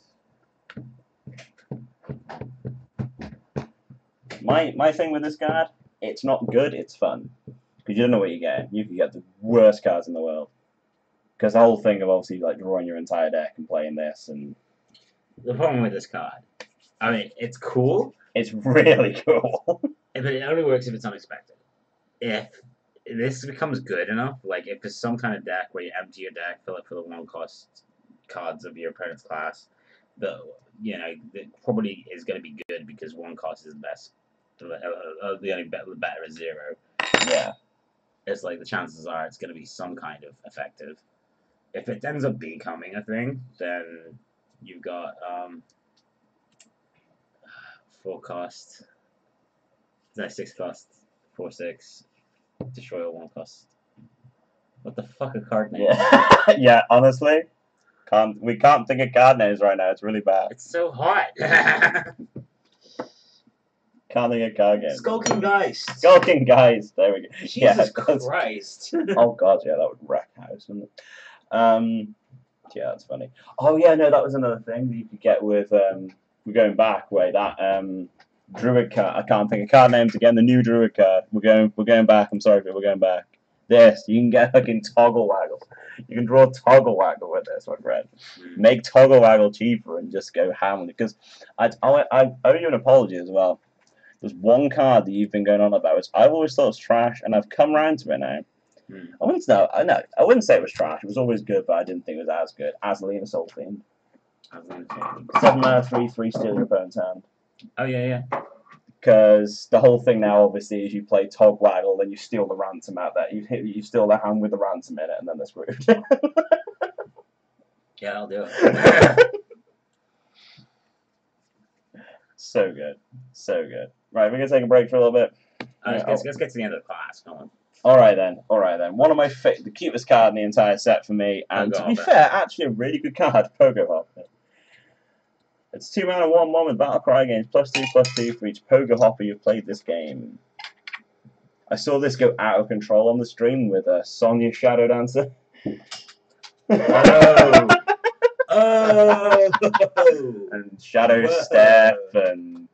My thing with this card, it's not good, it's fun. Because you don't know what you get. You can get the worst cards in the world. Because the whole thing of obviously like drawing your entire deck and playing this and... The problem with this card, I mean, it's cool. It's really cool. But it only works if it's unexpected. If this becomes good enough, like if it's some kind of deck where you empty your deck, fill it for the 1-cost cards of your opponent's class, it probably is going to be good because 1 cost is the best. The only better is 0. Yeah. It's like the chances are it's going to be some kind of effective. If it ends up becoming a thing, then you've got 4 cost, 6 cost, 4/6, destroy a 1 cost. What the fuck are card names? Yeah, yeah. Honestly, we can't think of card names right now. It's really bad. It's so hot. Can't think of card games. Skulking Geist. Skulking Geist. There we go. Jesus Christ. Oh god, yeah, that would wreck a house, wouldn't it? Yeah, that's funny. Oh yeah, no, that was another thing that you could get with we're going back way that Druid card. I can't think of card names again. The new Druid card. We're going back. I'm sorry, but we're going back. This you can get fucking Toggle Waggle. You can draw Toggle Waggle with this, my friend. Make Toggle Waggle cheaper and just go ham because I owe you an apology as well. There's one card that you've been going on about, which I've always thought was trash, and I've come around to it now. I wouldn't say it was trash. It was always good, but I didn't think it was as good. Azalina Soul Fiend. 7 mana, 3/3, steal your opponent's hand. Oh yeah. Because the whole thing now, obviously, is you play Tog Waggle, then you steal the ransom out there. You steal the hand with the ransom in it, and then they're screwed. Yeah, I'll do it. So good, so good. Right, we're gonna take a break for a little bit. Let's get to the end of the class. Come on. All right then. One of the cutest card in the entire set for me, and to be fair, actually a really good card, Pogo Hopper. It's 2 mana, 1/1 with Battle Cry gains +2/+2 for each Pogo Hopper you've played this game. I saw this go out of control on the stream with Sonya Shadow Dancer. Oh, and Shadow Step and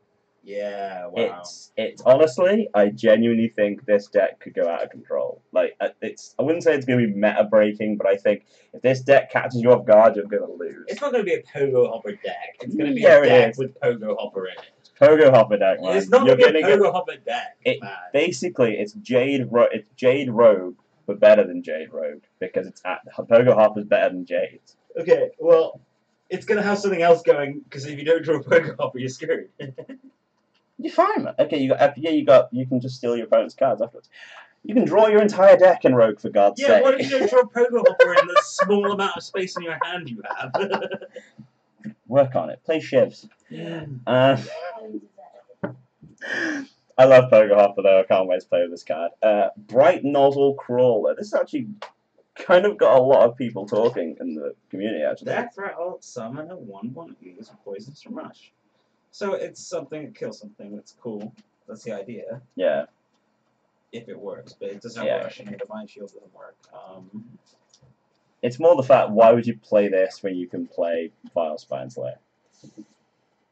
yeah, wow. It's honestly, I genuinely think this deck could go out of control. Like I wouldn't say it's going to be meta breaking, but I think if this deck catches you off guard, you're going to lose. It's not going to be a Pogo Hopper deck. It's going to be a deck with Pogo Hopper in it. Pogo Hopper deck, man. It's not going to be a Pogo Hopper deck, man. Basically, it's Jade Rogue, but better than Jade Rogue because Pogo Hopper's better than Jade. Okay, well, it's gonna have something else going because if you don't draw a PokeHopper, you're screwed. You're fine, man. Okay, you can just steal your opponent's cards afterwards. You can draw your entire deck in Rogue, for God's sake. Yeah, what if you don't draw a PokeHopper in the small amount of space in your hand you have? Work on it. Play shivs. I love PokeHopper though. I can't wait to play with this card. Bright Nozzle Crawler. This actually kind of got a lot of people talking in the community, actually. Death Rattle, summon a 1/1 use Poisonous Rush. So it's something that kills something that's cool. That's the idea. Yeah. If it works, but it doesn't rush and your Divine Shield doesn't work. It's more the fact, why would you play this when you can play Vile Spine Slayer?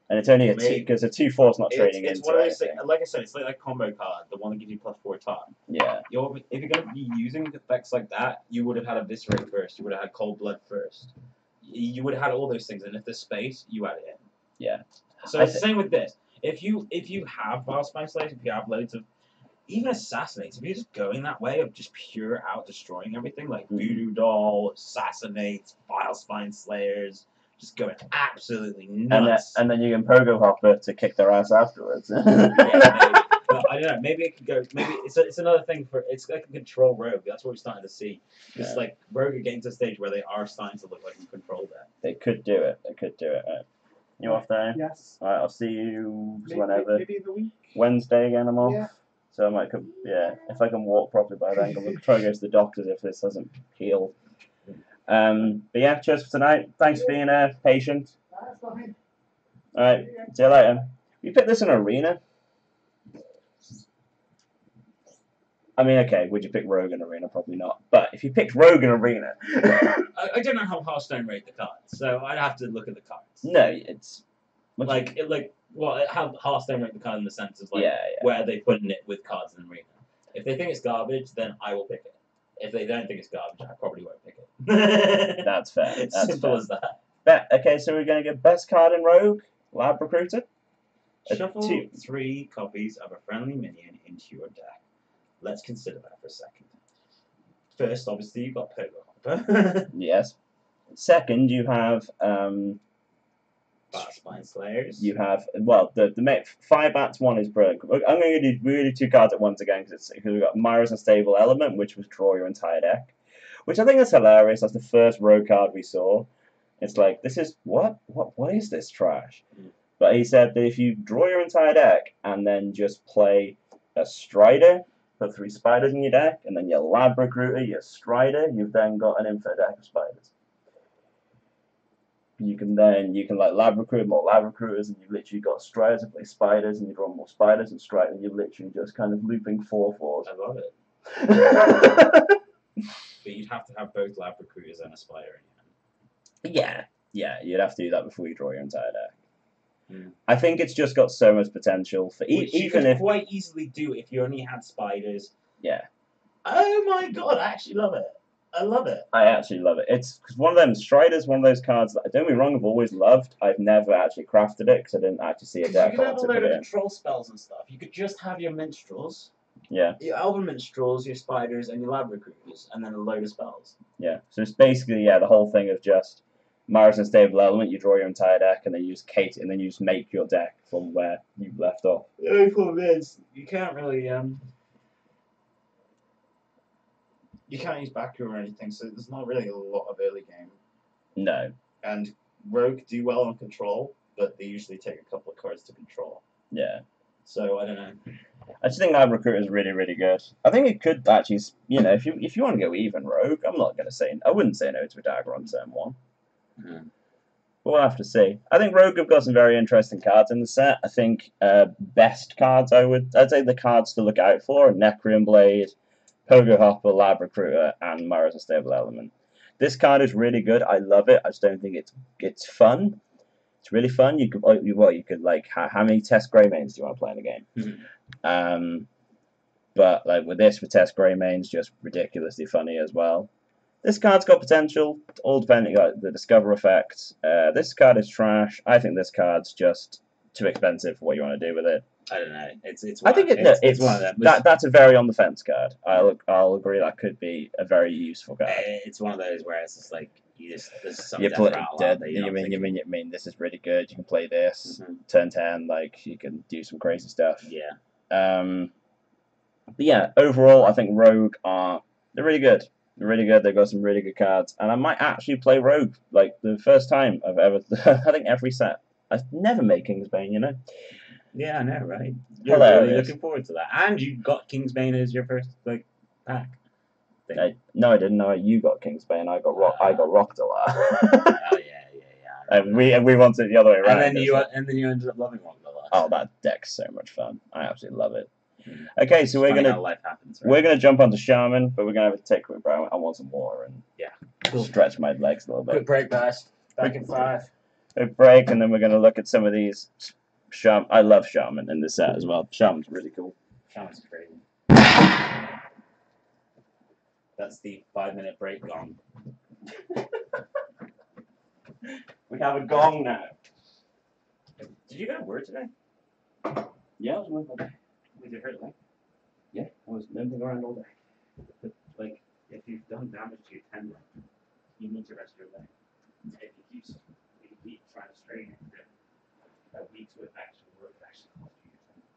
And it's only a 2, because a 2/4's not trading into one of those anything. things, like I said, it's like that combo card, the one that gives you +4 top. Yeah. If you're going to be using effects like that, you would have had Eviscerate first, you would have had Cold Blood first. You would have had all those things, and if there's space, you add it in. Yeah. So it's the same with this. If you have Vile Spine Slayers, if you have loads of even Assassinates, if you're just going that way of just pure out destroying everything, like Voodoo Doll, Assassinates, Vile Spine Slayers, just going absolutely nuts. And then you can PokeHopper to kick their ass afterwards. Yeah, maybe. But I don't know. Maybe it could go. Maybe it's another thing for. It's like a control Rogue. That's what we're starting to see. It's like Rogue are getting to a stage where they are starting to look like you control that. They could do it. They could do it. Right. You off there? Yes. Alright, I'll see you whenever. Maybe in the week. Wednesday again, I'm off. Yeah. So I might come. Yeah, if I can walk properly by then, I'm going to try to go to the doctors if this hasn't healed. But yeah, cheers for tonight. Thanks for being patient. That's fine. Alright, see you later. You picked this in Arena? I mean, okay, would you pick Rogue in Arena? Probably not. But if you picked Rogue in Arena... I don't know how Hearthstone rate the cards, so I'd have to look at the cards. No, it's... How Hearthstone rate the card in the sense of where where they put in it with cards in Arena. If they think it's garbage, then I will pick it. If they don't think it's garbage, I probably won't pick it. That's fair. It's That's simple fair. as that. Okay, so we're going to get best card in Rogue, Lab Recruiter. Shuffle 3 copies of a friendly minion into your deck. Let's consider that for a second. First, obviously, you've got PokeHopper. Yes. Second, you have Spine Slayers. You have, well, the 5 bats one is brilliant. I'm going to do really 2 cards at once again because we've got Myra's Unstable Element, which was draw your entire deck, which I think is hilarious. That's the first Rogue card we saw. It's like, this is what is this trash? But he said that if you draw your entire deck and then just play a Strider, put 3 spiders in your deck, and then your Lab Recruiter, your Strider, you've then got an infinite deck of spiders. You can like Lab Recruit more Lab Recruiters, and you've literally got Striders to play spiders, and you draw more spiders and Striders, and you're literally just kind of looping 4/4s. I love it. But you'd have to have both Lab Recruiters and a Spider in your hand. Yeah, you'd have to do that before you draw your entire deck. I think it's just got so much potential for Which you could quite easily do if you only had spiders. Yeah. Oh my god, I actually love it. I love it. I actually love it. It's because one of them Strider's one of those cards that, don't be wrong, I've always loved. I've never actually crafted it because I didn't actually see a deck. You could have a load of control spells and stuff. You could just have your minstrels. Yeah. Your elven minstrels, your spiders, and your lab recruiters, and then a load of spells. Yeah. So it's basically the whole thing of just Myra's Unstable Element. You draw your entire deck, and then you use Kate, and then you just make your deck from where you left off. The only problem is you can't really you can't use Baku or anything, so there's not really a lot of early game. No. And Rogue do well on control, but they usually take a couple of cards to control. Yeah. So I don't know. I just think Lab Recruiter is really, really good. I think it could actually, if you want to go even Rogue, I'm not going to say, I wouldn't say no to a dagger on turn 1. Mm-hmm. But we'll have to see. I think Rogue have got some very interesting cards in the set. I think best cards I'd say the cards to look out for are Necrium Blade, PokeHopper, Lab Recruiter, and Myra's Unstable Element. This card is really good. I love it. I just don't think it's fun. It's really fun. You could like how many Test Greymanes do you want to play in a game? Mm-hmm. But like with Test Greymanes, just ridiculously funny as well. This card's got potential, all depending on the Discover effect. This card is trash. I think this card's just too expensive for what you want to do with it. I don't know. It's I think it's one of them. That's a very on the fence card. I'll agree that could be a very useful card. It's one of those where it's just like there's some You death play rattle dead. out there, You mean this is really good. You can play this turn 10. Like you can do some crazy stuff. Yeah. But yeah, overall, I think Rogue they're really good. They're really good. They've got some really good cards, and I might actually play Rogue like the first time I've ever. I think every set. I've never made Kingsbane, you know. Yeah, I know, right? You're Hilarious. really looking forward to that, and you got Kingsbane as your first like pack. No, I didn't know you got Kingsbane. I got Krookadile. Oh yeah. And we wanted the other way around. And then you ended up loving Krookadile. Oh, that deck's so much fun. I absolutely love it. Okay, so Funny how life happens, right? we're gonna jump onto Shaman, but we're gonna have to take a quick break. I want some water and stretch my legs a little bit. Quick break, guys. Back in 5. A break, and then we're gonna look at some of these. I love Shaman in this set as well. Shaman's really cool. Shaman's crazy. That's the 5-minute break gong. We have a gong now. Did you get a word today? Yeah, I was with my day. Did it hurt, like? Yeah, I was limping around all day. But, like, if you've done damage to your tendon, you need to rest your leg. If you keep trying to strain it, that week's with actual work actually costs you your tendon.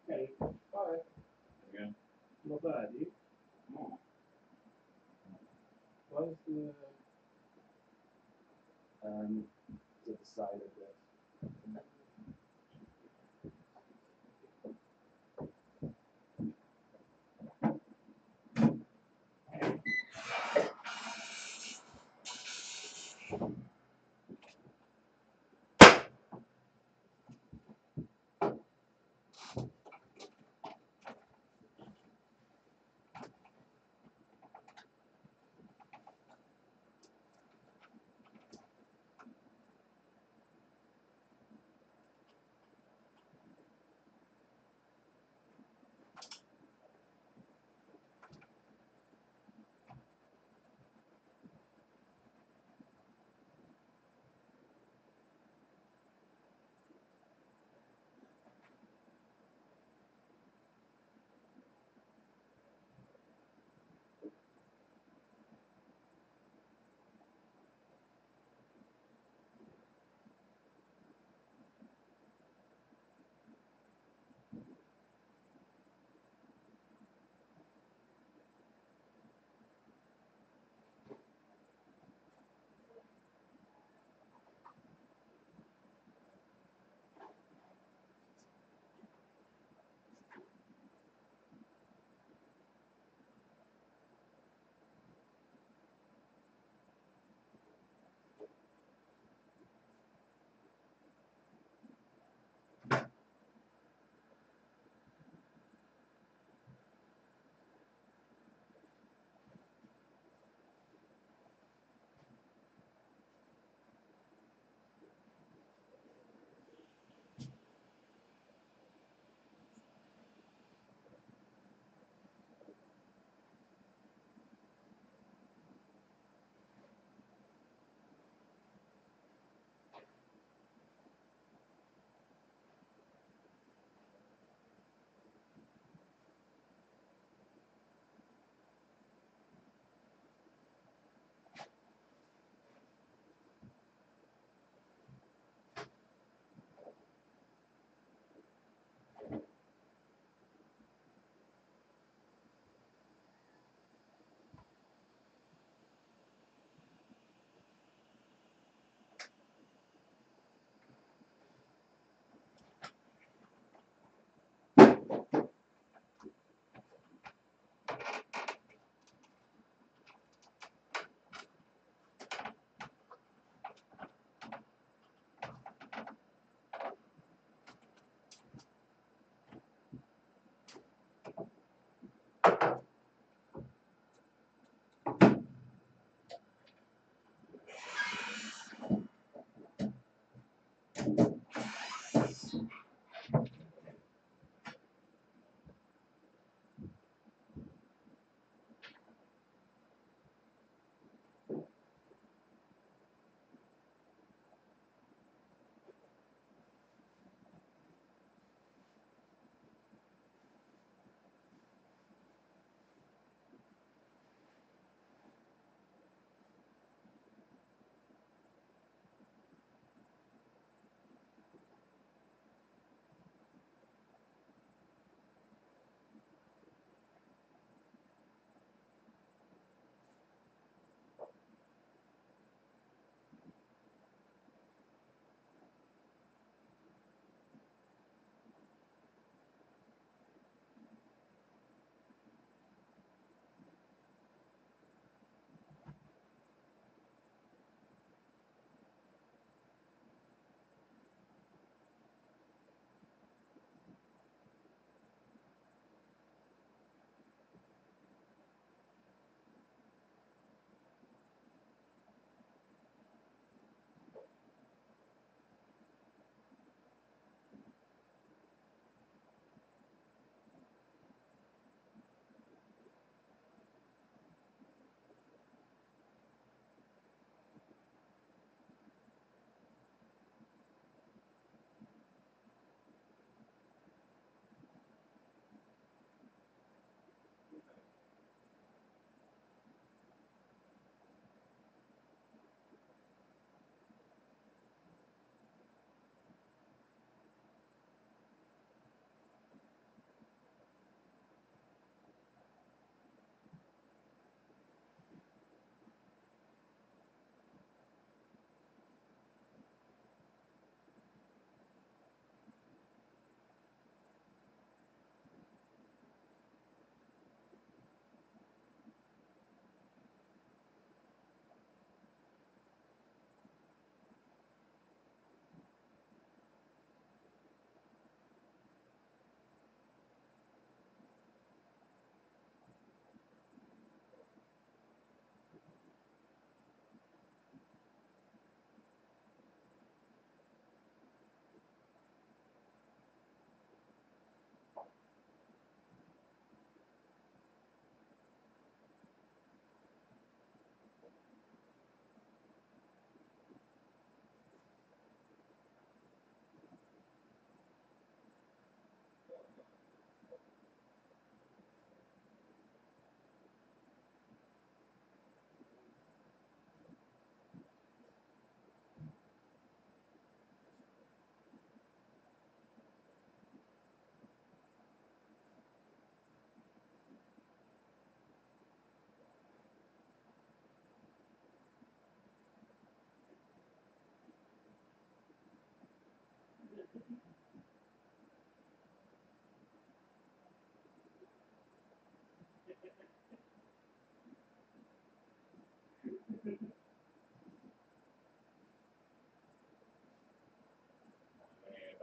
Okay, bye. Yeah. Not bad, you? Where's the to the side of this?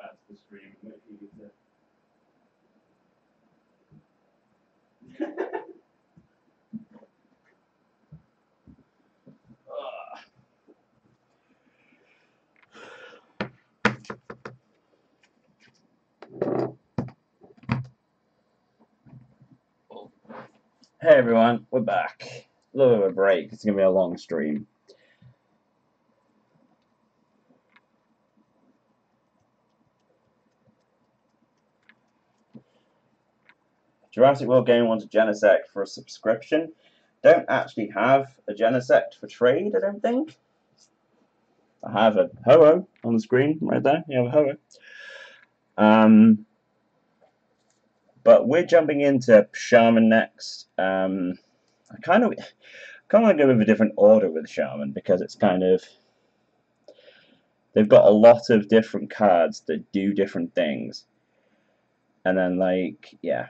That's the stream. Hey everyone, we're back. A little bit of a break. It's gonna be a long stream. Jurassic World Game wants a Genesect for a subscription. Don't actually have a Genesect for trade, I don't think. I have a Ho-Oh on the screen right there. You have a Ho-Oh. But we're jumping into Shaman next. I kind of want to go with a different order with Shaman because it's kind of, they've got a lot of different cards that do different things, and then like yeah,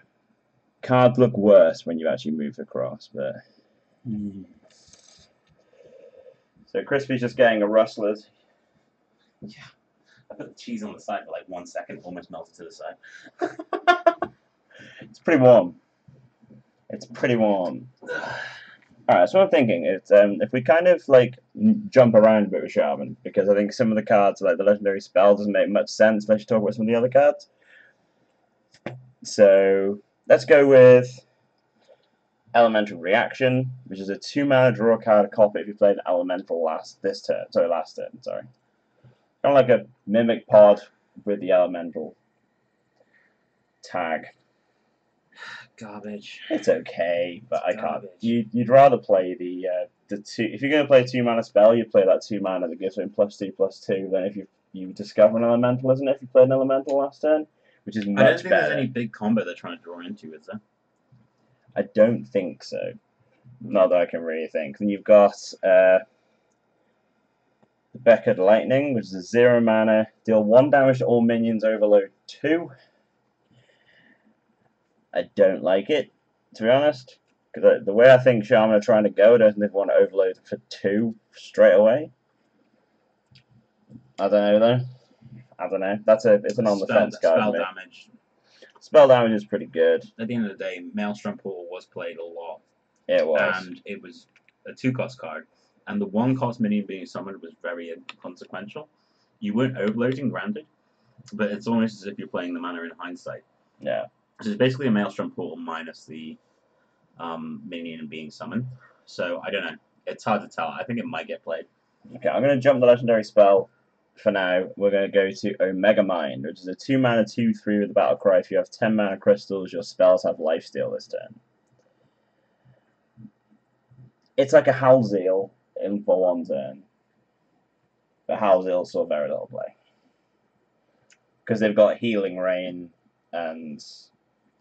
cards look worse when you actually move across. But so Crispy's just getting a Rustlers. Yeah. I put the cheese on the side for like 1 second, almost melted to the side. It's pretty warm. It's pretty warm. Alright, so what I'm thinking is if we kind of like jump around a bit with Shaman, because I think some of the cards, like the legendary spell, doesn't make much sense unless you talk about some of the other cards. So let's go with Elemental Reaction, which is a 2-mana draw card copy if you played an Elemental last turn. Sorry. Kind of like a Mimic Pod with the Elemental tag. Garbage. It's okay, but It's I can't. garbage. You'd rather play the 2. If you're going to play a 2-mana spell, you play that 2 mana that gives him +2/+2. Than if you discover an Elemental, isn't it? If you played an Elemental last turn, which is much better. I don't think there's any big combo they're trying to draw into, is there? I don't think so. Not that I can really think. Then you've got the Beckered Lightning, which is a 0 mana, deal 1 damage to all minions, overload 2. I don't like it, to be honest, because the way I think Shaman are trying to go, doesn't they want to overload for 2 straight away? I don't know though. I don't know. It's an on the fence card. Spell damage. Spell damage is pretty good. At the end of the day, Maelstrom Portal was played a lot. It was. And it was a 2-cost card. And the 1-cost minion being summoned was very inconsequential. You weren't overloading, granted, but it's almost as if you're playing the mana in hindsight. Yeah. So it's basically a Maelstrom Portal minus the minion being summoned. So I don't know. It's hard to tell. I think it might get played. Okay, I'm going to jump the legendary spell for now. We're going to go to Omega Mind, which is a 2-mana 2/3 with a battle cry. If you have 10 mana crystals, your spells have lifesteal this turn. It's like a Halzeel in for 1 turn. But Halzeel saw very little play. Because they've got Healing Rain, and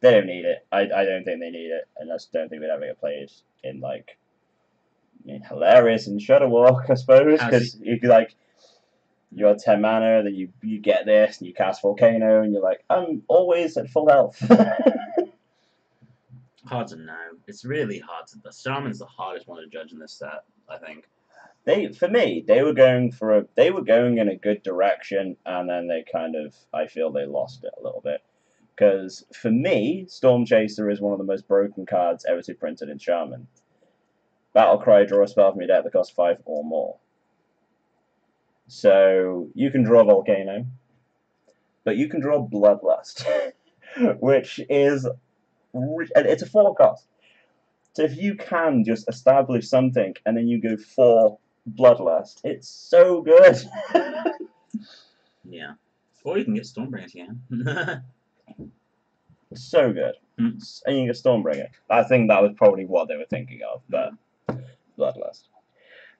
they don't need it. I don't think they need it, and I just don't think they'd ever get played in, like, I mean, hilarious in Shudderwalk, I suppose, because you could, like, you have 10 mana, then you get this, and you cast Volcano, and you're like, I'm always at full health. Hard to know. It's really hard to. The Shaman's the hardest one to judge in this set, I think. For me, they were going in a good direction, and then they kind of, I feel they lost it a little bit. Because for me, Storm Chaser is one of the most broken cards ever to be printed in Shaman. Battlecry, draw a spell from your deck that costs 5 or more. So you can draw Volcano, but you can draw Bloodlust, which is, it's a 4-cost. So if you can just establish something and then you go for Bloodlust, it's so good. Yeah. Or you can get Stormbringer again. So good. And you get Stormbringer. I think that was probably what they were thinking of, but Bloodlust.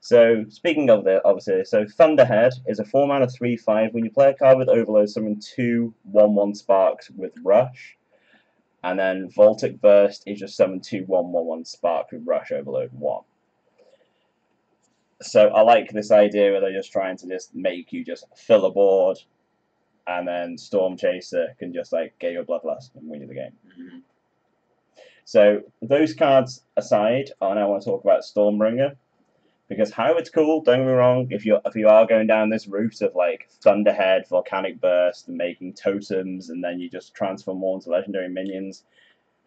So, speaking of that, obviously, so Thunderhead is a 4-mana 3/5. When you play a card with Overload, summon 2 1/1 Sparks with Rush. And then Voltic Burst is just summon 2 1/1 Spark with Rush Overload 1. So I like this idea where they're just trying to just make you just fill a board, and then Storm Chaser can just like get your Bloodlust and win you the game. So those cards aside, I now want to talk about Stormbringer. Because how it's cool, don't get me wrong, if you are going down this route of like Thunderhead, Volcanic Burst, and making totems, and then you just transform more into legendary minions,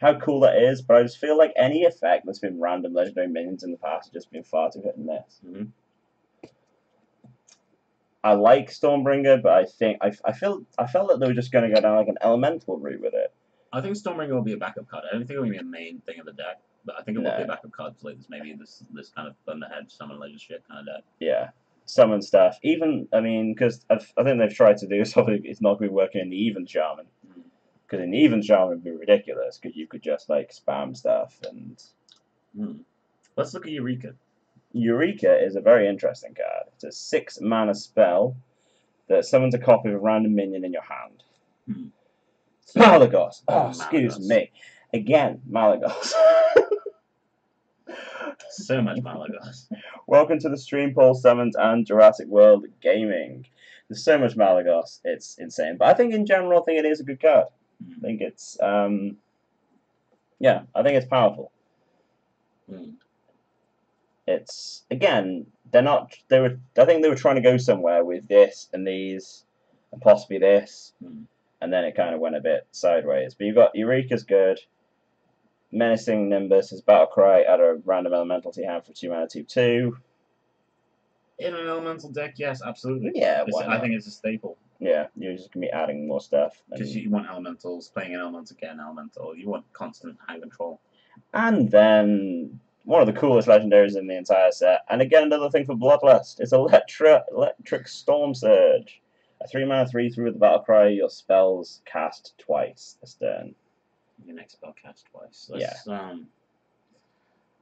how cool that is. But I just feel like any effect that's been random legendary minions in the past has just been far too hit and miss. Mm-hmm. I like Stormbringer, but I felt that they were just going to go down like an elemental route with it. I think Stormbringer will be a backup card. I don't think it will be a main thing of the deck. But I think it will be a backup card to like this kind of Thunderhead summon legend shit kind of deck. Yeah, summon stuff. Even because I think they've tried to do something. It's not going to be working in the Even Shaman. Because in the Even Shaman would be ridiculous. Because you could just like spam stuff and. Let's look at Eureka. Eureka is a very interesting card. It's a 6 mana spell that summons a copy of a random minion in your hand. Malagos. Oh, excuse me. Again, Malagos. So much Malagos. Welcome to the stream, Paul Summons and Jurassic World Gaming. There's so much Malagos, it's insane. But I think in general, I think it is a good card. I think it's, yeah, I think it's powerful. It's, again, I think they were trying to go somewhere with this and these, and possibly this, and then it kind of went a bit sideways. But you've got Eureka's good. Menacing Nimbus is Battlecry, add a random elemental to your hand for 2 mana, 2/2. In an elemental deck, yes, absolutely. Yeah, why not? I think it's a staple. Yeah, you're just going to be adding more stuff. Because you want elementals, playing an elemental, get an elemental. You want constant hand control. And then, one of the coolest legendaries in the entire set, and again, another thing for Bloodlust, it's Electric Storm Surge. A 3 mana 3/3 with the Battlecry, your spells cast twice this turn. Your next spell cast twice.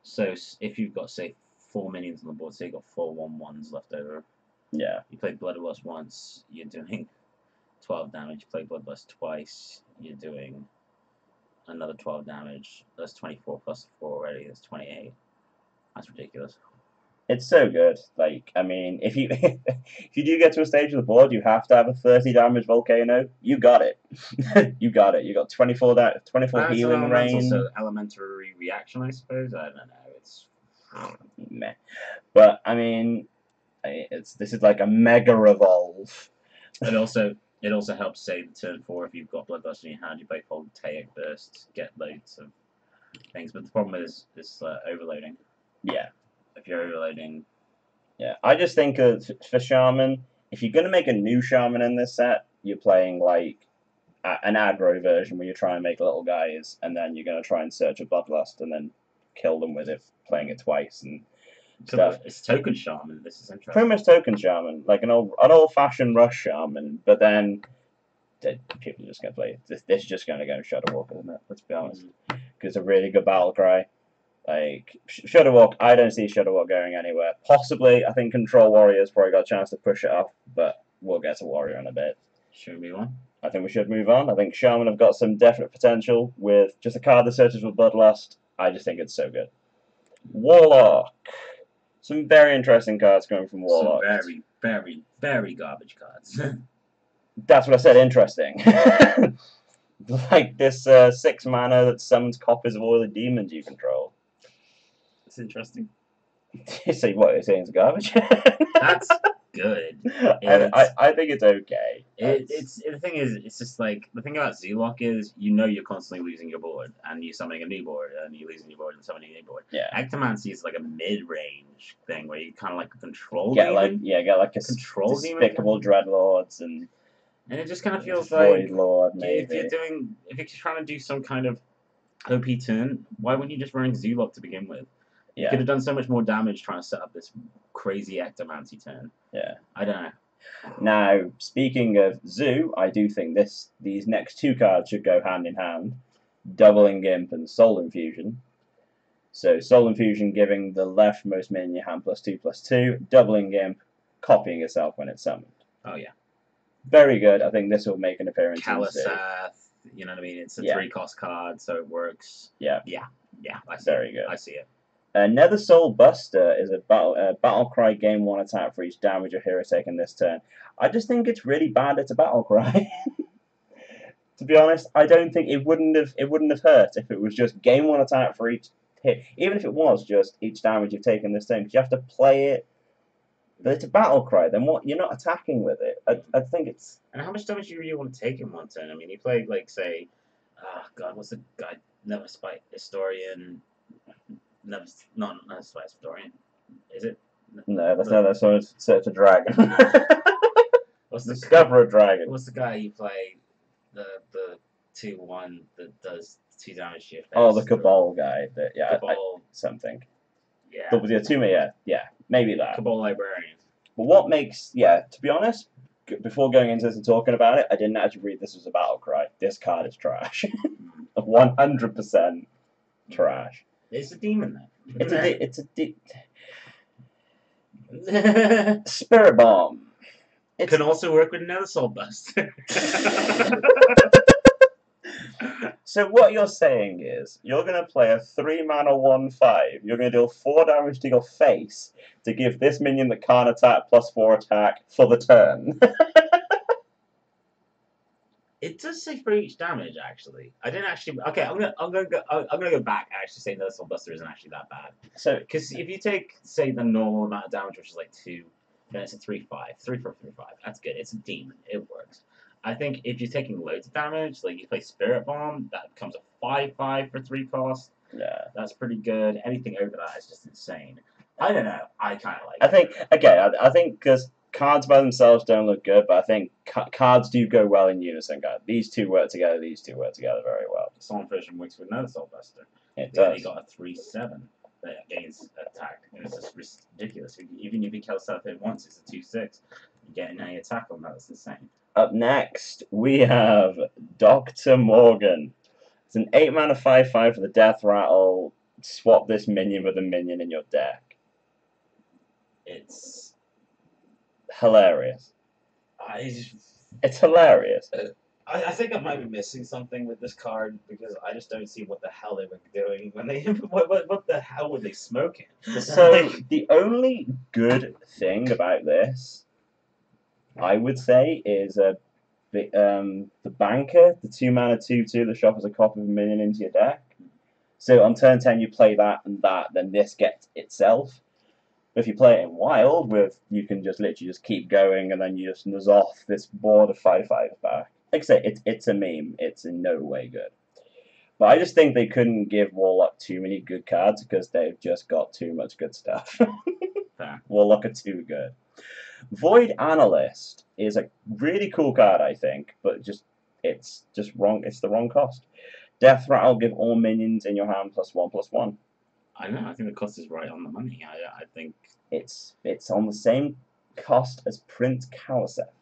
So if you've got, say, 4 minions on the board, say you've got 4 1/1s left over. Yeah. You play Bloodlust once, you're doing 12 damage. You play Bloodlust twice, you're doing another 12 damage. That's 24 plus 4 already. That's 28. That's ridiculous. It's so good. Like, I mean, if you if you do get to a stage of the board, you have to have a 30 damage Volcano. You got it. You got it. You got 24 healing rain. So elementary reaction, I suppose. I don't know. It's meh. But I mean, this is like a mega revolve. It also helps say the turn 4 if you've got Bloodlust in your hand. You play Voltaic Burst, get loads of things. But the problem is this overloading. Yeah. If you're overloading. Yeah, I just think for Shaman, if you're going to make a new Shaman in this set, you're playing like an aggro version where you try and make little guys, and then you're going to try and search a Bloodlust and then kill them with it, playing it twice and stuff. It's token Shaman. This is interesting. Pretty much token Shaman, like an old-fashioned rush Shaman, but then people are just going to play this. This is just going to go Shadowwalk, isn't it? Let's be honest, because it's a really good battle cry. Like, Shadowwalk, I don't see Shadowwalk going anywhere. Possibly, I think Control Warrior's probably got a chance to push it off, but we'll get to Warrior in a bit. Should we move on? I think we should move on. I think Shaman have got some definite potential with just a card that searches for Bloodlust. I just think it's so good. Warlock. Some very interesting cards coming from Warlock. Some very, very, very garbage cards. That's what I said, interesting. Like this 6 mana that summons copies of all the demons you control. It's interesting. You say what? You're saying it's garbage? That's good. I think it's okay. The thing is, it's just like the thing about Z-Lock is you're constantly losing your board, and you're summoning a new board, and you're losing your board and summoning a new board. Yeah. Ectomancy is like a mid-range thing where you kind of like control. Get like a control despicable Dreadlords and it just kind of feels Void like Lord, maybe. if you're trying to do some kind of OP turn, why wouldn't you just run Z-Lock to begin with? You could have done so much more damage trying to set up this crazy Ectomancy turn. Yeah. I don't know. Now, speaking of Zoo, I do think these next 2 cards should go hand in hand. Doubling Imp and Soul Infusion. So Soul Infusion giving the leftmost minion in your hand +2/+2. Doubling Imp, copying itself when it's summoned. Oh yeah. Very good. I think this will make an appearance Calisath, you know what I mean? It's a 3-cost card, so it works. Yeah. Yeah. I see Very it. good. I see it. Nether Soul Buster is a battle cry game 1 attack for each damage your hero taken this turn. I just think it's really bad it's a battle cry. To be honest, I don't think it wouldn't have hurt if it was just gain 1 attack for each hit. Even if it was just each damage you've taken this turn, because you have to play it. But it's a battle cry. Then what? You're not attacking with it. I think it's. And how much damage do you really want to take in one turn? I mean, you played like say, God, what's the guy? Never Spite Historian. Never, not Spite Historian. Is it? No, that's not. That's one. Search a Dragon. What's the Discover a Dragon. What's the guy you play? The 2/1 that does 2 damage to your face. Oh, the Cabal guy. Yeah, Cabal. Something. Yeah. Yeah, maybe that. Cabal Librarian. But what makes, to be honest, before going into this and talking about it, I didn't actually read this as a battle cry. This card is trash. 100% trash. It's a demon though. It's a Spirit Bomb. It can also work with another Soul Buster. So what you're saying is, you're going to play a 3-mana 1/5. You're going to deal 4 damage to your face to give this minion that can't attack +4 attack for the turn. It does say for each damage, actually. I didn't actually. Okay, I'm gonna go back and actually say another Soul Buster isn't actually that bad. So, because if you take say the normal amount of damage, which is like 2, then it's a 3/5, 3 for 3/5. That's good. It's a demon. It works. I think if you're taking loads of damage, like you play Spirit Bomb, that becomes a 5/5 for 3 cost. Yeah, that's pretty good. Anything over that is just insane. I don't know. I kind of like. I think because cards by themselves don't look good, but I think cards do go well in unison. These two work together. These two work together very well. Soul Version works with another Soul Buster. It does. Only got a 3/7 that gains attack, and it's just ridiculous. Even if you kill stuff at once, it's a 2/6. You get any attack on that. It's insane. Up next, we have Dr. Morgan. It's an 8-mana 5/5 for the Death Rattle. Swap this minion with a minion in your deck. It's hilarious. It's hilarious. I think I might be missing something with this card because I just don't see what the hell they were doing when they what the hell were they smoking? So the only good thing about this, I would say, is the Banker, the 2-mana 2/2 that shuffles a copy of a minion into your deck. So on turn 10 you play that and that, then this gets itself. But if you play it in Wild, you can just literally just keep going and then you just nuzz off this board of 5/5 back. Like I say, it's a meme. It's in no way good. But I just think they couldn't give Warlock too many good cards because they've just got too much good stuff. Warlock are too good. Void Analyst is a really cool card, I think, but it's just wrong. It's the wrong cost. Death Rattle, give all minions in your hand +1/+1. I know. I think the cost is right on the money. I think it's on the same cost as Prince Kaliseth.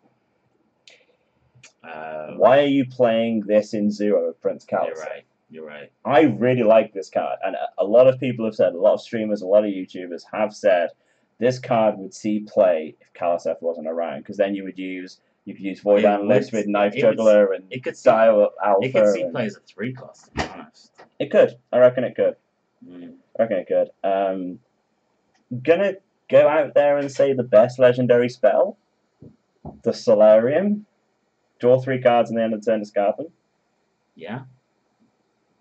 Why are you playing this in Zero with Prince Kaliseth? You're right. I really like this card, and a lot of people have said, a lot of streamers, a lot of YouTubers have said, this card would see play if Kaliseth wasn't around, because then you could use Void Analyst with Knife Juggler and Dial up Alpha. It could see play as a 3 cost, to be honest. It could. I reckon it could. I reckon it could. Gonna go out there and say the best legendary spell, the Solarium. Draw 3 cards in the end of the turn, discard them. Yeah.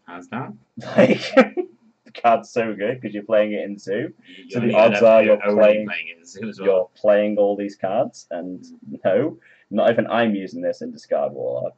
Hands down. Like, the card's so good because you're playing it in Zoo. So the odds are you're playing it in Zoo as well. You're playing all these cards, and no, not even I'm using this in Discard Warlock.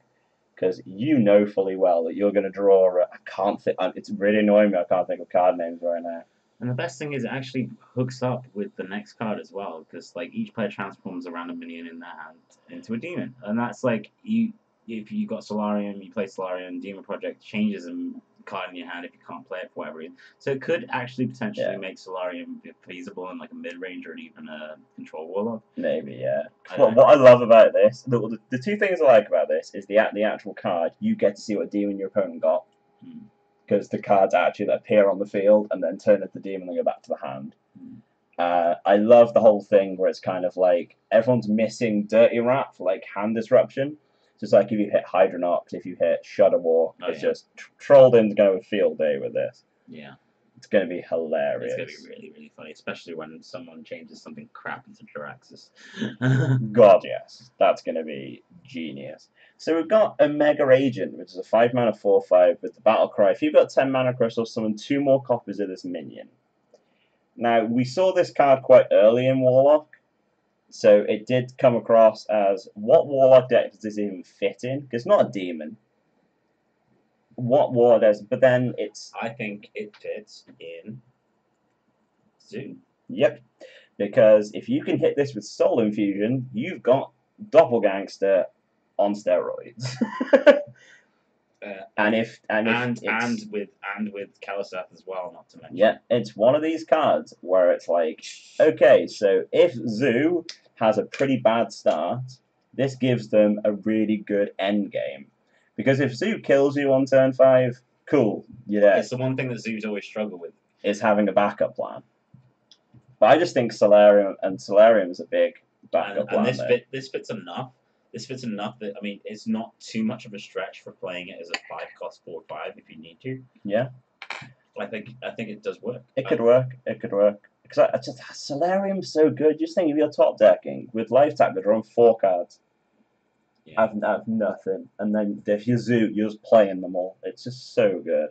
Because you know fully well that you're going to draw. I can't think. It's really annoying me. I can't think of card names right now. And the best thing is it actually hooks up with the next card as well, because like each player transforms a random minion in their hand into a demon, and that's like if you got Solarium, you play Solarium, Demon Project changes a card in your hand if you can't play it for whatever reason. So it could actually potentially make Solarium feasible in like a mid-range or even a control Warlock. Maybe, yeah. What I love about this, the 2 things I like about this is the actual card. You get to see what demon your opponent got. Because the cards actually that appear on the field and then turn into the demon and go back to the hand. I love the whole thing where it's kind of like everyone's missing Dirty Rat for like hand disruption. So it's like if you hit Hydronox, if you hit Shudder Walk, it's just trolled in to go with field day with this. Yeah. It's going to be hilarious. It's going to be really, really funny, especially when someone changes something crap into Jiraxis. God, yes. That's going to be genius. So we've got a Mega Agent, which is a 5 mana 4/5 with the Battle Cry. If you've got 10 mana crystals, summon 2 more copies of this minion. Now, we saw this card quite early in Warlock, so it did come across as, what Warlock deck does this even fit in? Because it's not a demon. What Warlock does, but then it's... I think it fits in Zoo. Yep, because if you can hit this with Soul Infusion, you've got Doppelgangster on steroids. and with Kaliseth as well, not to mention. Yeah, it's one of these cards where it's like, okay, so if Zoo has a pretty bad start, this gives them a really good end game. Because if Zoo kills you on turn 5, cool, you're there. It's the one thing that Zoo's always struggled with. Is having a backup plan. But I just think Solarium is a big backup plan. And this fits enough. This fits enough that, I mean, it's not too much of a stretch for playing it as a 5-cost 4/5 if you need to. Yeah. I think it does work. It could work. It could work. Because I just Solarium's so good. Just think if you're top decking with Life Tap, they're on 4 cards. Yeah. I've nothing, and then if you Zoo, you're just playing them all. It's just so good.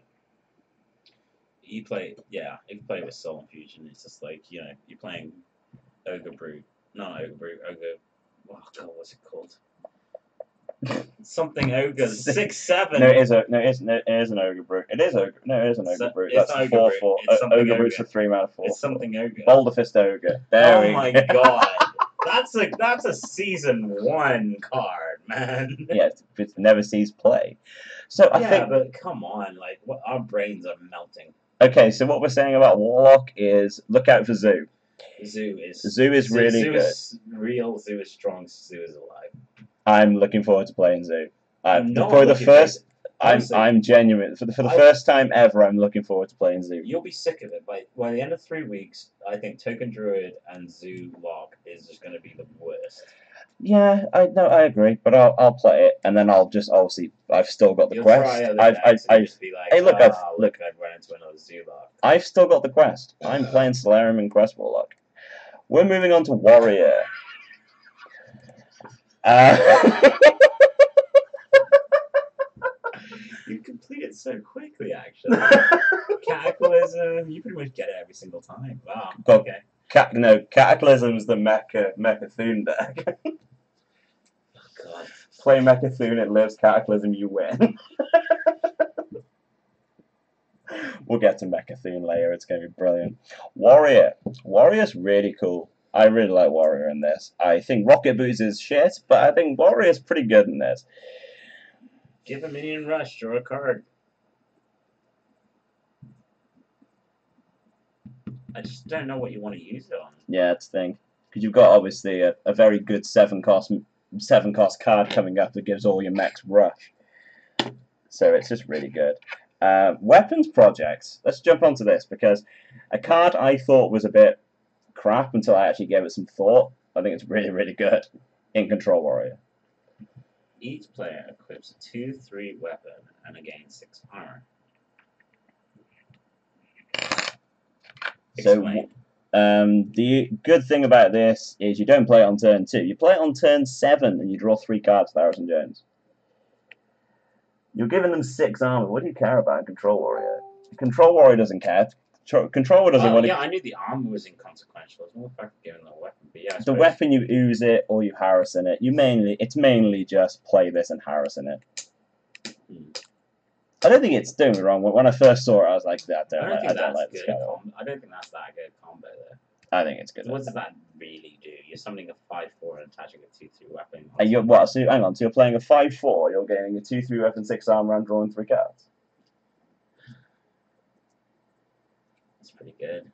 You play with Soul Infusion. It's just like, you know, you're playing Ogre Brute, not Ogre Brute, Ogre. Oh God, what's it called? Something Ogre 6/7. No, it is an Ogre Brute. It is Ogre. No, it is an Ogre Brute. That's a 4/4. Ogre Brute's a 3 mana 4. It's something Ogre. Boulder Fist Ogre. There we go. Oh my God. That's a season 1 card, man. Yeah, it never sees play. So I think. But come on, like our brains are melting. Okay, so what we're saying about Warlock is look out for Zoo. Zoo is really good. Is real. Zoo is strong. Zoo is alive. I'm looking forward to playing Zoo. I'm genuine. For the first time ever, I'm looking forward to playing Zoo. You'll be sick of it. By the end of 3 weeks, I think Token Druid and Zoo Lock is just going to be the worst. Yeah, I agree, but I'll play it, and then I'll just obviously I've still got the quest. Hey, look, I've run into another Zoo Lock. I've still got the quest. I'm playing Solarium and Quest Warlock. We're moving on to Warrior. You complete it so quickly, actually. Cataclysm, you pretty much get it every single time. Wow. Okay. Cataclysm's the Mechathune deck. Oh God. Play Mechathune, it lives. Cataclysm, you win. We'll get to Mechathune later. It's going to be brilliant. Warrior. Warrior's really cool. I really like Warrior in this. I think Rocket Boots is shit, but I think Warrior's pretty good in this. Give a minion rush, draw a card. I just don't know what you want to use it on. Yeah, that's the thing. Because you've got obviously a very good 7-cost card coming up that gives all your mechs rush. So it's just really good. Weapons projects. Let's jump onto this because a card I thought was a bit crap until I actually gave it some thought. I think it's really, really good. In Control Warrior. Each player equips a 2/3 weapon and gains 6 armor. Explain. So, the good thing about this is you don't play it on turn 2. You play it on turn 7 and you draw 3 cards to Harrison Jones. You're giving them 6 armor. What do you care about in Control Warrior? Control Warrior doesn't care. Control Warrior doesn't want to... Yeah, I knew the armor was inconsequential. It's more the fact of giving the weapon. But yeah, the weapon, you ooze it or you Harrison it. It's mainly just play this and Harrison it. I don't think it's, don't get me wrong, when I first saw it I was like, I don't like this guy at all. I don't think that's that good combo there. I think it's good. What does that really do? You're summoning a 5/4 and attaching a 2/3 weapon. So hang on, so you're playing a 5/4, you're getting a 2/3 weapon, 6 armor and drawing 3 cards. That's pretty good.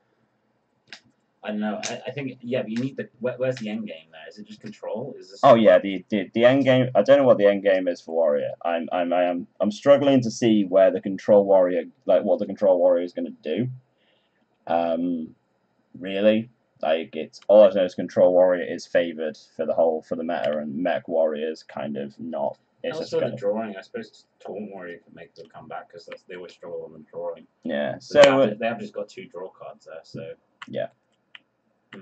I don't know. I think but you need the. Where's the end game there? Is it just control? Is this? Oh yeah, the end game. I don't know what the end game is for Warrior. I'm struggling to see where the Control Warrior, like what the Control Warrior is going to do. Really, like it's all I know is Control Warrior is favored for the meta, and Mech Warrior is kind of not It's also the drawing. I suppose Taunt Warrior could make them come back because they always struggle on the drawing. Yeah. So they have just got 2 draw cards there. So yeah. I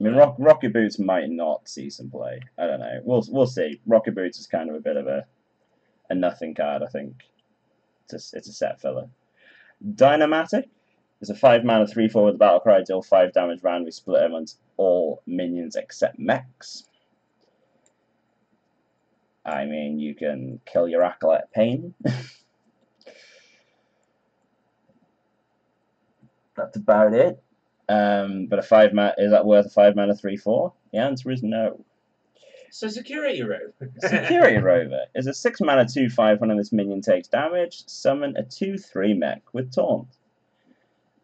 mean, Rocket Boots might not see some play. I don't know. We'll see. Rocket Boots is kind of a bit of a nothing card, I think. It's a set filler. Dynamatic is a 5-mana 3/4 with a battle cry. Deal 5 damage randomly split amongst all minions except mechs. I mean, you can kill your Acolyte Pain. That's about it. But a 5-mana, is that worth a 5-mana 3/4? The answer is no. So Security Rover. Security Rover is a 6-mana 2/5 when this minion takes damage. Summon a 2/3 mech with Taunt.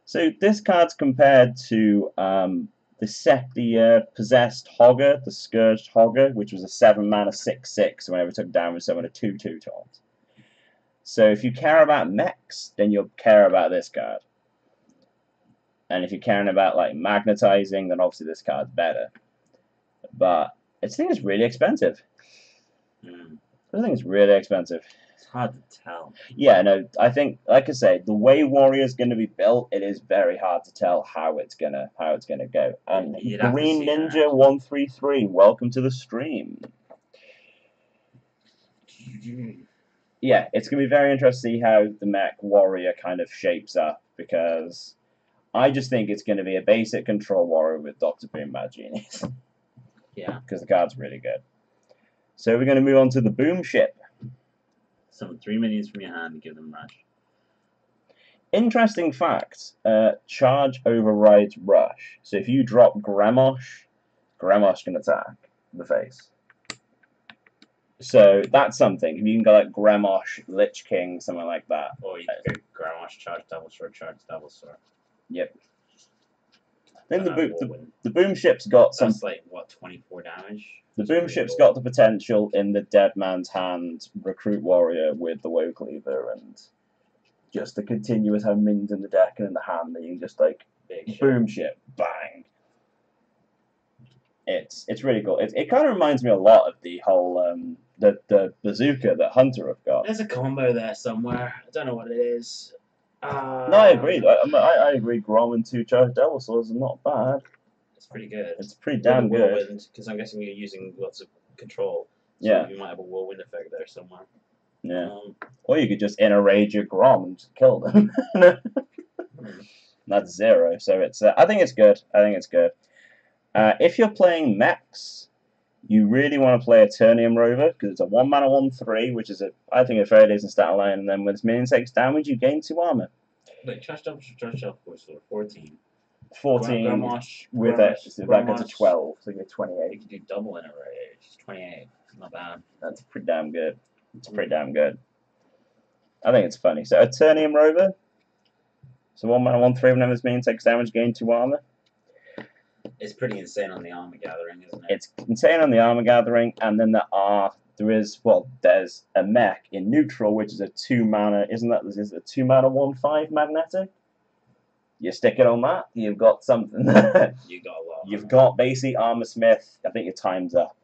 So this card's compared to the Possessed Hogger, the Scourged Hogger, which was a 7-mana 6/6. Whenever it took damage, summon a 2/2 Taunt. So if you care about mechs, then you'll care about this card. And if you're caring about like magnetizing, then obviously this card's better. But I think it's really expensive. I think it's really expensive. It's hard to tell. Yeah, no, I think, like I say, the way Warrior's going to be built, it is very hard to tell how it's gonna go. And Green Ninja 133, welcome to the stream. Yeah, it's going to be very interesting to see how the mech Warrior kind of shapes up, because I just think it's going to be a basic control Warrior with Dr. Boom Mad Genius. Yeah. Because the card's really good. So we're going to move on to the Boom Ship. Summon 3 minions from your hand and give them rush. Interesting fact, charge overrides rush. So if you drop Gremosh, Gremosh can attack the face. So that's something. If you can go like Gremosh, Lich King, something like that. Or you can go Gremosh, charge double sword, charge double sword. Yep. Then the Boom Ship's got some. That's like what, 24 damage. The Boom Ship's got the potential in the Dead Man's Hand Recruit Warrior with the Woe Cleaver, and just the continuous have minions in the deck and in the hand that you can just like Boom Ship, bang. It's really cool. It kind of reminds me a lot of the whole the bazooka that Hunter have got. There's a combo there somewhere. I don't know what it is. No, I agree. I agree. Grom and 2 charged Devil Swords are not bad. It's pretty good. It's pretty damn good. Because I'm guessing you're using lots of control. So yeah. You might have a whirlwind effect there somewhere. Yeah. Or you could just inner rage your Grom and just kill them. That's 0. So it's. I think it's good. I think it's good. If you're playing mechs, you really want to play Eternium Rover, because it's a 1-mana 1/3, which is I think a very decent stat line, and then when this minion takes damage, you gain 2 armor. Wait, charge double was 14. 14 Gremosh, with it, so that goes to 12, so you get 28. You can do double in a rage. 28. Not bad. That's pretty damn good. It's pretty damn good. I think it's funny. So Eternium Rover. So 1-mana 1/3, whenever this minion takes damage, gain 2 armor. It's pretty insane on the armor gathering, isn't it? It's insane on the armor gathering, and then there's a mech in neutral, which is a 2-mana. Isn't that is a 2-mana 1/5 magnetic? You stick it on that, you've got something. You got a lot. You've got basically Armor Smith. I think your time's up.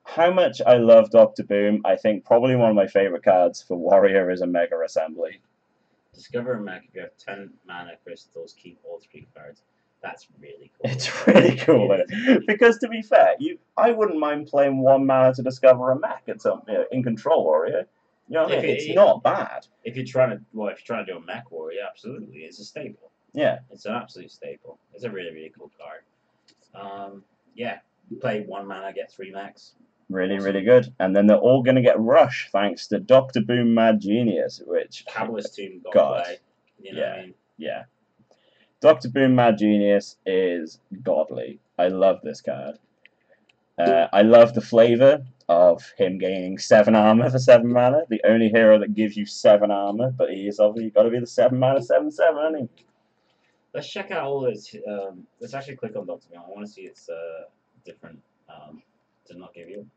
How much I love Dr. Boom. I think probably one of my favorite cards for Warrior is a Mega Assembly. Discover a mech if you have 10 mana crystals, keep all 3 cards. That's really cool. It's really cool, because to be fair, I wouldn't mind playing 1 mana to discover a mech at some in Control Warrior. You know what I mean? It's not bad. If you're trying to do a mech warrior, absolutely, it's a staple. Yeah, it's an absolute staple. It's a really cool card. Yeah, play 1 mana, get 3 mechs. Really, really good. And then they're all going to get Rush thanks to Dr. Boom Mad Genius, which Cabalist Tomb got play. You know what I mean? Yeah. Dr. Boom Mad Genius is godly. I love this card. I love the flavor of him gaining 7 armor for 7 mana. The only hero that gives you 7 armor, but he's obviously got to be the 7 mana 7/7, hasn't he? Let's check out all this. Let's actually click on Dr. Boom. I want to see its different. Does not give you?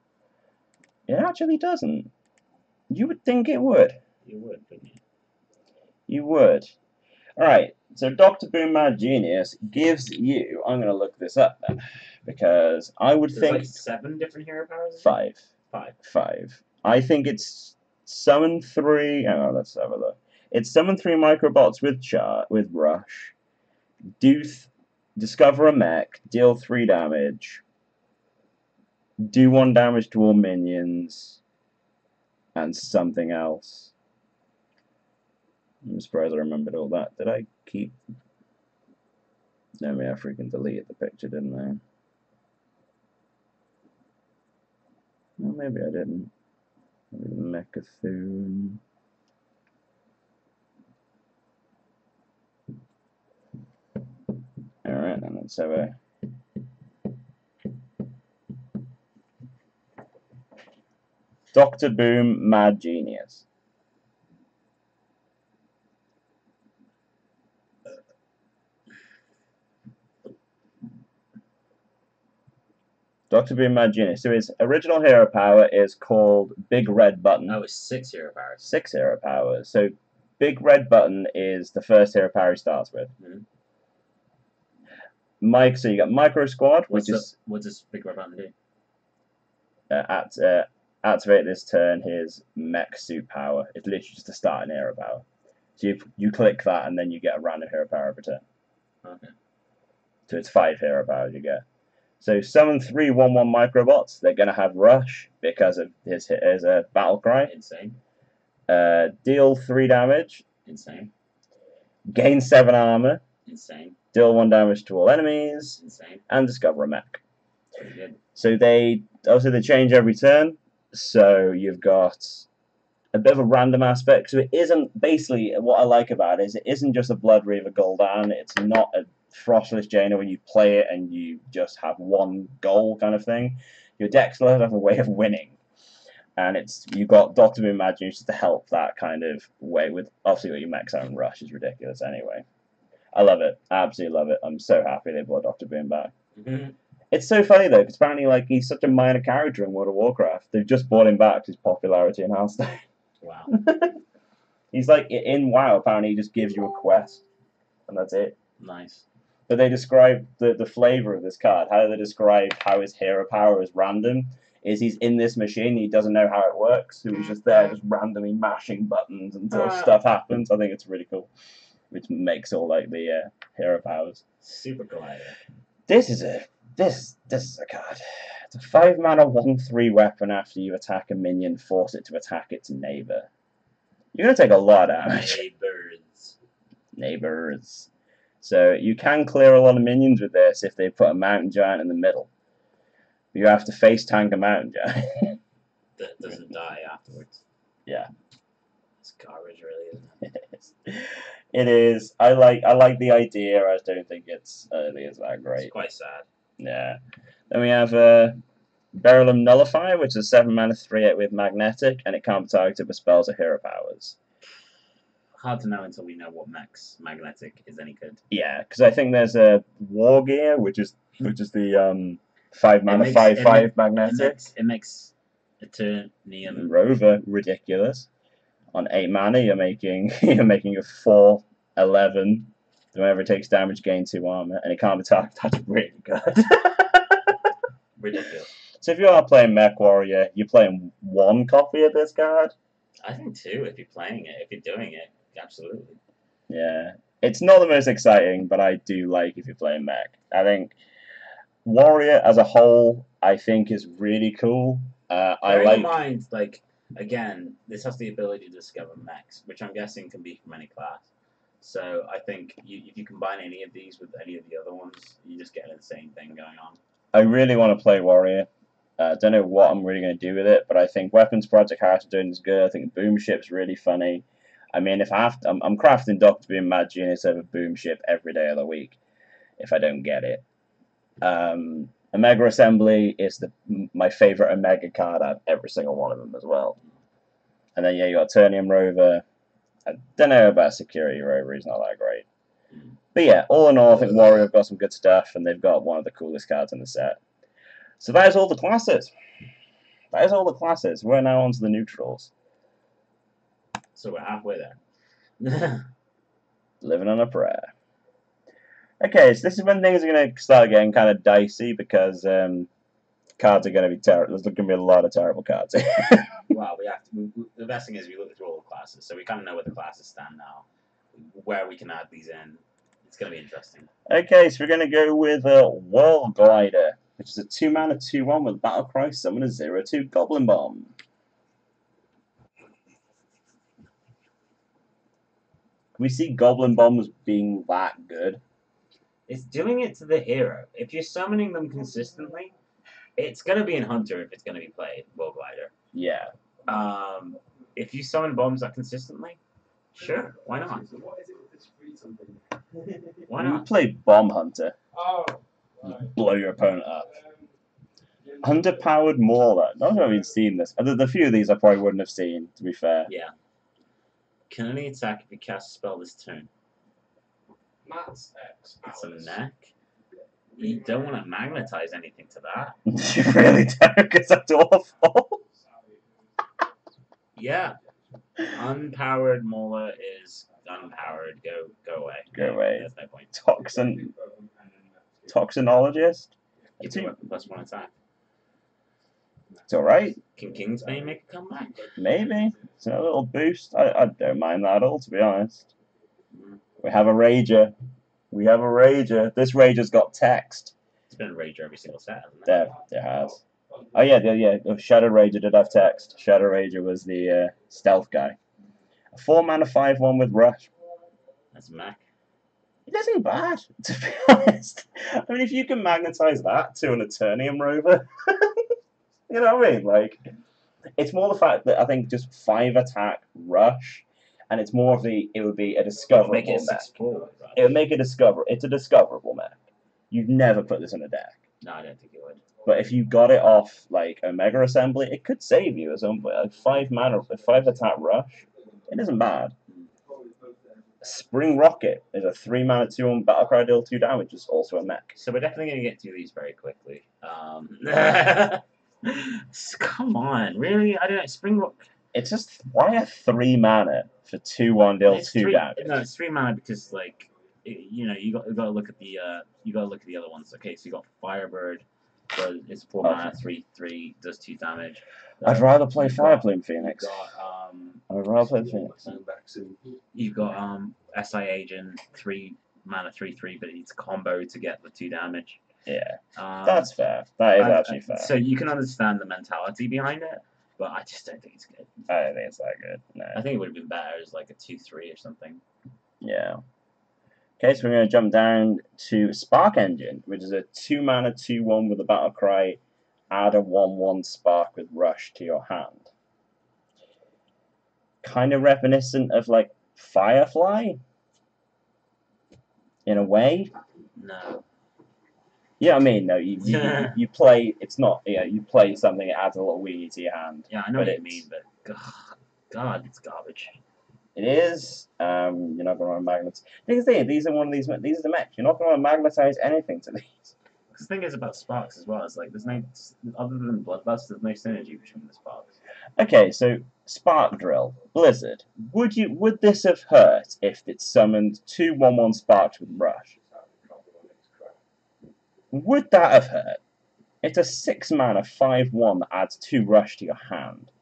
It actually doesn't. You would think it would. You would, wouldn't you? You would. Alright, so Dr. Boom Mad Genius gives you... I'm going to look this up then, because I would think... like 7 different hero powers? 5. 5. 5. I think it's summon 3. Oh, let's have a look. It's summon 3 microbots with rush. Discover a mech. Deal 3 damage. Do 1 damage to all minions. And something else. I'm surprised I remembered all that. Did I keep? No, I freaking deleted the picture, didn't I? Well, maybe I didn't. Mechathune. Alright, then let's have a... Dr. Boom, Mad Genius. Dr. Boom, Mad Genius. So his original hero power is called Big Red Button. Oh, it's 6 hero powers. 6 hero powers. So Big Red Button is the first hero power he starts with. Mike, so you got Micro Squad, what does Big Red Button do? Activate this turn his mech suit power. It's literally just a starting hero power. So you click that and then you get a random hero power every turn. Okay. So it's 5 hero powers you get. So summon 3 1/1 microbots. They're gonna have rush because of his battle cry. Insane. Deal 3 damage. Insane. Gain 7 armor. Insane. Deal 1 damage to all enemies. Insane. And discover a mech. Pretty good. So they change every turn. So you've got a bit of a random aspect. So it isn't, basically what I like about it is it isn't just a Blood Reaver Gul'dan. It's not a Frostless Jaina when you play it and you just have one goal kind of thing. Your decks will have a way of winning. And you've got Dr. Boom Mad Genius to help that kind of way with, obviously what your mechs out and rush is ridiculous anyway. I love it. Absolutely love it. I'm so happy they brought Dr. Boom back. It's so funny though, because apparently like he's such a minor character in World of Warcraft. They've just brought him back to his popularity in Hearthstone. Wow. He's like, in WoW, apparently he just gives you a quest. And that's it. Nice. But they describe the flavour of this card. How they describe how his hero power is random is he's in this machine, he doesn't know how it works, so he's just there just randomly mashing buttons until stuff happens. I think it's really cool. Which makes all like the hero powers. Super cool idea. This is a card. It's a 5-mana 1/3 weapon. After you attack a minion, force it to attack its neighbor. You're gonna take a lot of damage. Neighbors. So you can clear a lot of minions with this if they put a mountain giant in the middle. But you have to face tank a mountain giant. That doesn't die afterwards. Yeah. It's garbage, really, isn't it? It is. I like the idea. I don't think it's that great. It's quite sad. Yeah. Then we have Beryllium Nullifier, which is 7-mana 3/8 with magnetic, and it can't be targeted with spells or hero powers. Hard to know until we know what max magnetic is any good. Yeah, because I think there's a War Gear, which is the 5-mana 5/5 magnetic. It makes Eternium Rover ridiculous. On 8 mana, you're making a 4/11. Whenever it takes damage, gain 2 armor, and it can't be targeted. That's really good. Ridiculous. So if you are playing Mech Warrior, you're playing 1 copy of this card. I think 2 if you're playing it. If you're doing it, absolutely. Yeah, it's not the most exciting, but I do like if you're playing Mech. I think Warrior as a whole, I think is really cool. Bearing in mind, like, again, this has the ability to discover mechs, which I'm guessing can be from any class. So I think if you combine any of these with any of the other ones, you just get an insane thing going on. I really want to play Warrior. Don't know what I'm really going to do with it, but I think Weapons Project Heart doing is good. I think Boom Ship's really funny. I mean, if I have to, I'm crafting Dr. Boom Mad Genius over Boom Ship every day of the week, if I don't get it. Omega Assembly is my favourite Omega card out of every single one of them as well. And then, yeah, you got Eternium Rover. I don't know about Security Rover, he's not that great. But yeah, all in all, I think Warrior have got some good stuff, and they've got one of the coolest cards in the set. So that is all the classes. That is all the classes. We're now on to the neutrals. So we're halfway there. Living on a prayer. Okay, so this is when things are going to start getting kind of dicey, because Cards are going to be terrible. There's going to be a lot of terrible cards. Well, we have to. The best thing is we look through all the classes, so we kind of know where the classes stand now, where we can add these in. It's going to be interesting. Okay, so we're going to go with World Glider, which is a 2-mana 2/1 with Battlecry, summon a 0/2 Goblin Bomb. We see Goblin Bombs being that good. It's doing it to the hero. If you're summoning them consistently, it's going to be in Hunter if it's going to be played, World Glider. Yeah. If you summon bombs that consistently, sure, why not? Why When you not? play Bomb Hunter, Oh. blow your opponent up. Underpowered Mauler. Not that I've even seen this. The few of these I probably wouldn't have seen, to be fair. Yeah. Can only attack if you cast a spell this turn. Matt's X. It's a neck. You don't want to magnetize anything to that. You really don't, because that's awful. Yeah. Unpowered Mauler is unpowered. Go away. Go away. There's no point. Toxinologist? Give you a +1 attack. It's alright. Can Kingsbane make a comeback? Maybe. It's a little boost. I don't mind that at all, to be honest. Mm. We have a Rager. We have a Rager. This Rager's got text. It's been a Rager every single set, hasn't it? There has. Oh yeah. Shadow Rager did have text. Shadow Rager was the stealth guy. A 4-mana 5/1 with Rush. That's Mac. It isn't bad, to be honest. I mean, if you can magnetize that to an Eternium Rover, you know what I mean? Like, it's more the fact that I think just 5-attack Rush, and it's more of it would be a discoverable Make it a mech. 6/4. It would make it's a discoverable mech. You'd never put this in a deck. No, I don't think it would. But if you got it off like Omega Assembly, it could save you at some point. Like 5-attack Rush, it isn't bad. Spring Rocket is a 3-mana 2/1 Battlecry, deal 2 damage. It's also a mech. So we're definitely going to get through these very quickly. Come on, really? I don't know. Spring Rock. It's just why a 3-mana for 2/1 deal 2 damage. No, it's 3 mana because you got to look at the other ones. Okay, so you got Firebird. So it's 4 mana, 3/3, does 2 damage. I'd rather play You've got- Firebloom Phoenix. You've got, I'd rather play Phoenix. You've got SI Agent, 3 mana, 3/3, but it's combo to get the 2 damage. Yeah, that's fair. That is actually fair. So you can understand the mentality behind it, but I just don't think it's good. I don't think it's that good. No. I think it would have been better as like a 2/3 or something. Yeah. Okay, so we're going to jump down to Spark Engine, which is a 2-mana 2/1 with a Battlecry. Add a 1/1 Spark with Rush to your hand. Kind of reminiscent of like Firefly, in a way. No. Yeah, I mean, no, you play. It's not. Yeah, you play something. It adds a little weenie to your hand. Yeah, I know But what you mean, but God, it's garbage. It is. You're not going to magnetize. These are one of these. These are the mechs. You're not going to magnetize anything to these. The thing is about sparks as well. It's like there's no other than Bloodlust. There's no synergy between the sparks. Okay, so Spark Drill, Blizzard. Would this have hurt if it summoned 2 1/1 Sparks with Rush? Would that have hurt? It's a 6-mana 5/1 that adds 2 Rush to your hand.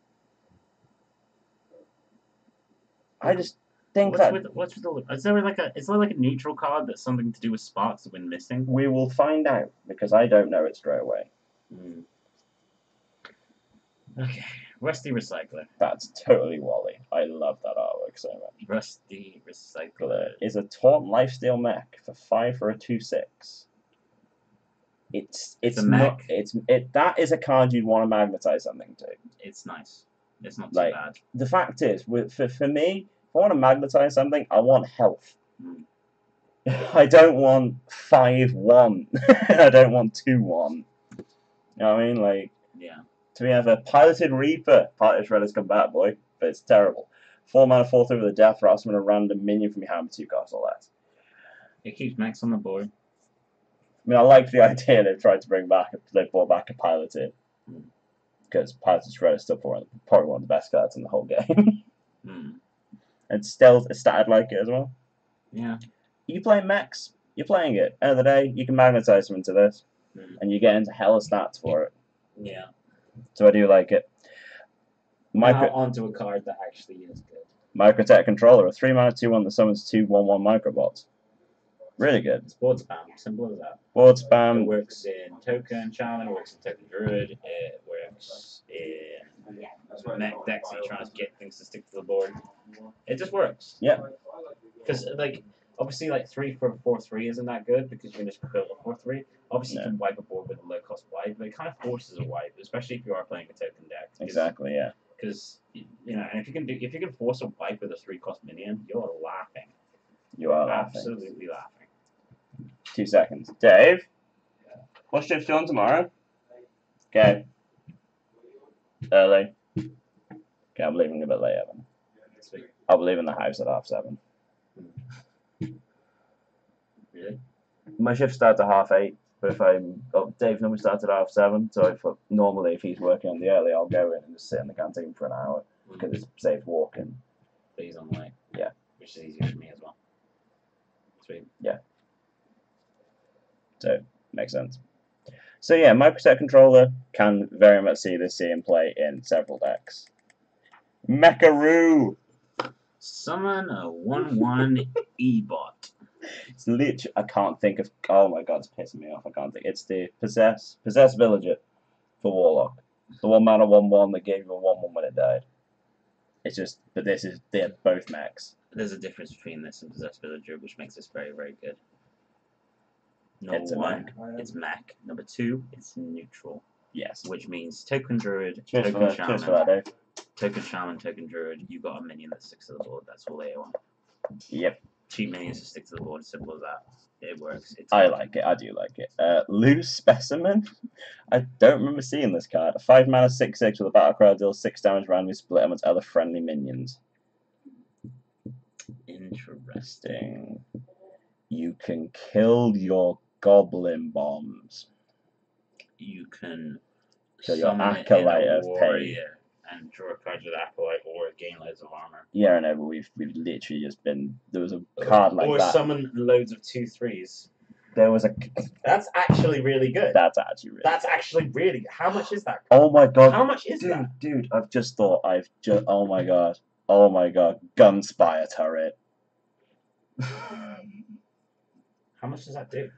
I just think What's with all? Is there like a neutral card that's something to do with sparks that we're missing? we will find out because I don't know it straight away. Mm. Okay, Rusty Recycler. That's totally Wally. I love that artwork so much. Rusty Recycler. Is a taunt lifesteal mech for 5 for a 2/6. It's a not mech. that is a card you'd want to magnetize something to. It's nice. It's not too Like, bad. the fact is, for me, if I want to magnetize something, I want health. Mm. I don't want 5/1. I don't want 2/1. You know what I mean? Like, Yeah. to me, I have a Piloted Reaper. Piloted Shredder's come back, boy, but it's terrible. 4 mana, 4/3 with a death throw. Summon a random minion from your hand, 2 costs or less. It keeps Max on the board. I mean, I like the idea they've tried to bring back. They've brought back a Piloted. Because Piloted Shredder is still probably one of the best cards in the whole game. Mm. And still, it's statted like it as well. Yeah. You play mechs, you're playing it. End of the day, you can magnetize them into this, and you get into hella stats for it. Yeah. So I do like it. Now onto a card that actually is good. Microtech Controller, a 3-mana 2/1 that summons 2/1/1 microbots. Really good. It's board spam, simple as that. Board It spam. works in Token Shaman, it works in Token Druid, it works in mech decks that you're trying to get things to stick to the board. It just works. Yeah. Because, like, obviously, like, 3 for 4/3 isn't that good because you can just kill a 4/3. Obviously, you can wipe a board with a low-cost wipe, but it kind of forces a wipe, especially if you are playing a token deck. Exactly, yeah. Because, you know, and if you can force a wipe with a 3-cost minion, you're laughing. You are laughing. Absolutely laughing. 2 seconds. Dave? What's shift on tomorrow? Okay. Early. Okay, I'm leaving a bit late, Evan. Sweet. I'll be leaving the house at 7:30. Really? My shift starts at 8:30, but Dave normally starts at 7:30, so normally if he's working on the early, I'll go in and just sit in the canteen for an hour, because it's safe walking. But he's on late. Yeah. Which is easier for me as well. Sweet. Yeah. So, makes sense. So yeah, Microtech Controller can very much see this seeing play in several decks. Mecharoo! Summon a 1/1 E-bot. It's literally, I can't think of, oh my god, it's pissing me off, I can't think. It's the Possess Villager for Warlock. The 1-mana 1/1 that gave you a 1/1 when it died. It's just, but they're both mechs. There's a difference between this and Possessed Villager, which makes this very, very good. It's a Number 1, mech. it's mech. Number 2, it's neutral. Yes. Which means Token Druid, Cheers Token for Shaman, that, Dave. Token Shaman, Token Druid. You got a minion that sticks to the board. That's all they want. Yep. Cheap minions to stick to the board. Simple as that. It works. I like it. I do like it. Loose Specimen. I don't remember seeing this card. A 5-mana 6/6 with a battle cry deals 6 damage randomly split amongst other friendly minions. Interesting. You can kill your goblin bombs. You can kill your summon Acolyte in a of Pain. warrior and draw a card with Acolyte or gain loads of armor. Yeah, I know, but we've literally just been. There was a card like or that. Or summon loads of 2/3s. There was a. That's actually really good. That's actually really. That's actually really. How much is that? Oh my god. How much is that? Dude, I've just thought. Oh my god. Oh my god. Gunspire turret. How much does that do?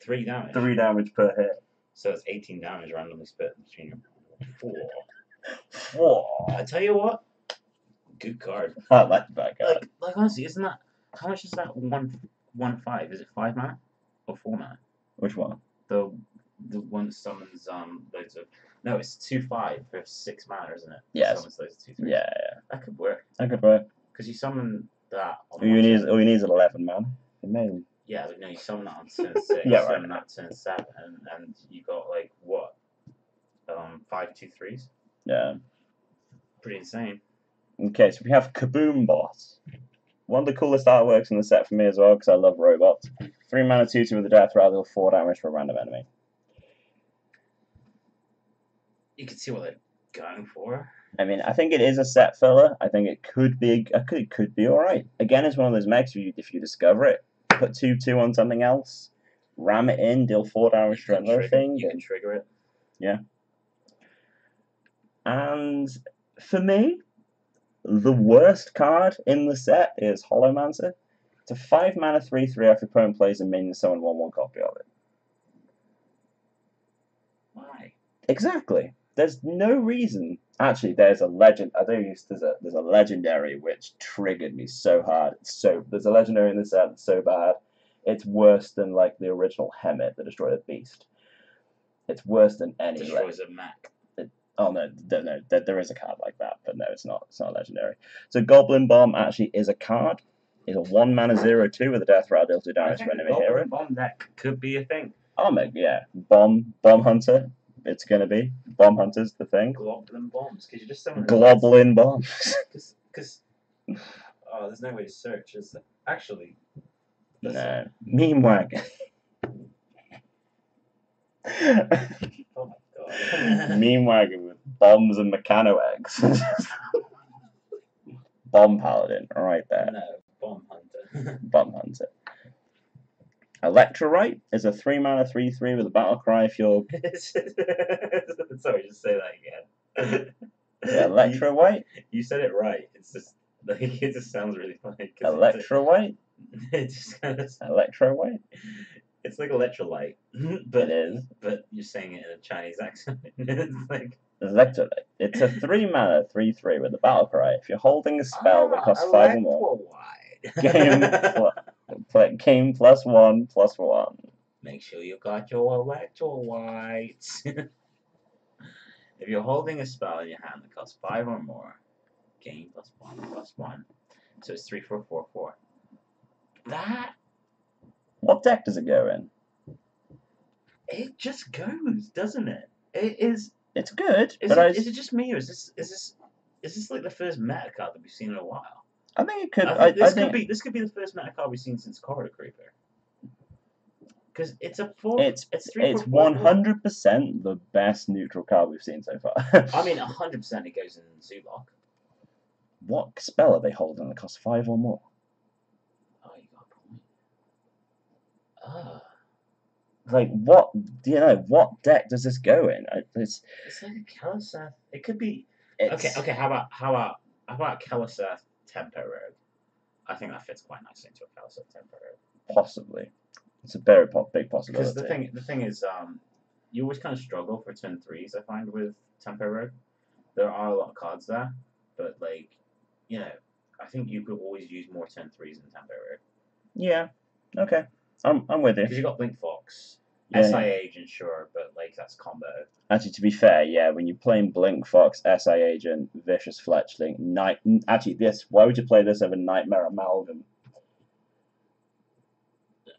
3 damage. 3 damage per hit. So it's 18 damage randomly split between your 4. 4. I tell you what. Good card. I like that card. Like honestly, isn't that? How much is that 1/5? Is it 5 mana or 4 mana? Which one? The one that summons loads of. No, it's 2/5 for 6 mana, isn't it? Yes. Summons loads of 2/3. Yeah. That could work. That could work. Because you summon that. All you need is 11 mana. Amazing. Yeah, but no, you summon that on turn 6. Yeah, summon right. that turn 7, and you got like what? 5 2/3s. Yeah. Pretty insane. Okay, so we have Kaboom Boss. One of the coolest artworks in the set for me as well, because I love robots. 3 mana 2/2 with a death rather deal 4 damage for a random enemy. You can see what they're going for. I mean, I think it is a set filler. I think it could be. It could be all right. Again, it's one of those mechs. If you discover it, put 2/2 on something else, ram it in, deal 4 damage to another thing. You can trigger it. Yeah. And for me, the worst card in the set is Holomancer. It's a 5 mana 3/3 after opponent plays a minion, summon 1/1 copy of it. Why? Exactly. There's no reason. Actually, there's a legend. There's a legendary which triggered me so hard. There's a legendary in the set that's so bad. It's worse than like the original Hemet that destroyed a beast. It's worse than any. Destroys a mech. Oh no, there is a card like that, but no, it's not. It's not legendary. So Goblin Bomb actually is a card. It's a 1 mana 0/2 with a death rather deal 2 damage to enemy hero. Bomb deck could be a thing. Oh yeah, Bomb Hunter. It's gonna be Bomb Hunter's the thing. Goblin Bombs, because you just summon. Goblin Bombs. Because there's no way to search, is there? Actually. No. Meme Wagon. Oh my god. Meme Wagon with bombs and mechano eggs. Bomb Paladin, right there. No, Bomb Hunter. Bomb Hunter. Electrolyte is a 3 mana 3/3 with a battle cry if you're. Sorry, just say that again. Electro-white? You said it right. It's just like it just sounds really funny. Electro-white? It just kind of. Electro-white? It's like electrolyte, but It is. But you're saying it in a Chinese accent. It's like Electrolyte. It's a 3 mana 3/3 with a battle cry. If you're holding a spell that costs 5 or more, game +1/+1. Make sure you got your electrolytes. If you're holding a spell in your hand that costs 5 or more, gain +1/+1. So it's 3, 4, 4, 4. That What deck does it go in? it just goes, doesn't it? It is. It's good, Is but it just me, or is this like the first meta card that we've seen in a while? I think it could. This could be the first meta card we've seen since Corridor Creeper. Because it's a 4. It's 3, 4, 4, 100% the best neutral card we've seen so far. I mean, 100% it goes in Zubok. What spell are they holding that costs 5 or more? Oh, you got a point. Like, what? Do you know what deck does this go in? It's like a Keleseth. It could be. It's, Okay. How about Keleseth Tempo Rogue? I think that fits quite nicely into a Keleseth Tempo Rogue. Possibly. It's a very big possibility. Because the thing is, you always kind of struggle for turn 3s. I find with Tempo Rogue, there are a lot of cards there, but like, you know, I think you could always use more turn 3s in Tempo Rogue. Yeah. Okay. I'm with you. Because you got Blink Fox, Yeah, SI Agent, sure, but like that's combo. Actually, to be fair, yeah, when you're playing Blink Fox, SI Agent, Vicious Fletchling, why would you play this over Nightmare Amalgam?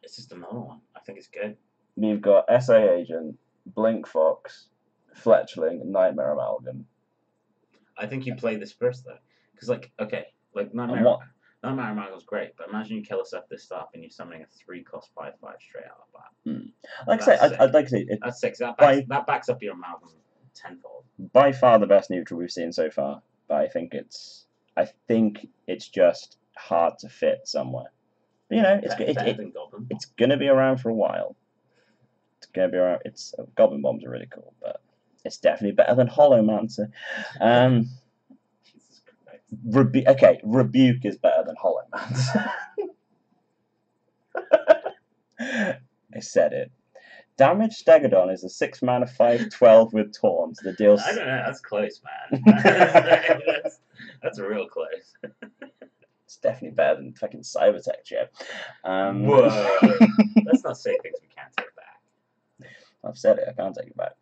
It's just another one. I think it's good. You've got SI Agent, Blink Fox, Fletchling, Nightmare Amalgam. I think you play this first though, because Nightmare Amalgam's great, but imagine you Keleseth this stuff and you're summoning a 3-cost 5/5 straight out of that. Like I say, I'd like to say that's 6. That backs up your Amalgam tenfold. By far the best neutral we've seen so far, but I think it's just hard to fit somewhere. But, you know, it's gonna be around for a while. It's gonna be around. Goblin Bombs are really cool, but it's definitely better than Hollowmancer. Jesus Christ. Rebuke is better than Hollowmancer. I said it. Damage Stegodon is a 6 mana 5/12 with Taunt that deals. I don't know. That's close, man. that's real close. It's definitely better than fucking Cybertech Chip. Whoa! Let's not say things we can't take back. I've said it. I can't take it back.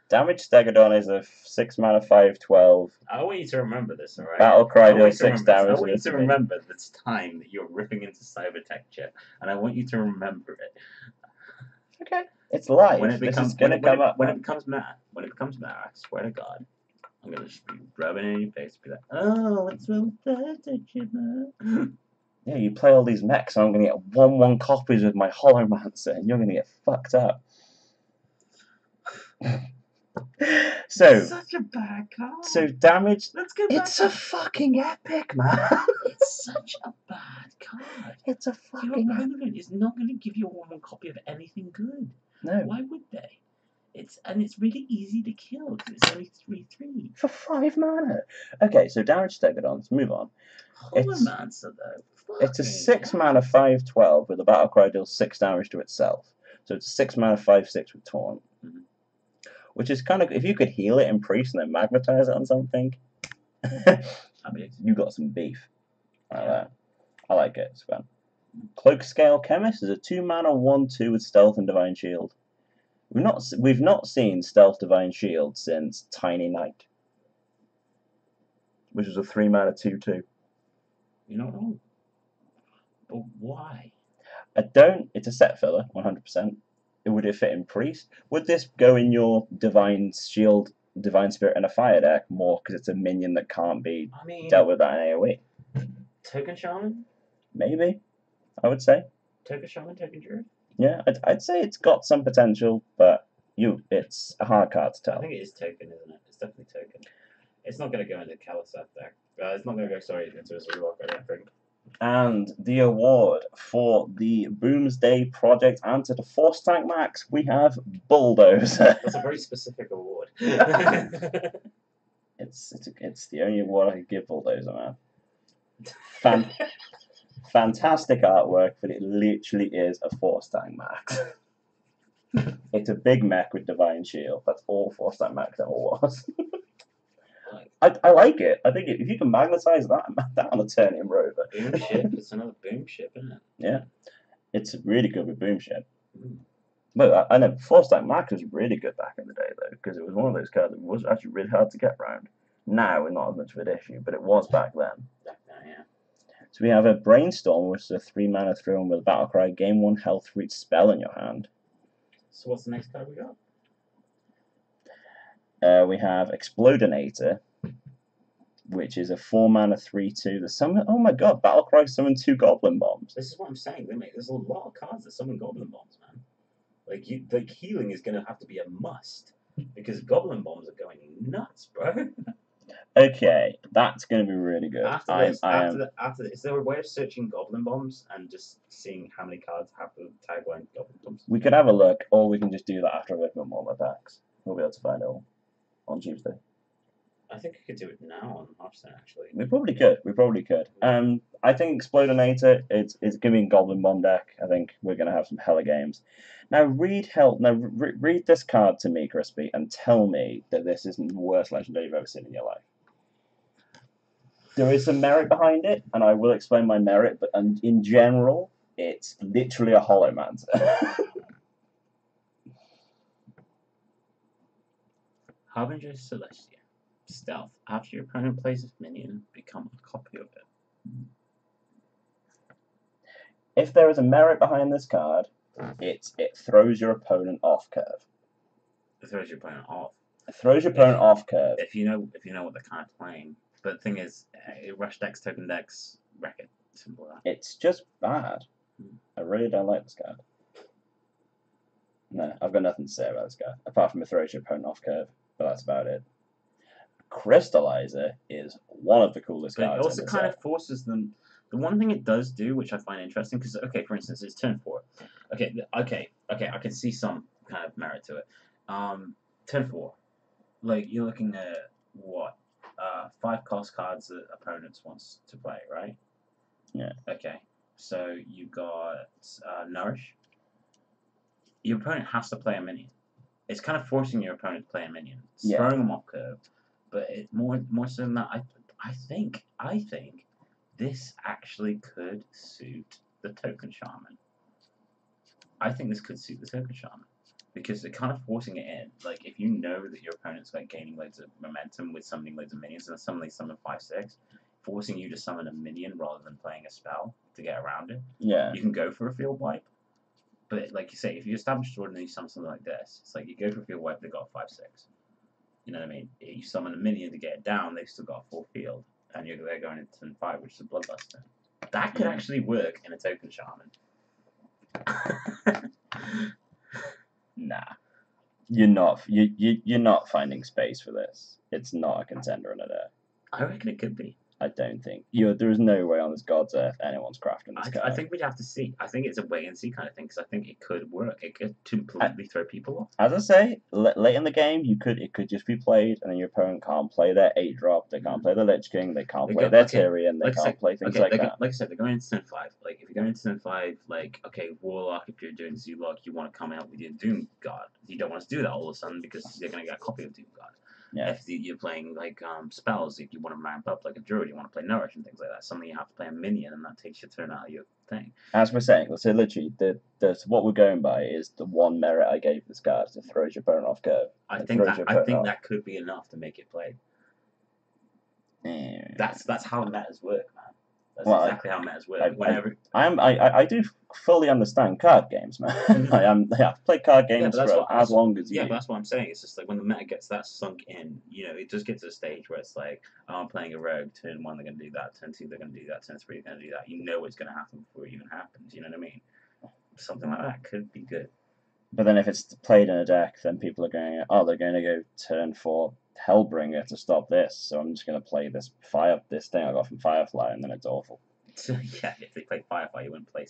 Damage Stegodon is a 6 mana 5/12. I want you to remember this, alright? Battle Cry deals 6 damage. I want you to remember this time that you're ripping into Cybertech Chip, and I want you to remember it. Okay. It's live. When it becomes meta, I swear to God, I'm gonna just be rubbing it in your face, be like, "Oh, what's wrong with Cybertech Chip, man?" Yeah, you play all these mechs, and I'm gonna get 1/1 copies with my Hollowmancer, and you're gonna get fucked up. So such a bad card. So damage. Let's go back. It's a fucking epic, man. It's such a bad card. It's a fucking. Your opponent is not going to give you a 1/1 copy of anything good. No. Why would they? It's really easy to kill because it's only 3/3 for 5 mana. Okay, so damage Stegodon. Let's move on. Hollowmancer though. It's a 6 mana 5/12 with a battle cry deals 6 damage to itself. So it's a 6 mana 5/6 with Taunt. Which is kind of, if you could heal it in Priest and then magnetize it on something, you got some beef. I like it. It's fun. Cloak Scale Chemist is a 2 mana 1/2 with Stealth and Divine Shield. We've not seen Stealth Divine Shield since Tiny Knight, which was a 3 mana 2/2. You're not wrong. But why? It's a set filler, 100%. Would it fit in Priest? Would this go in your Divine Shield, Divine Spirit, and a Fire deck more because it's a minion that can't be dealt with that in AoE? Token Shaman? Maybe, I would say. Token Shaman, Token Druid? Yeah, I'd say it's got some potential, but it's a hard card to tell. I think it is Token, isn't it? It's definitely Token. It's not going to go into Keleseth deck. It's not going to go, into a Surrport, I don't think. And the award for the Booms Day project answer to Force Tank Max, we have Bulldozer. That's a very specific award. It's the only award I could give Bulldozer, man. Fantastic artwork, but it literally is a Force Tank Max. It's a big mech with Divine Shield. That's all Force Tank Max ever was. I like it. I think if you can magnetize that on a Turnium rover. Boom ship. It's another boom ship, isn't it? Yeah, it's really good with boom ship. But I know Force Tank Max was really good back in the day though, because it was one of those cards that was actually really hard to get around. Now it's not as much of an issue, but it was back then. Yeah. So we have a Brainstorm, which is a 3-mana throw-in with a Battlecry. Gain 1 health for each spell in your hand. So what's the next card we got? We have Explodinator, which is a 4-mana 3/2. The summon. Oh my god, Battlecry summon 2 Goblin Bombs. This is what I'm saying. There's a lot of cards that summon Goblin Bombs, man. Like healing is gonna have to be a must because Goblin Bombs are going nuts, bro. Okay, that's going to be really good. After this, is there a way of searching Goblin Bombs and just seeing how many cards have the tagline Goblin Bombs? We could have a look, or we can just do that after I've opened all my packs. We'll be able to find it all on Tuesday. I think I could do it now on Hearthstone, actually. We probably could. I think Explodinator it's going to be in Goblin Bomb deck. I think we're going to have some hella games. Now read this card to me, Crispy, and tell me that this isn't the worst legendary you've ever seen in your life. There is some merit behind it, and I will explain my merit, but in general, it's literally a Hollow Mancer. Harbinger Celestia. Stealth. After your opponent plays a minion, become a copy of it. If there is a merit behind this card, it throws your opponent off curve. It throws your opponent off. It throws your opponent off curve. If you know what they're kind of playing. But the thing is, rush decks, token decks, wreck it. Simple as that. It's just bad. I really don't like this card. No, I've got nothing to say about this card, apart from it throws your opponent off curve, but that's about it. Crystallizer is one of the coolest cards. It also kind of forces them. The one thing it does do, which I find interesting, because okay, for instance, it's turn 4. Okay, I can see some kind of merit to it. Turn 4, like you're looking at what 5 cost cards that opponents wants to play, right? Yeah. Okay, so you got Nourish. Your opponent has to play a minion. It's kind of forcing your opponent to play a minion. It's throwing them off curve, but more so than that, I think this actually could suit the Token Shaman. I think this could suit the Token Shaman because they're kind of forcing it in. Like if you know that your opponent's like gaining loads of momentum with summoning loads of minions, and suddenly summon 5/6, forcing you to summon a minion rather than playing a spell to get around it. Yeah. You can go for a field wipe. But like you say, if you establish ordinary summon something like this, it's like you go for a field wipe, they got 5/6. You know what I mean? You summon a minion to get it down, they've still got a full field, and they're going into turn 5, which is a Bloodluster. That could actually work in a Token Shaman. Nah, you're not finding space for this. It's not a contender in a deck. I reckon it could be. I don't think there's no way on this God's earth anyone's crafting this card. I think we'd have to see. I think it's a wait and see kind of thing because I think it could work. It could completely throw people off. As I say, late in the game, it could just be played, and then your opponent can't play their 8-drop, they can't play the Lich King, they can't play their Tyrion, they can't play things like that. Like I said, they're going into turn 5. Like if you're going into turn 5, like okay, Warlock. If you're doing Zoolock, you want to come out with your Doom God. You don't want to do that all of a sudden because you're going to get a copy of Doom God. Yeah. If you're playing like spells, if you want to ramp up like a druid, you want to play Nourish and things like that. Suddenly you have to play a minion, and that takes your turn out of your thing. As we're saying, so literally, what we're going by is the one merit I gave this card to throws your opponent off curve. I think that could be enough to make it play. Yeah. That's how metas work, man. That's exactly how metas work. I do fully understand card games, man. I've played card games for as long as you. Yeah, but that's what I'm saying. It's just like when the meta gets that sunk in, it just gets to a stage where it's like, oh, I'm playing a rogue. Turn 1, they're going to do that. Turn 2, they're going to do that. Turn 3, they're going to do that. You know what's going to happen before it even happens. You know what I mean? Something like that could be good. But then if it's played in a deck, then people are going, oh, they're going to go turn 4 Hellbringer to stop this, so I'm just going to play this thing I got from Firefly, and then it's awful. So, yeah, if they play Firefly, you wouldn't play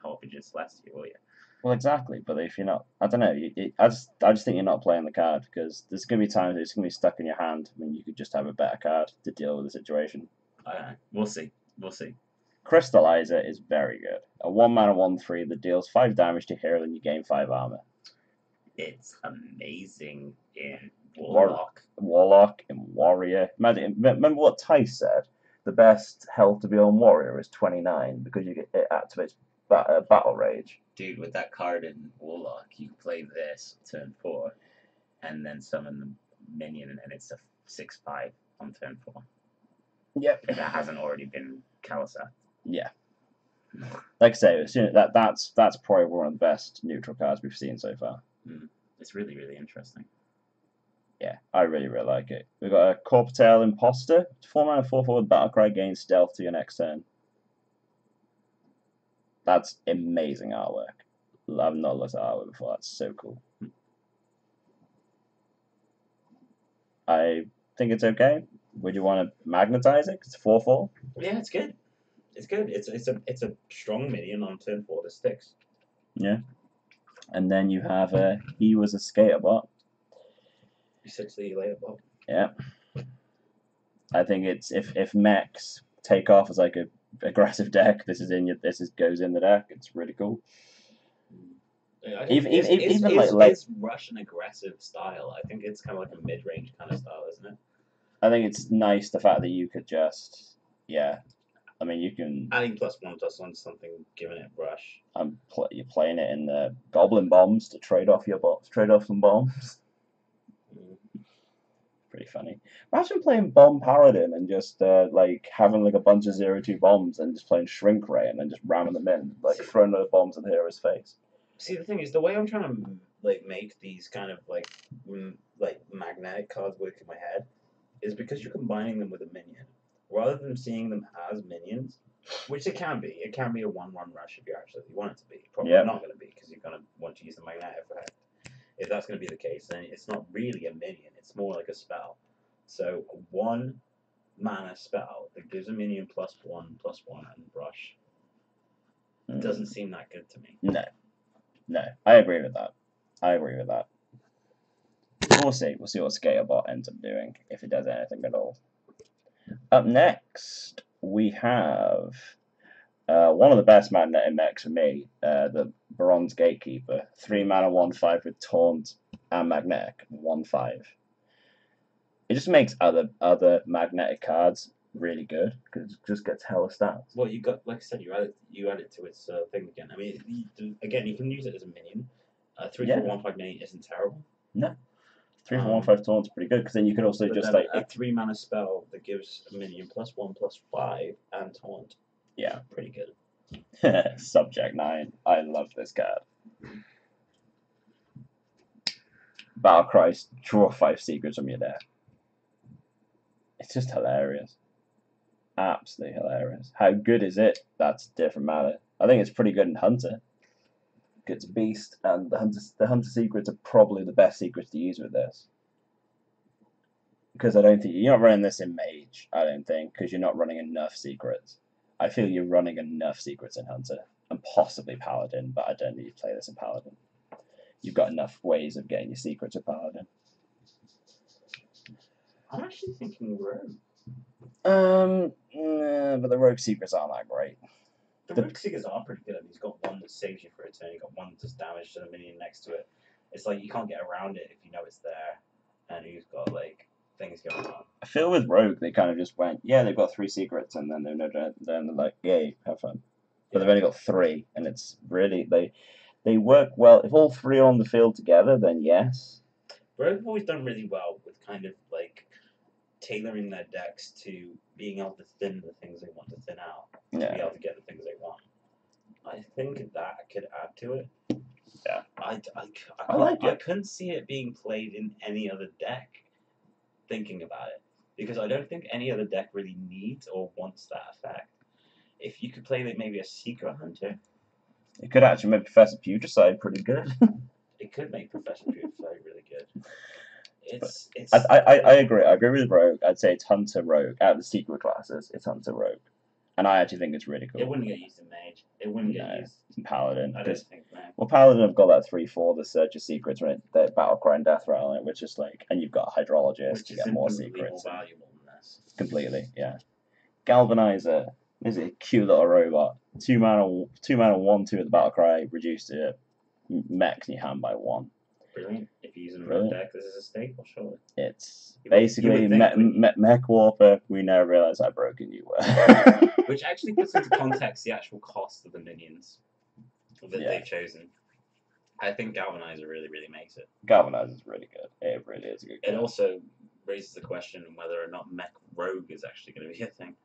hope it just lasts you, will you? Well, exactly. But if you're not, I don't know. I just think you're not playing the card because there's gonna be times it's gonna be stuck in your hand when you could just have a better card to deal with the situation. We'll see. We'll see. Crystallizer is very good. A 1-mana 1/3 that deals 5 damage to hero and you gain 5 armor. It's amazing in Warlock. Warlock and Warrior. Remember what Tice said? The best health to be on Warrior is 29 because it activates Battle Rage. Dude, with that card in Warlock, you play this turn 4 and then summon the minion and it's a 6/5 on turn 4. Yep. If it hasn't already been Kalisat. Yeah. Like I say, that's probably one of the best neutral cards we've seen so far. It's really, really interesting. Yeah, I really, really like it. We've got a Krookadile Imposter. 4-mana 4/4 Battlecry gains stealth to your next turn. That's amazing artwork. I've not looked at artwork before. That's so cool. I think it's okay. Would you want to magnetize it? It's 4/4. Yeah, it's good. It's good. It's a strong minion on turn 4 that sticks. Yeah. And then you have he was a skater bot. Essentially later bot. Yeah. I think it's if mechs take off as like a aggressive deck, this goes in the deck. It's really cool. Even like Russian aggressive style. I think it's kind of like a mid-range kind of style, isn't it? I think it's nice the fact that you could just I mean you can adding +1/+1 something, giving it rush. You're playing it in the Goblin Bombs to trade off some bombs. Pretty funny. Imagine playing Bomb Paladin and just like having like a bunch of 0/2 bombs and just playing Shrink Ray and then just ramming them in, like throwing those bombs at the hero's face. See, the thing is, the way I'm trying to like make these kind of like magnetic cards work in my head is because you're combining them with a minion, rather than seeing them as minions, which it can be. It can be a 1/1 rush if you actually want it to be. Probably not going to be because you're going to want to use the magnetic effect. If that's going to be the case, then it's not really a minion. It's more like a spell. So a 1-mana spell that gives a minion +1/+1 and rush doesn't seem that good to me. No, I agree with that. We'll see. We'll see what Skaterbot ends up doing, if it does anything at all. Up next, we have one of the best magnetic mechs for me, the Bronze Gatekeeper. 3-mana 1/5 with Taunt and Magnetic. 1/5. It just makes other magnetic cards really good because it just gets hella stats. Well, you got, like I said, you add it to its thing again. I mean, you can use it as a minion. 3/4 1/5 minion isn't terrible. No. 3/4 1/5 Taunt's pretty good because then you could also just like a 3-mana spell that gives a minion +1/+5 and Taunt. Yeah, pretty good. Subject 9. I love this card. Battlecry, draw 5 secrets from your deck. It's just hilarious. Absolutely hilarious. How good is it? That's a different matter. I think it's pretty good in Hunter. Gets Beast, and the Hunter secrets are probably the best secrets to use with this. Because I don't think you're not running this in Mage. I don't think because you're not running enough secrets. I feel you're running enough secrets in Hunter and possibly Paladin, but I don't think you play this in Paladin. You've got enough ways of getting your secrets to Paladin. I'm actually thinking Rogue. But the Rogue secrets aren't that great. The Rogue secrets are pretty good. He's got one that saves you for a turn. You've got one that does damage to the minion next to it. It's like you can't get around it if you know it's there, and you've got like things going on. I feel with Rogue they kind of just went, yeah, they've got 3 secrets, and then they're like, yay, have fun. But they've only got 3, and it's really they work well. If all 3 are on the field together, then yes. Rogue have always done really well with kind of like tailoring their decks to being able to thin the things they want to thin out, to be able to get the things they want. I think that could add to it. Yeah, I like it. I couldn't see it being played in any other deck. Thinking about it, because I don't think any other deck really needs or wants that effect. If you could play like maybe a Secret Hunter, it could actually make Professor Putricide pretty good. It could make Professor Putricide really good. I agree. I agree with Rogue. I'd say it's Hunter Rogue. Out of the secret classes, it's Hunter Rogue. And I actually think it's really cool. It wouldn't get used in Mage. It wouldn't get used. In Paladin. I don't think, no. Well, Paladin have got that 3/4, the Search of Secrets, right? The Battlecry and Death Rattle, which is like, and you've got Hydrologist to get more secrets. More valuable than this. Completely, yeah. Galvanizer is a cute little robot. 2 mana, 1/2 with the Battlecry, reduced to mechs in your hand by 1. Brilliant. If you're using a red deck, this is a staple, surely. It's basically Mech Warper. We now realize how broken you were. Which actually puts into context the actual cost of the minions that they've chosen. I think Galvanizer really, really makes it. Galvanizer is really good. It really is a good card. It also raises the question of whether or not Mech Rogue is actually going to be a thing.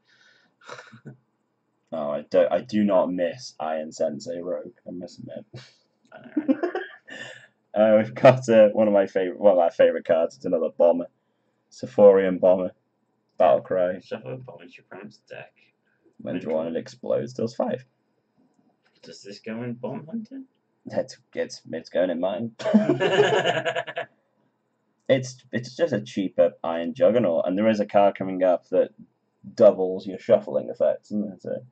No, I do not miss Iron Sensei Rogue. I must admit. I know, right? We've got one of my favorite cards. It's another bomber, Sephorian bomber, Battlecry. Shuffle bomb into your opponent's deck. When drawn, it explodes. Deals 5. Does this go in bomb hunting? It's going in mine. It's just a cheaper Iron Juggernaut, and there is a card coming up that doubles your shuffling effects, isn't there? So,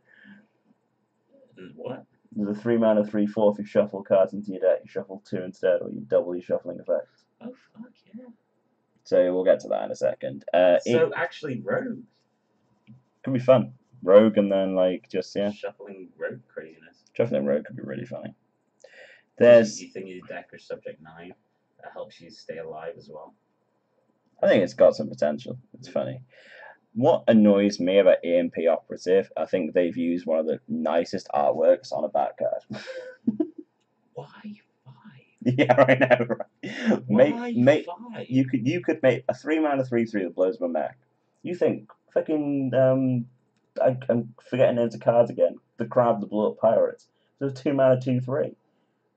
what? There's a 3 mana 3/4. If you shuffle cards into your deck, you shuffle 2 instead, or you double your shuffling effects. Oh fuck yeah! So we'll get to that in a second. So actually, Rogue could be fun. Rogue, and then like just shuffling Rogue craziness. Shuffling Rogue could be really funny. You think your deck is subject 9? That helps you stay alive as well. I think it's got some potential. It's funny. What annoys me about AMP Operative, I think they've used one of the nicest artworks on a back card. Why 5? Yeah, I know, right? Why 5? You could make a 3 mana 3/3 that blows my mech. You think fucking I'm forgetting names of cards again. The Crab, the Blow Up Pirates. There's 2 mana 2/3.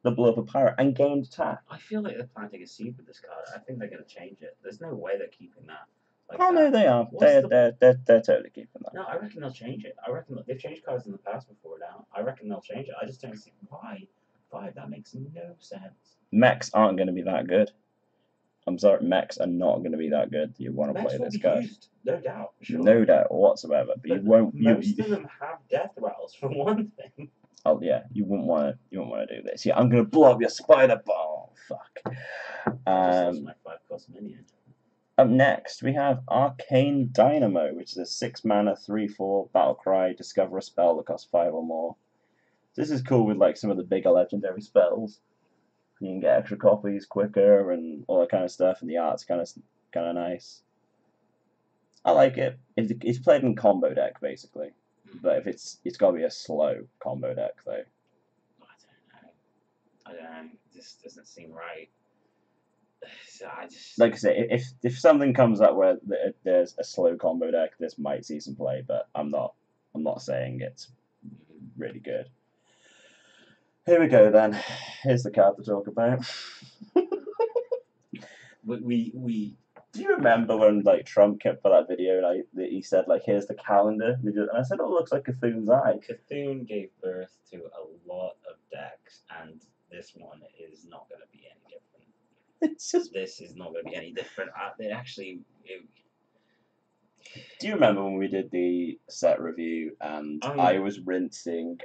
The Blow Up a Pirate and gained attack. I feel like they're planting a seed with this card. I think they're going to change it. There's no way they're keeping that. Like oh no, they are. They're totally keeping that. No, I reckon they'll change it. I reckon they've changed cards in the past before now. I reckon they'll change it. I just don't see why 5. That makes no sense. Mechs aren't going to be that good. I'm sorry, mechs are not going to be that good. You want to play this card? Used, no doubt. Sure. No doubt whatsoever. But you won't. Most of them have death rattles for one thing. Oh yeah, you wouldn't want to do this. Yeah, I'm going to blow up your spider ball. Fuck. I just lost my 5-cost minion. Up next, we have Arcane Dynamo, which is a 6 mana 3/4 Battlecry. Discover a spell that costs 5 or more. This is cool with like some of the bigger legendary spells. You can get extra copies quicker and all that kind of stuff, and the art's kind of nice. I like it. It's played in combo deck basically, but if it's got to be a slow combo deck though. I don't know. This doesn't seem right. So like I say, if something comes up where there's a slow combo deck, this might see some play, but I'm not saying it's really good. Here we go then. Here's the card to talk about. we Do you remember when like Trump kept for that video and he said like here's the calendar, and I said, oh, it looks like Cthulhu's eye. Cthulhu gave birth to a lot of decks, and this one is not going to be any different. It's just this is not going to be any different. Do you remember when we did the set review and I was rinsing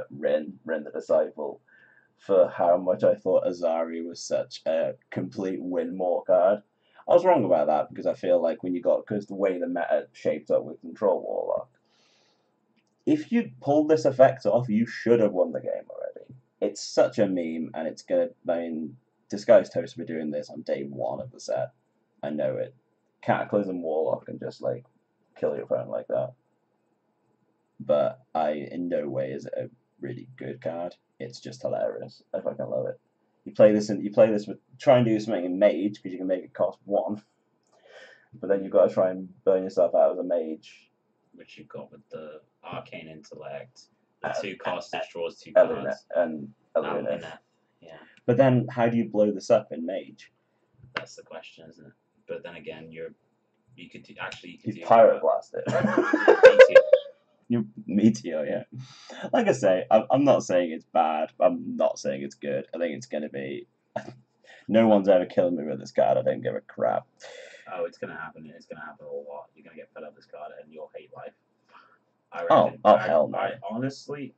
Rin the Disciple for how much I thought Azari was such a complete win-more card? I was wrong about that because I feel like because the way the meta shaped up with Control Warlock, if you'd pulled this effect off, you should have won the game already. It's such a meme, and it's gonna. I mean, Disguised Toast will be doing this on day 1 of the set. I know it. Cataclysm Warlock and just like kill your opponent like that. But in no way is it a really good card. It's just hilarious. I fucking love it. You play this with try and do something in Mage because you can make it cost 1, but then you've got to try and burn yourself out as a Mage. Which you've got with the Arcane Intellect, the 2 cost that draws 2 Eluna, cards. and Eluna. Yeah. But then how do you blow this up in Mage? That's the question, isn't it? But then again, you could do Pirate Blast it. You Meteor, yeah. Like I say, I'm not saying it's bad. I'm not saying it's good. I think it's going to be... No one's ever killed me with this card. I don't give a crap. Oh, it's going to happen. It's going to happen a lot. You're going to get fed up with this card and you'll hate life. I reckon, hell no. I honestly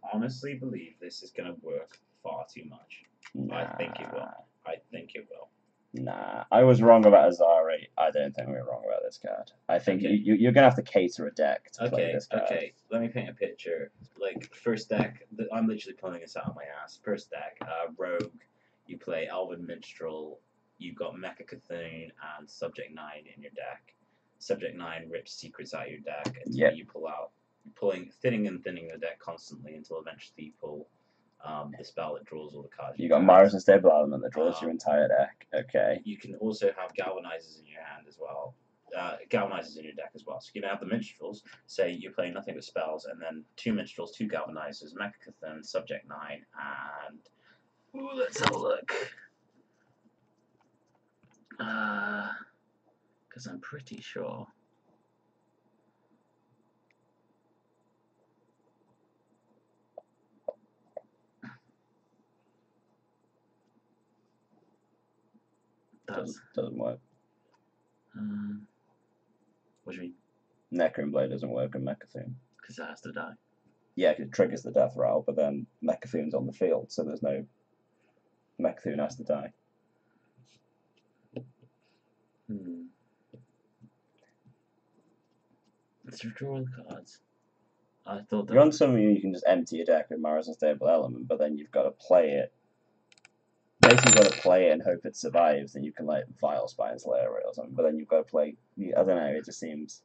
believe this is gonna work far too much. Nah. I think it will. I think it will. Nah, I was wrong about Azari. I don't think we were wrong about this card. I think Okay. you're gonna have to cater a deck to play this card. Okay. Let me paint a picture. Like first deck, I'm literally pulling this out of my ass. First deck, Rogue. You play Elven Minstrel. You've got Mecha Cthulhu and Subject 9 in your deck. Subject 9 rips secrets out of your deck until you pull out. You're pulling, thinning and thinning the deck constantly until eventually you pull the spell that draws all the cards. You got Myra's Unstable Element that draws your entire deck. Okay. You can also have Galvanizers in your hand as well. Galvanizers in your deck as well. So you can have the Minstrels. Say you're playing nothing but spells, and then 2 Minstrels, 2 Galvanizers, Mecha Cthulhu, Subject 9, and let's have a look. Because I'm pretty sure. Doesn't work. What do you mean? Necron Blade doesn't work on Mechathune. Because it has to die. Yeah, it triggers the death rattle, but then Mechathune's on the field, so there's no... Mechathune has to die. Let's draw the cards. I thought that... You're on something you can just empty your deck with Myra's Unstable Element, but then you've got to play it. Basically, you've got to play it and hope it survives, and you can, like, Vile Spine Slayer it or something, but then you've got to play... I don't know, it just seems...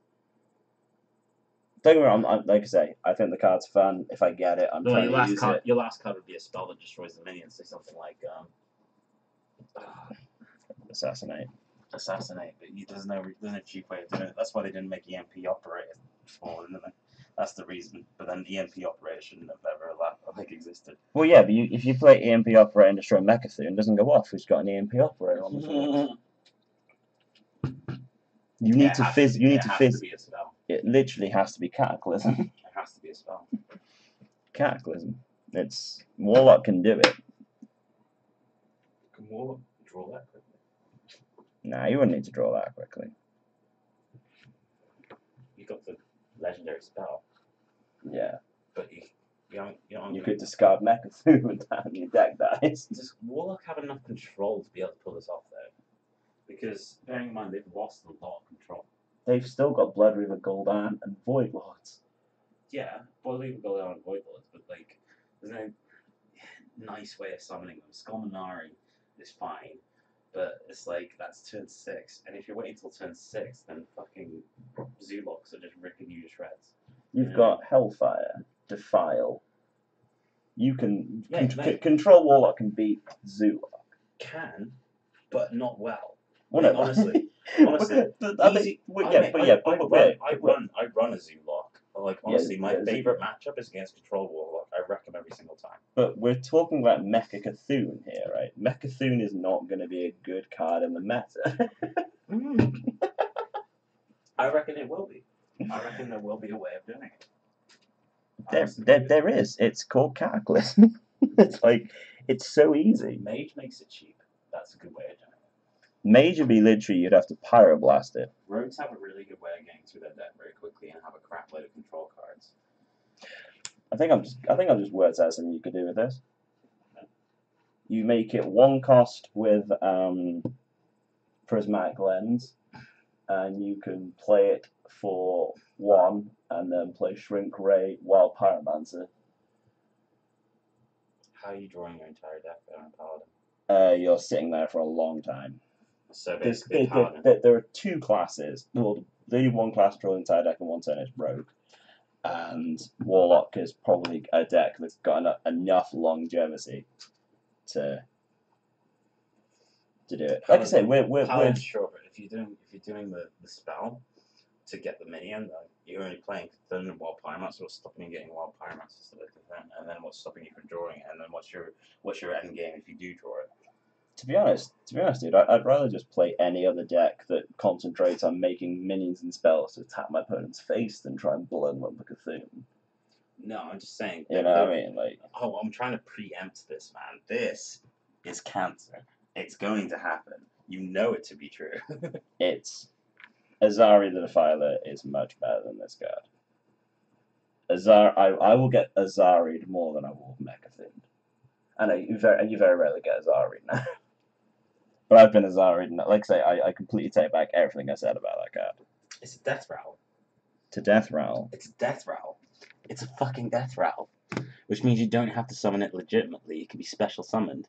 Don't get me wrong, like I say, I think the card's fun. If I get it, I'm trying to use it. Your last card would be a spell that destroys the minions, say something like... Assassinate. Assassinate, but there's no cheap way of doing it. That's why they didn't make EMP Operator before, didn't they? That's the reason. But then EMP Operator shouldn't have ever existed. Well, yeah, but if you play EMP Operator and destroy Mechathune, it doesn't go off. Who's got an EMP Operator on the field? You need to fizz. You need to fizz. It literally has to be Cataclysm. It has to be a spell. Cataclysm. It's Warlock can do it. Can Warlock draw that quickly? Nah, you wouldn't need to draw that quickly. You got the legendary spell. Yeah. But you could discard Mechathune and your deck dies. Does Warlock have enough control to be able to pull this off though? Because bearing in mind they've lost a lot of control. They've still got Blood Reaver, Gul'dan, and Void Lords. Yeah, Blood Reaver, Gul'dan, and Void Lords, but like, there's no nice way of summoning them. Skolmanari is fine, but it's like that's turn 6, and if you're waiting till turn 6, then fucking Zulocks are just ripping you to shreds. You've got Hellfire, Defile. You can control Warlock and beat Zulok. Can, but not well. Well, no, no, honestly, I run a Zulok. Like honestly, my favorite matchup is against Control Warlock. I wreck him every single time. But we're talking about Mecha Cthulhu here, right? Mecha Cthulhu is not going to be a good card in the meta. I reckon it will be. I reckon there will be a way of doing it. There is. It's called Cataclysm. It's like, it's so easy. Mage makes it cheap. That's a good way of doing it. Mage would be literally, you'd have to Pyroblast it. Rogues have a really good way of getting through their deck very quickly and have a crap load of control cards. I think I'll just word out something you could do with this. You make it 1 cost with Prismatic Lens, and you can play it for 1, and then play Shrink Ray while Pyromancer. How are you drawing your entire deck there on Paladin? You're sitting there for a long time. So basically, there are 2 classes. Well, the only 1 class draw the entire deck in 1 turn is Rogue. And Warlock is probably a deck that's got enough longevity to do it. Like I say, we're sure, but if you're doing the spell to get the minion, you're only playing Cthulhu and Wild Pyromancer. What's stopping you getting Wild Pyromancer to and then what's stopping you from drawing it, and then what's your end game if you do draw it? To be honest, dude, I'd rather just play any other deck that concentrates on making minions and spells to attack my opponent's face than try and blow them up with Cthulhu. No, I'm just saying. You know what I mean? Like, oh, I'm trying to preempt this, man. This is cancer. It's going to happen. You know it to be true. It's Azari the Defiler is much better than this card. I will get Azari'd more than I will Mechafin. I know you very rarely get Azari'd now. But I've been Azari'd, and like I say, I completely take back everything I said about that card. It's a death rattle. To death rattle. It's a death rattle. It's a fucking death rattle. Which means you don't have to summon it legitimately. It can be special summoned.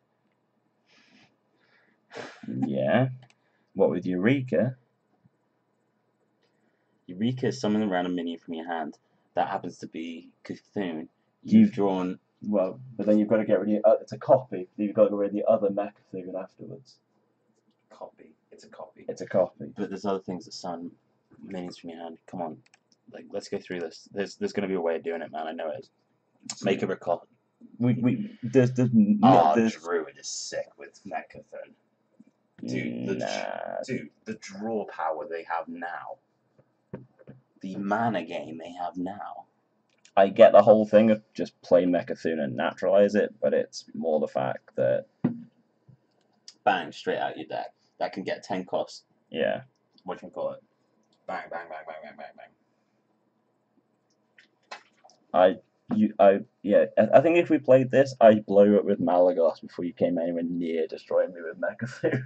Yeah. What with Eureka? Eureka is summoning a random minion from your hand. That happens to be Cthulhu. You've drawn... Well, but then you've got to get rid of... it's a copy. You've got to get rid of the other Mechafin afterwards. Copy. It's a copy. It's a copy. But there's other things that summon minions from your hand. Come on. Like, let's go through this. There's going to be a way of doing it, man. I know it is. Make a recall. There's Druid is sick with Mechafin. Dude, the draw power they have now. The mana game they have now. I get the whole thing of just play Mechafin and naturalize it, but it's more the fact that... Bang, straight out your deck. That can get 10 cost. Yeah. Whatchamacallit? Bang, bang, bang, bang, bang, bang, bang. I think if we played this, I'd blow it with Malagos before you came anywhere near destroying me with Mechafin.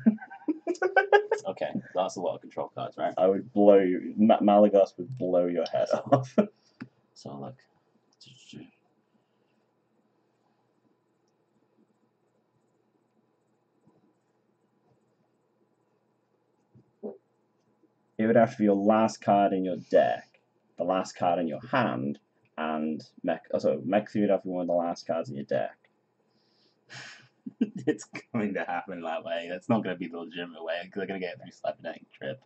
Okay, that's a lot of control cards, right? I would blow you. Malagos would blow your head off. So look. It would have to be your last card in your deck, the last card in your hand, and Mechafin would have to be one of the last cards in your deck. It's going to happen that way. That's not going to be the legitimate way. They're going to get it through Cybernetic Trip.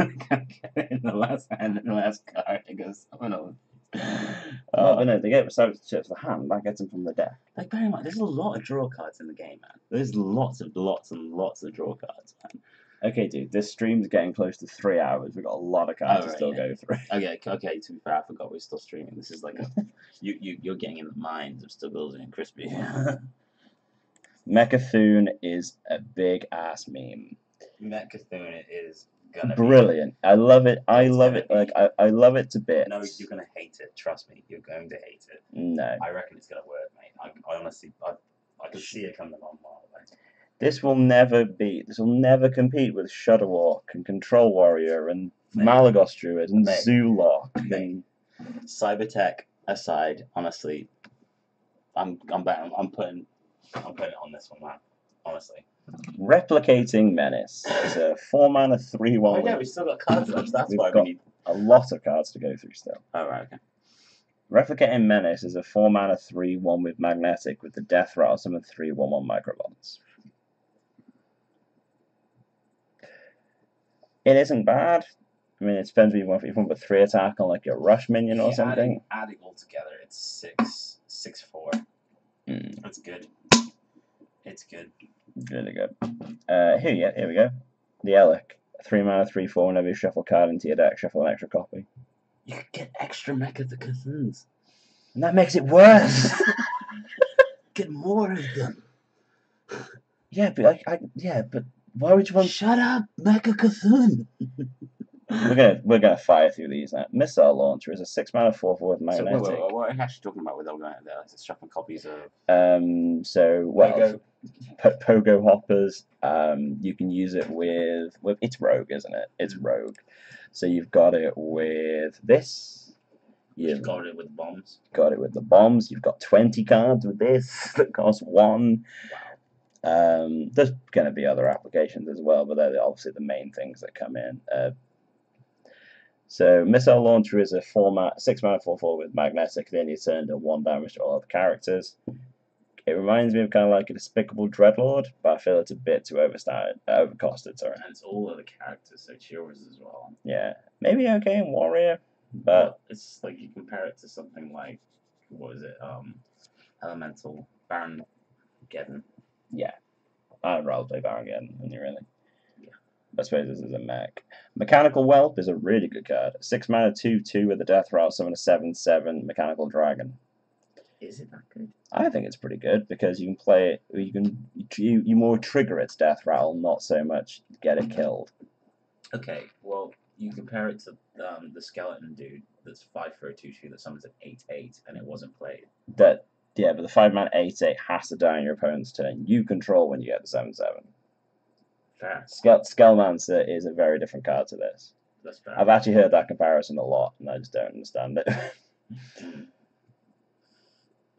They're going to get it in the last hand and the last card. It goes, oh no. But no, they get it Cybernetic Trip to the hand. That gets them from the deck. Like, bear in mind, there's a lot of draw cards in the game, man. There's lots and lots of draw cards, man. Okay, dude, this stream's getting close to 3 hours. We've got a lot of cards to still go through. Okay, to be fair, I forgot we're still streaming. This is like you're getting in the minds of Skilzin and Chrisbee. Mechafin is a big ass meme. Mechafin is gonna brilliant. I love it. I love it. Like I love it to bits. No, you're gonna hate it. Trust me, you're going to hate it. No. I reckon it's gonna work, mate. I honestly, I can see it coming along a mile away. This will never compete with Shudderwalk and Control Warrior and Malagos Druid and Zoolock. Cybertech aside, honestly, I'm putting it on this one, man. Honestly. Replicating Menace is a 4-mana 3/1. Oh yeah, we still got cards left. That's why we need a lot of cards to go through still. Oh right, okay. Replicating Menace is a 4-mana 3/1 with Magnetic with the Death Rattle summon 3/1/1 Microbonds. It isn't bad. I mean, it depends if you want to put 3 attack on like your Rush minion or something. Adding all together, it's 6/4. That's good. It's good. Really good. Here we go. The Elec. 3-mana 3/4. Whenever you shuffle a card into your deck, shuffle an extra copy. You could get extra Mechathons. And that makes it worse. Get more of them. Yeah, but but why would you want? Shut up, Mechathon. We're gonna fire through these now. Missile Launcher is a 6-mana 4/4 with Magnetic. So what are you actually talking about with all going there? It's shuffling copies of. Pogo Hoppers. You can use it with it's Rogue, isn't it? It's Rogue. So you've got it with this. You've got it with bombs. Got it with the bombs. You've got 20 cards with this that cost 1. Wow. There's going to be other applications as well, but they're obviously the main things that come in. So Missile Launcher is a 6-mana 4/4 with Magnetic. Then you turn to 1 damage to all other characters. It reminds me of kind of like a Despicable Dreadlord, but I feel it's a bit too overcosted. Sorry. And it's all other characters, so it's yours as well. Yeah, maybe okay in Warrior, but it's like you compare it to something like what is it? Elemental Baron Geddon. Yeah, I'd rather play Baron Geddon than you really. Yeah, I suppose this is a mech. Mechanical Whelp is a really good card. 6-mana 2/2 with the Death Rattle, summon a 7/7 Mechanical Dragon. Is it that good? I think it's pretty good because you can play it. You more trigger its Death Rattle, not so much get it killed. Okay, well you compare it to the skeleton dude, that's 5 for a 2/2 that summons an 8/8 and it wasn't played. Yeah, but the 5-mana 8/8 has to die on your opponent's turn. You control when you get the 7/7. Fair. Scalemancer is a very different card to this. That's fair. I've actually heard that comparison a lot, and I just don't understand it.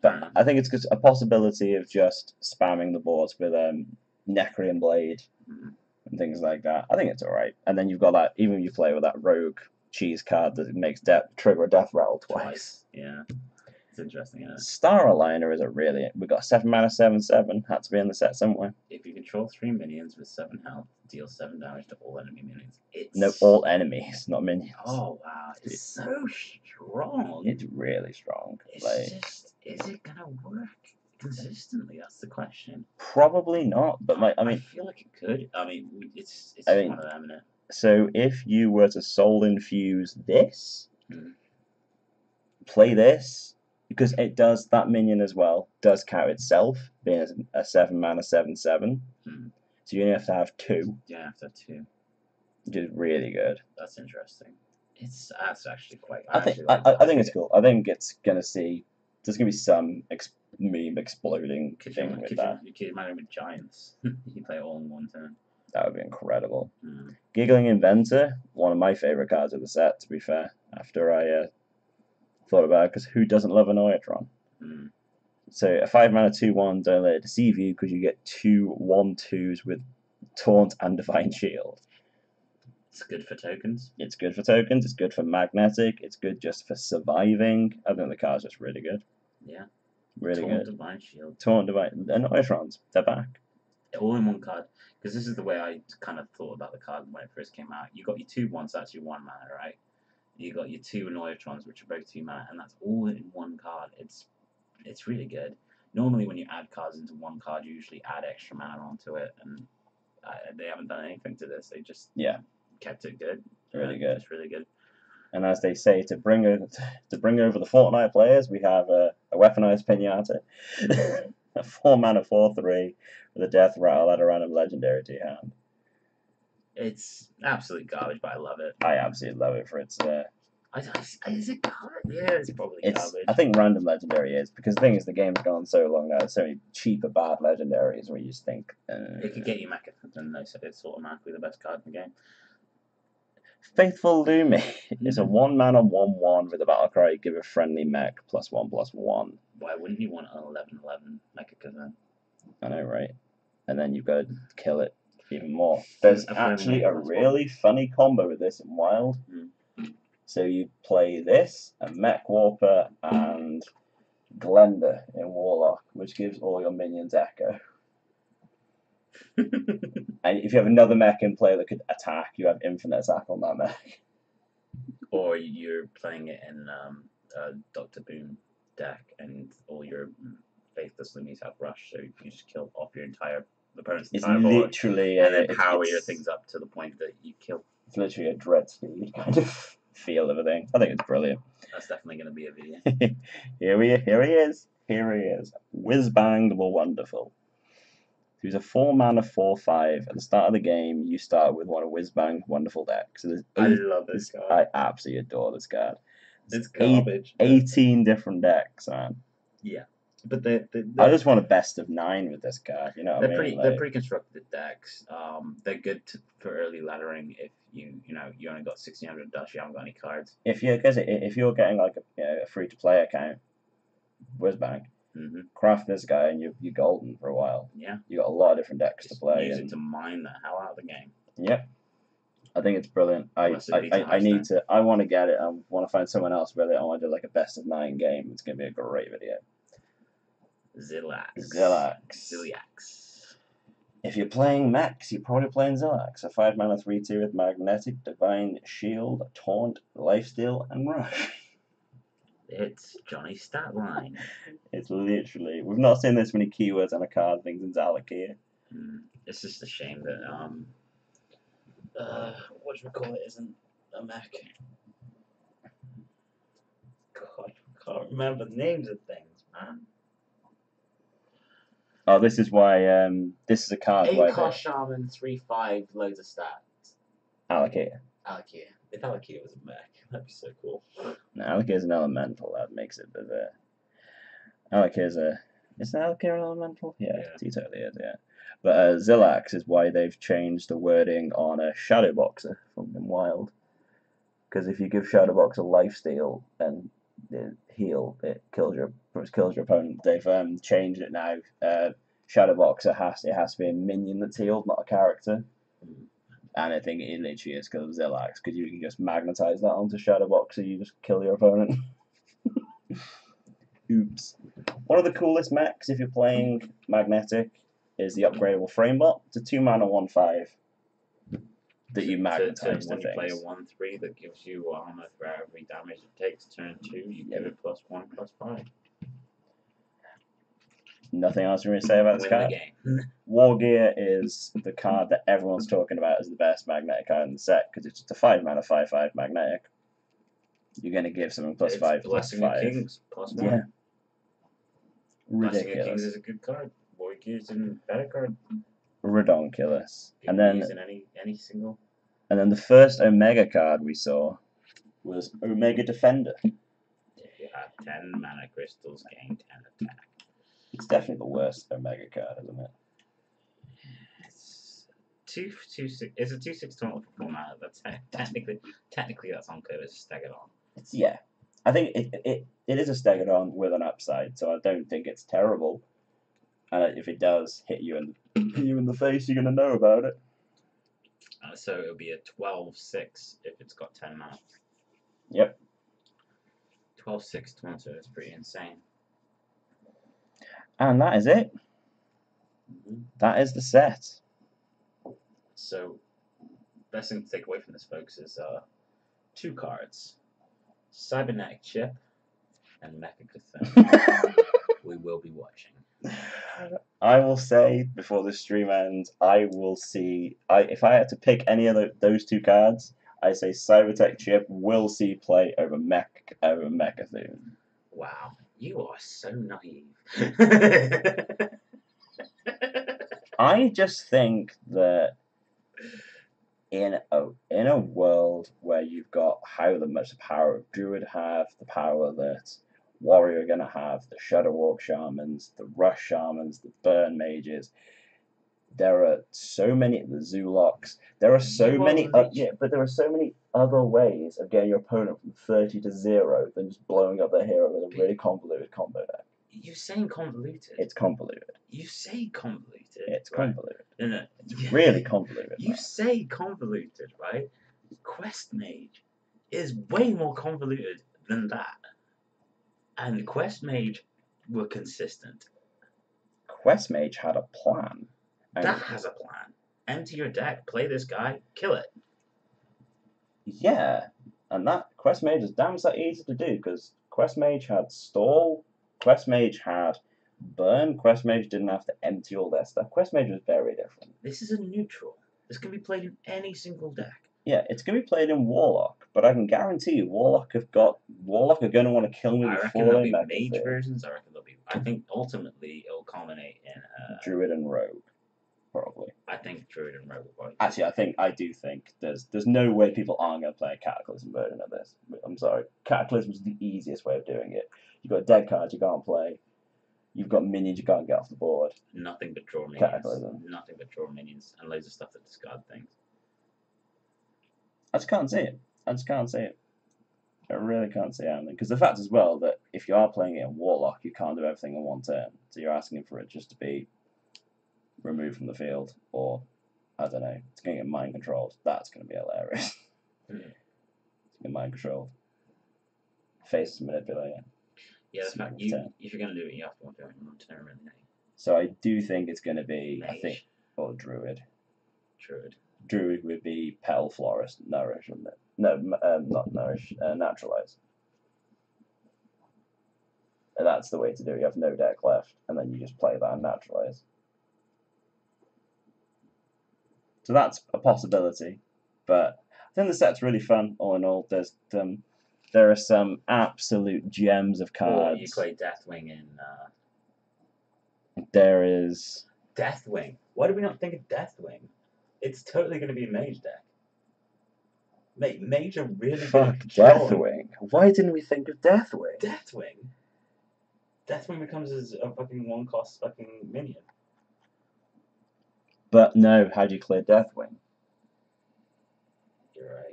But I think it's just a possibility of just spamming the boards with Necrean Blade and things like that. I think it's alright. And then you've got that, even if you play with that rogue cheese card that makes trigger a death rattle twice. Yeah. It's interesting, isn't it? Star Aligner is a really... We've got 7-mana 7/7. Had to be in the set somewhere. If you control 3 minions with 7 health, deal 7 damage to all enemy minions. No, all enemies, not minions. Oh, wow. It's so strong. It's really strong. It's Like, just... Is it going to work consistently? That's the question. probably not, but I feel like it could. I mean, it's I mean, one of them, isn't it? so if you were to soul infuse this, play this, because it does, that minion as well, does count itself, being a 7-mana 7/7. So you only have to have 2. Yeah, I have to have 2. Which is really good. That's interesting. That's actually quite... I think it's cool. I think it's going to see... There's going to be some meme exploding thing with that. You could imagine with giants. You play it all in one turn. That would be incredible. Giggling Inventor, one of my favourite cards of the set, to be fair, after I thought about it, because who doesn't love an Oiatron? So a 5-mana 2/1, don't let it deceive you, because you get 2 1/2s with Taunt and Divine Shield. It's good for tokens. It's good for tokens, it's good for magnetic, it's good just for surviving. I think the card's just really good. Yeah. Really Taunt, good. Divine Shield. Taunt, Divine... And Oiatrons, they're back. All in one card. Because this is the way I kind of thought about the card when it first came out. You got your 2/1s, that's your 1 mana, right? You got your 2 Oiatrons, which are both 2 mana, and that's all in one card. It's really good. Normally when you add cards into one card, you usually add extra mana onto it, and they haven't done anything to this. They just kept it good. Really good. It's really good. And as they say, to bring over the Fortnite players, we have a weaponized Pinata. A 4-mana 4/3 with a death rattle at a random legendary to your hand. It's absolute garbage, but I love it. I absolutely love it for its... Is it garbage? Yeah, it's probably garbage. I think random legendary is, because the thing is, the game's gone so long now, there's so many cheaper bad legendaries where you just think... It could get you Mecha, and it's automatically the best card in the game. Faithful Lumi is a 1-mana 1/1 with a battle cry, give a friendly mech +1/+1. Why wouldn't you want an 11/11 Mecha then? I know, right? And then you've got to kill it even more. There's actually a really funny combo with this in Wild. So you play this, a Mech Warper, and Glenda in Warlock, which gives all your minions Echo. And if you have another mech in play that could attack, you have infinite attack on that mech. Or you're playing it in Dr. Boom deck, and all your Faithless Lumis have Rush, so you just kill off your opponent's entire board. It's literally... and then power your things up to the point that you kill. It's literally a dread speed kind of feel of a thing. I think it's brilliant. That's definitely going to be a video. Here he is. Whiz-Bang the Wonderful. He's a 4-mana 4/5. At the start of the game, you start with one of Whiz-Bang's wonderful decks. So I love this card. I absolutely adore this card. It's garbage. 18 different decks, man. Yeah. But I just want a best of 9 with this card. You know what I mean? They're pre-constructed decks. They're good for early laddering if you only got 1600 dust, you haven't got any cards. If you're getting like a free-to-play account, Whiz-Bang, craft this guy and you're golden for a while. Yeah. You got a lot of different decks to play. Use it to mine the hell out of the game. Yep. I think it's brilliant. I want to get it. I want to find someone else with it. I want to do like a best of 9 game. It's going to be a great video. Zillax. If you're playing mechs, you're probably playing Zillax. A 5-mana 3/2 with magnetic, divine shield, taunt, lifesteal, and rush. It's Johnny's stat line. It's literally... We've not seen this many keywords on a card thing since Alakir. It's just a shame that whatchamacallit isn't a mech. God, I can't remember the names of things, man. Oh, this is why this is a card. 8 cost shaman, 3/5, loads of stats. Alakir. If Alakir was a mech, that'd be so cool. No, Alakir is an elemental. That makes it the. Alakir is a. Is Alakir an elemental? Yeah, he totally is. Yeah, but Zillax is why they've changed the wording on a Shadow Boxer from Wild. Because if you give Shadow Boxer lifesteal and heal, it kills your opponent. They've changed it now. Shadow Boxer has to be a minion that's healed, not a character. And I think it literally is because of Zillax, because you can just magnetize that onto Shadow Boxer, you just kill your opponent. Oops. One of the coolest mechs if you're playing Magnetic is the upgradable Framebot. It's a 2-mana 1/5 that you magnetize to when you play a things. 1/3 that gives you armor for every damage it takes turn 2, you give it +1/+5. Nothing else you want to say about this Win card? the game. War Gear is the card that everyone's talking about as the best Magnetic card in the set, because it's just a 5-mana 5/5 Magnetic. You're going to give something +5/+5. Blessing of Kings, +1. Yeah. Blessing of Kings Ridiculous. is a good card. War Gear's a better card. Redonkulous. You And can then use in any single. And then the first Omega card we saw was Omega Defender. If you have 10 mana crystals, gain 10 attack. It's definitely the worst Omega card, isn't it? It's 2/6. It's a 2/6 total for 4 mana. That's technically that's Onko as Stegodon. Yeah. I think it is a Stegodon with an upside, so I don't think it's terrible. If it does hit you in the face, you're gonna know about it. So it'll be a 12/6 if it's got 10 mana. Yep. 12/6 Toronto is pretty insane. And that is it. That is the set. So, best thing to take away from this, folks, is 2 cards: Cybernetic Chip and Mechagothone. We will be watching. I will say before the stream ends, I will see. If I had to pick any of those 2 cards, I say Cybertech Chip will see play over Mechagothone. Wow, you are so naive. I just think that in a world where you've got how much the power of Druid have, the power that Warrior are going to have, the Shadow Walk Shamans, the Rush Shamans, the Burn Mages, there are so many, the Zulocks, there are so many, but there are so many other ways of getting your opponent from 30 to 0 than just blowing up their hero with a really convoluted combo deck. You're saying convoluted. It's convoluted. You say convoluted. It's convoluted. No. It's really convoluted. You say convoluted, right? Quest Mage is way more convoluted than that. And Quest Mage were consistent. Quest Mage had a plan. That has a plan. Empty your deck, play this guy, kill it. Yeah, and that Quest Mage is damn so easy to do, because Quest Mage had Stall, Quest Mage had Burn, Quest Mage didn't have to empty all their stuff. Quest Mage was very different. This is a neutral. This can be played in any single deck. Yeah, it's going to be played in Warlock, but I can guarantee you Warlock are going to want to kill me I reckon before there'll they be mage versions. I think ultimately it'll culminate in Druid and Rogue, probably. I think Druid and Rogue will probably. Actually, I do think there's no way people aren't going to play a Cataclysm version of this. I'm sorry, Cataclysm is the easiest way of doing it. You've got dead cards you can't play. You've got minions you can't get off the board. Nothing but draw minions. Cataclysm. Nothing but draw minions and loads of stuff that discard things. I just can't see it. I really can't see anything. Because the fact as well that if you are playing it in Warlock, you can't do everything in one turn. So you're asking for it just to be removed from the field, or I don't know, it's going to get mind controlled. That's going to be hilarious. It's going to get mind controlled. Face manipulator. Yeah, the fact if you're going to do it, you have to want to do it in one turn, really. So I do think it's going to be, Mage. or Druid. Druid. Druid would be Petal Florist, Nourish, wouldn't it? No, not Nourish, Naturalize. And that's the way to do it. You have no deck left, and then you just play that and Naturalize. So that's a possibility, but I think the set's really fun. All in all, there are some absolute gems of cards. Or you play Deathwing in. There is Deathwing. Why do we not think of Deathwing? It's totally going to be a mage deck. Mate, Major really Fuck, good at controlling. Deathwing. Why didn't we think of Deathwing? Deathwing? Deathwing becomes as a fucking one-cost fucking minion. But no, how do you clear Deathwing? You're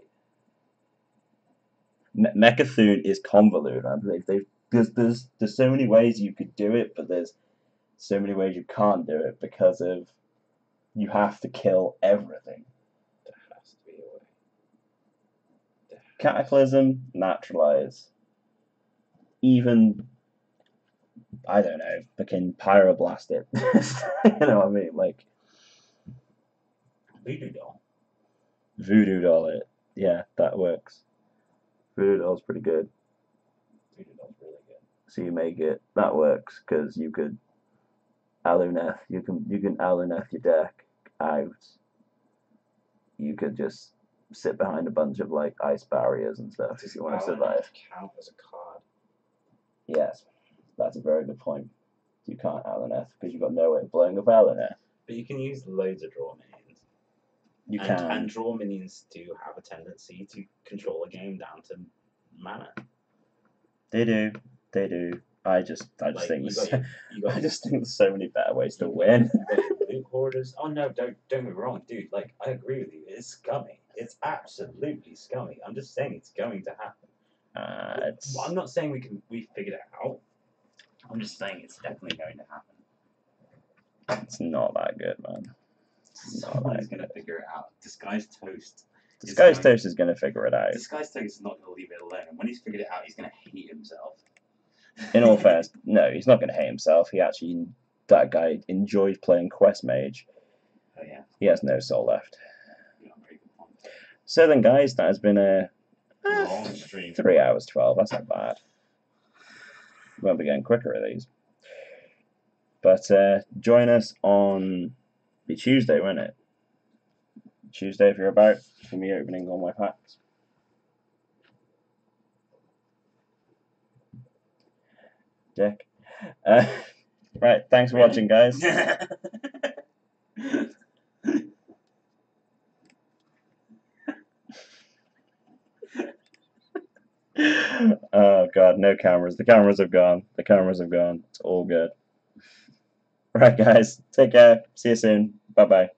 right. Mechathune is convoluted, I believe. There's so many ways you could do it, but there's so many ways you can't do it because of you have to kill everything. There has to be a way. Cataclysm, Naturalize. Even, I don't know, fucking Pyroblast it. You know what I mean? Like, Voodoo Doll. Voodoo Doll it. Yeah, that works. Voodoo Doll's pretty good. Voodoo Doll's really good. So you make it, that works, because you could Aluneth, you can Aluneth your deck out. You could just sit behind a bunch of like ice barriers and stuff if you want to survive. Count as a card. Yes, that's a very good point. You can't Aluneth because you've got no way of blowing up Aluneth. But you can use loads of draw minions. You can. And draw minions do have a tendency to control a game down to mana. They do. They do. I just Like, think you there's, got I just think there's so many better ways to win. You got your loot hoarders. Oh no, don't get me wrong, dude. Like, I agree with you. It's scummy. It's absolutely scummy. I'm just saying it's going to happen. It's... I'm not saying we figured it out. I'm just saying it's definitely going to happen. It's not that good, man. Someone's going to figure it out. Disguised Toast. Disguised Toast is going to figure it out. Disguised Toast is not going to leave it alone. And when he's figured it out, he's going to hate himself. In all fairness, no, he's not going to hate himself. That guy enjoys playing Quest Mage. Oh yeah. He has no soul left. Yeah, very good point. So then, guys, that has been a long stream. 3 hours 12. That's not bad. We won't be getting quicker at these. But join us on the Tuesday, won't it? Tuesday, if you're about, for me opening all my packs. Dick. Right, thanks for watching, guys. Oh god, no cameras. The cameras have gone. The cameras have gone. It's all good. Right, guys. Take care. See you soon. Bye-bye.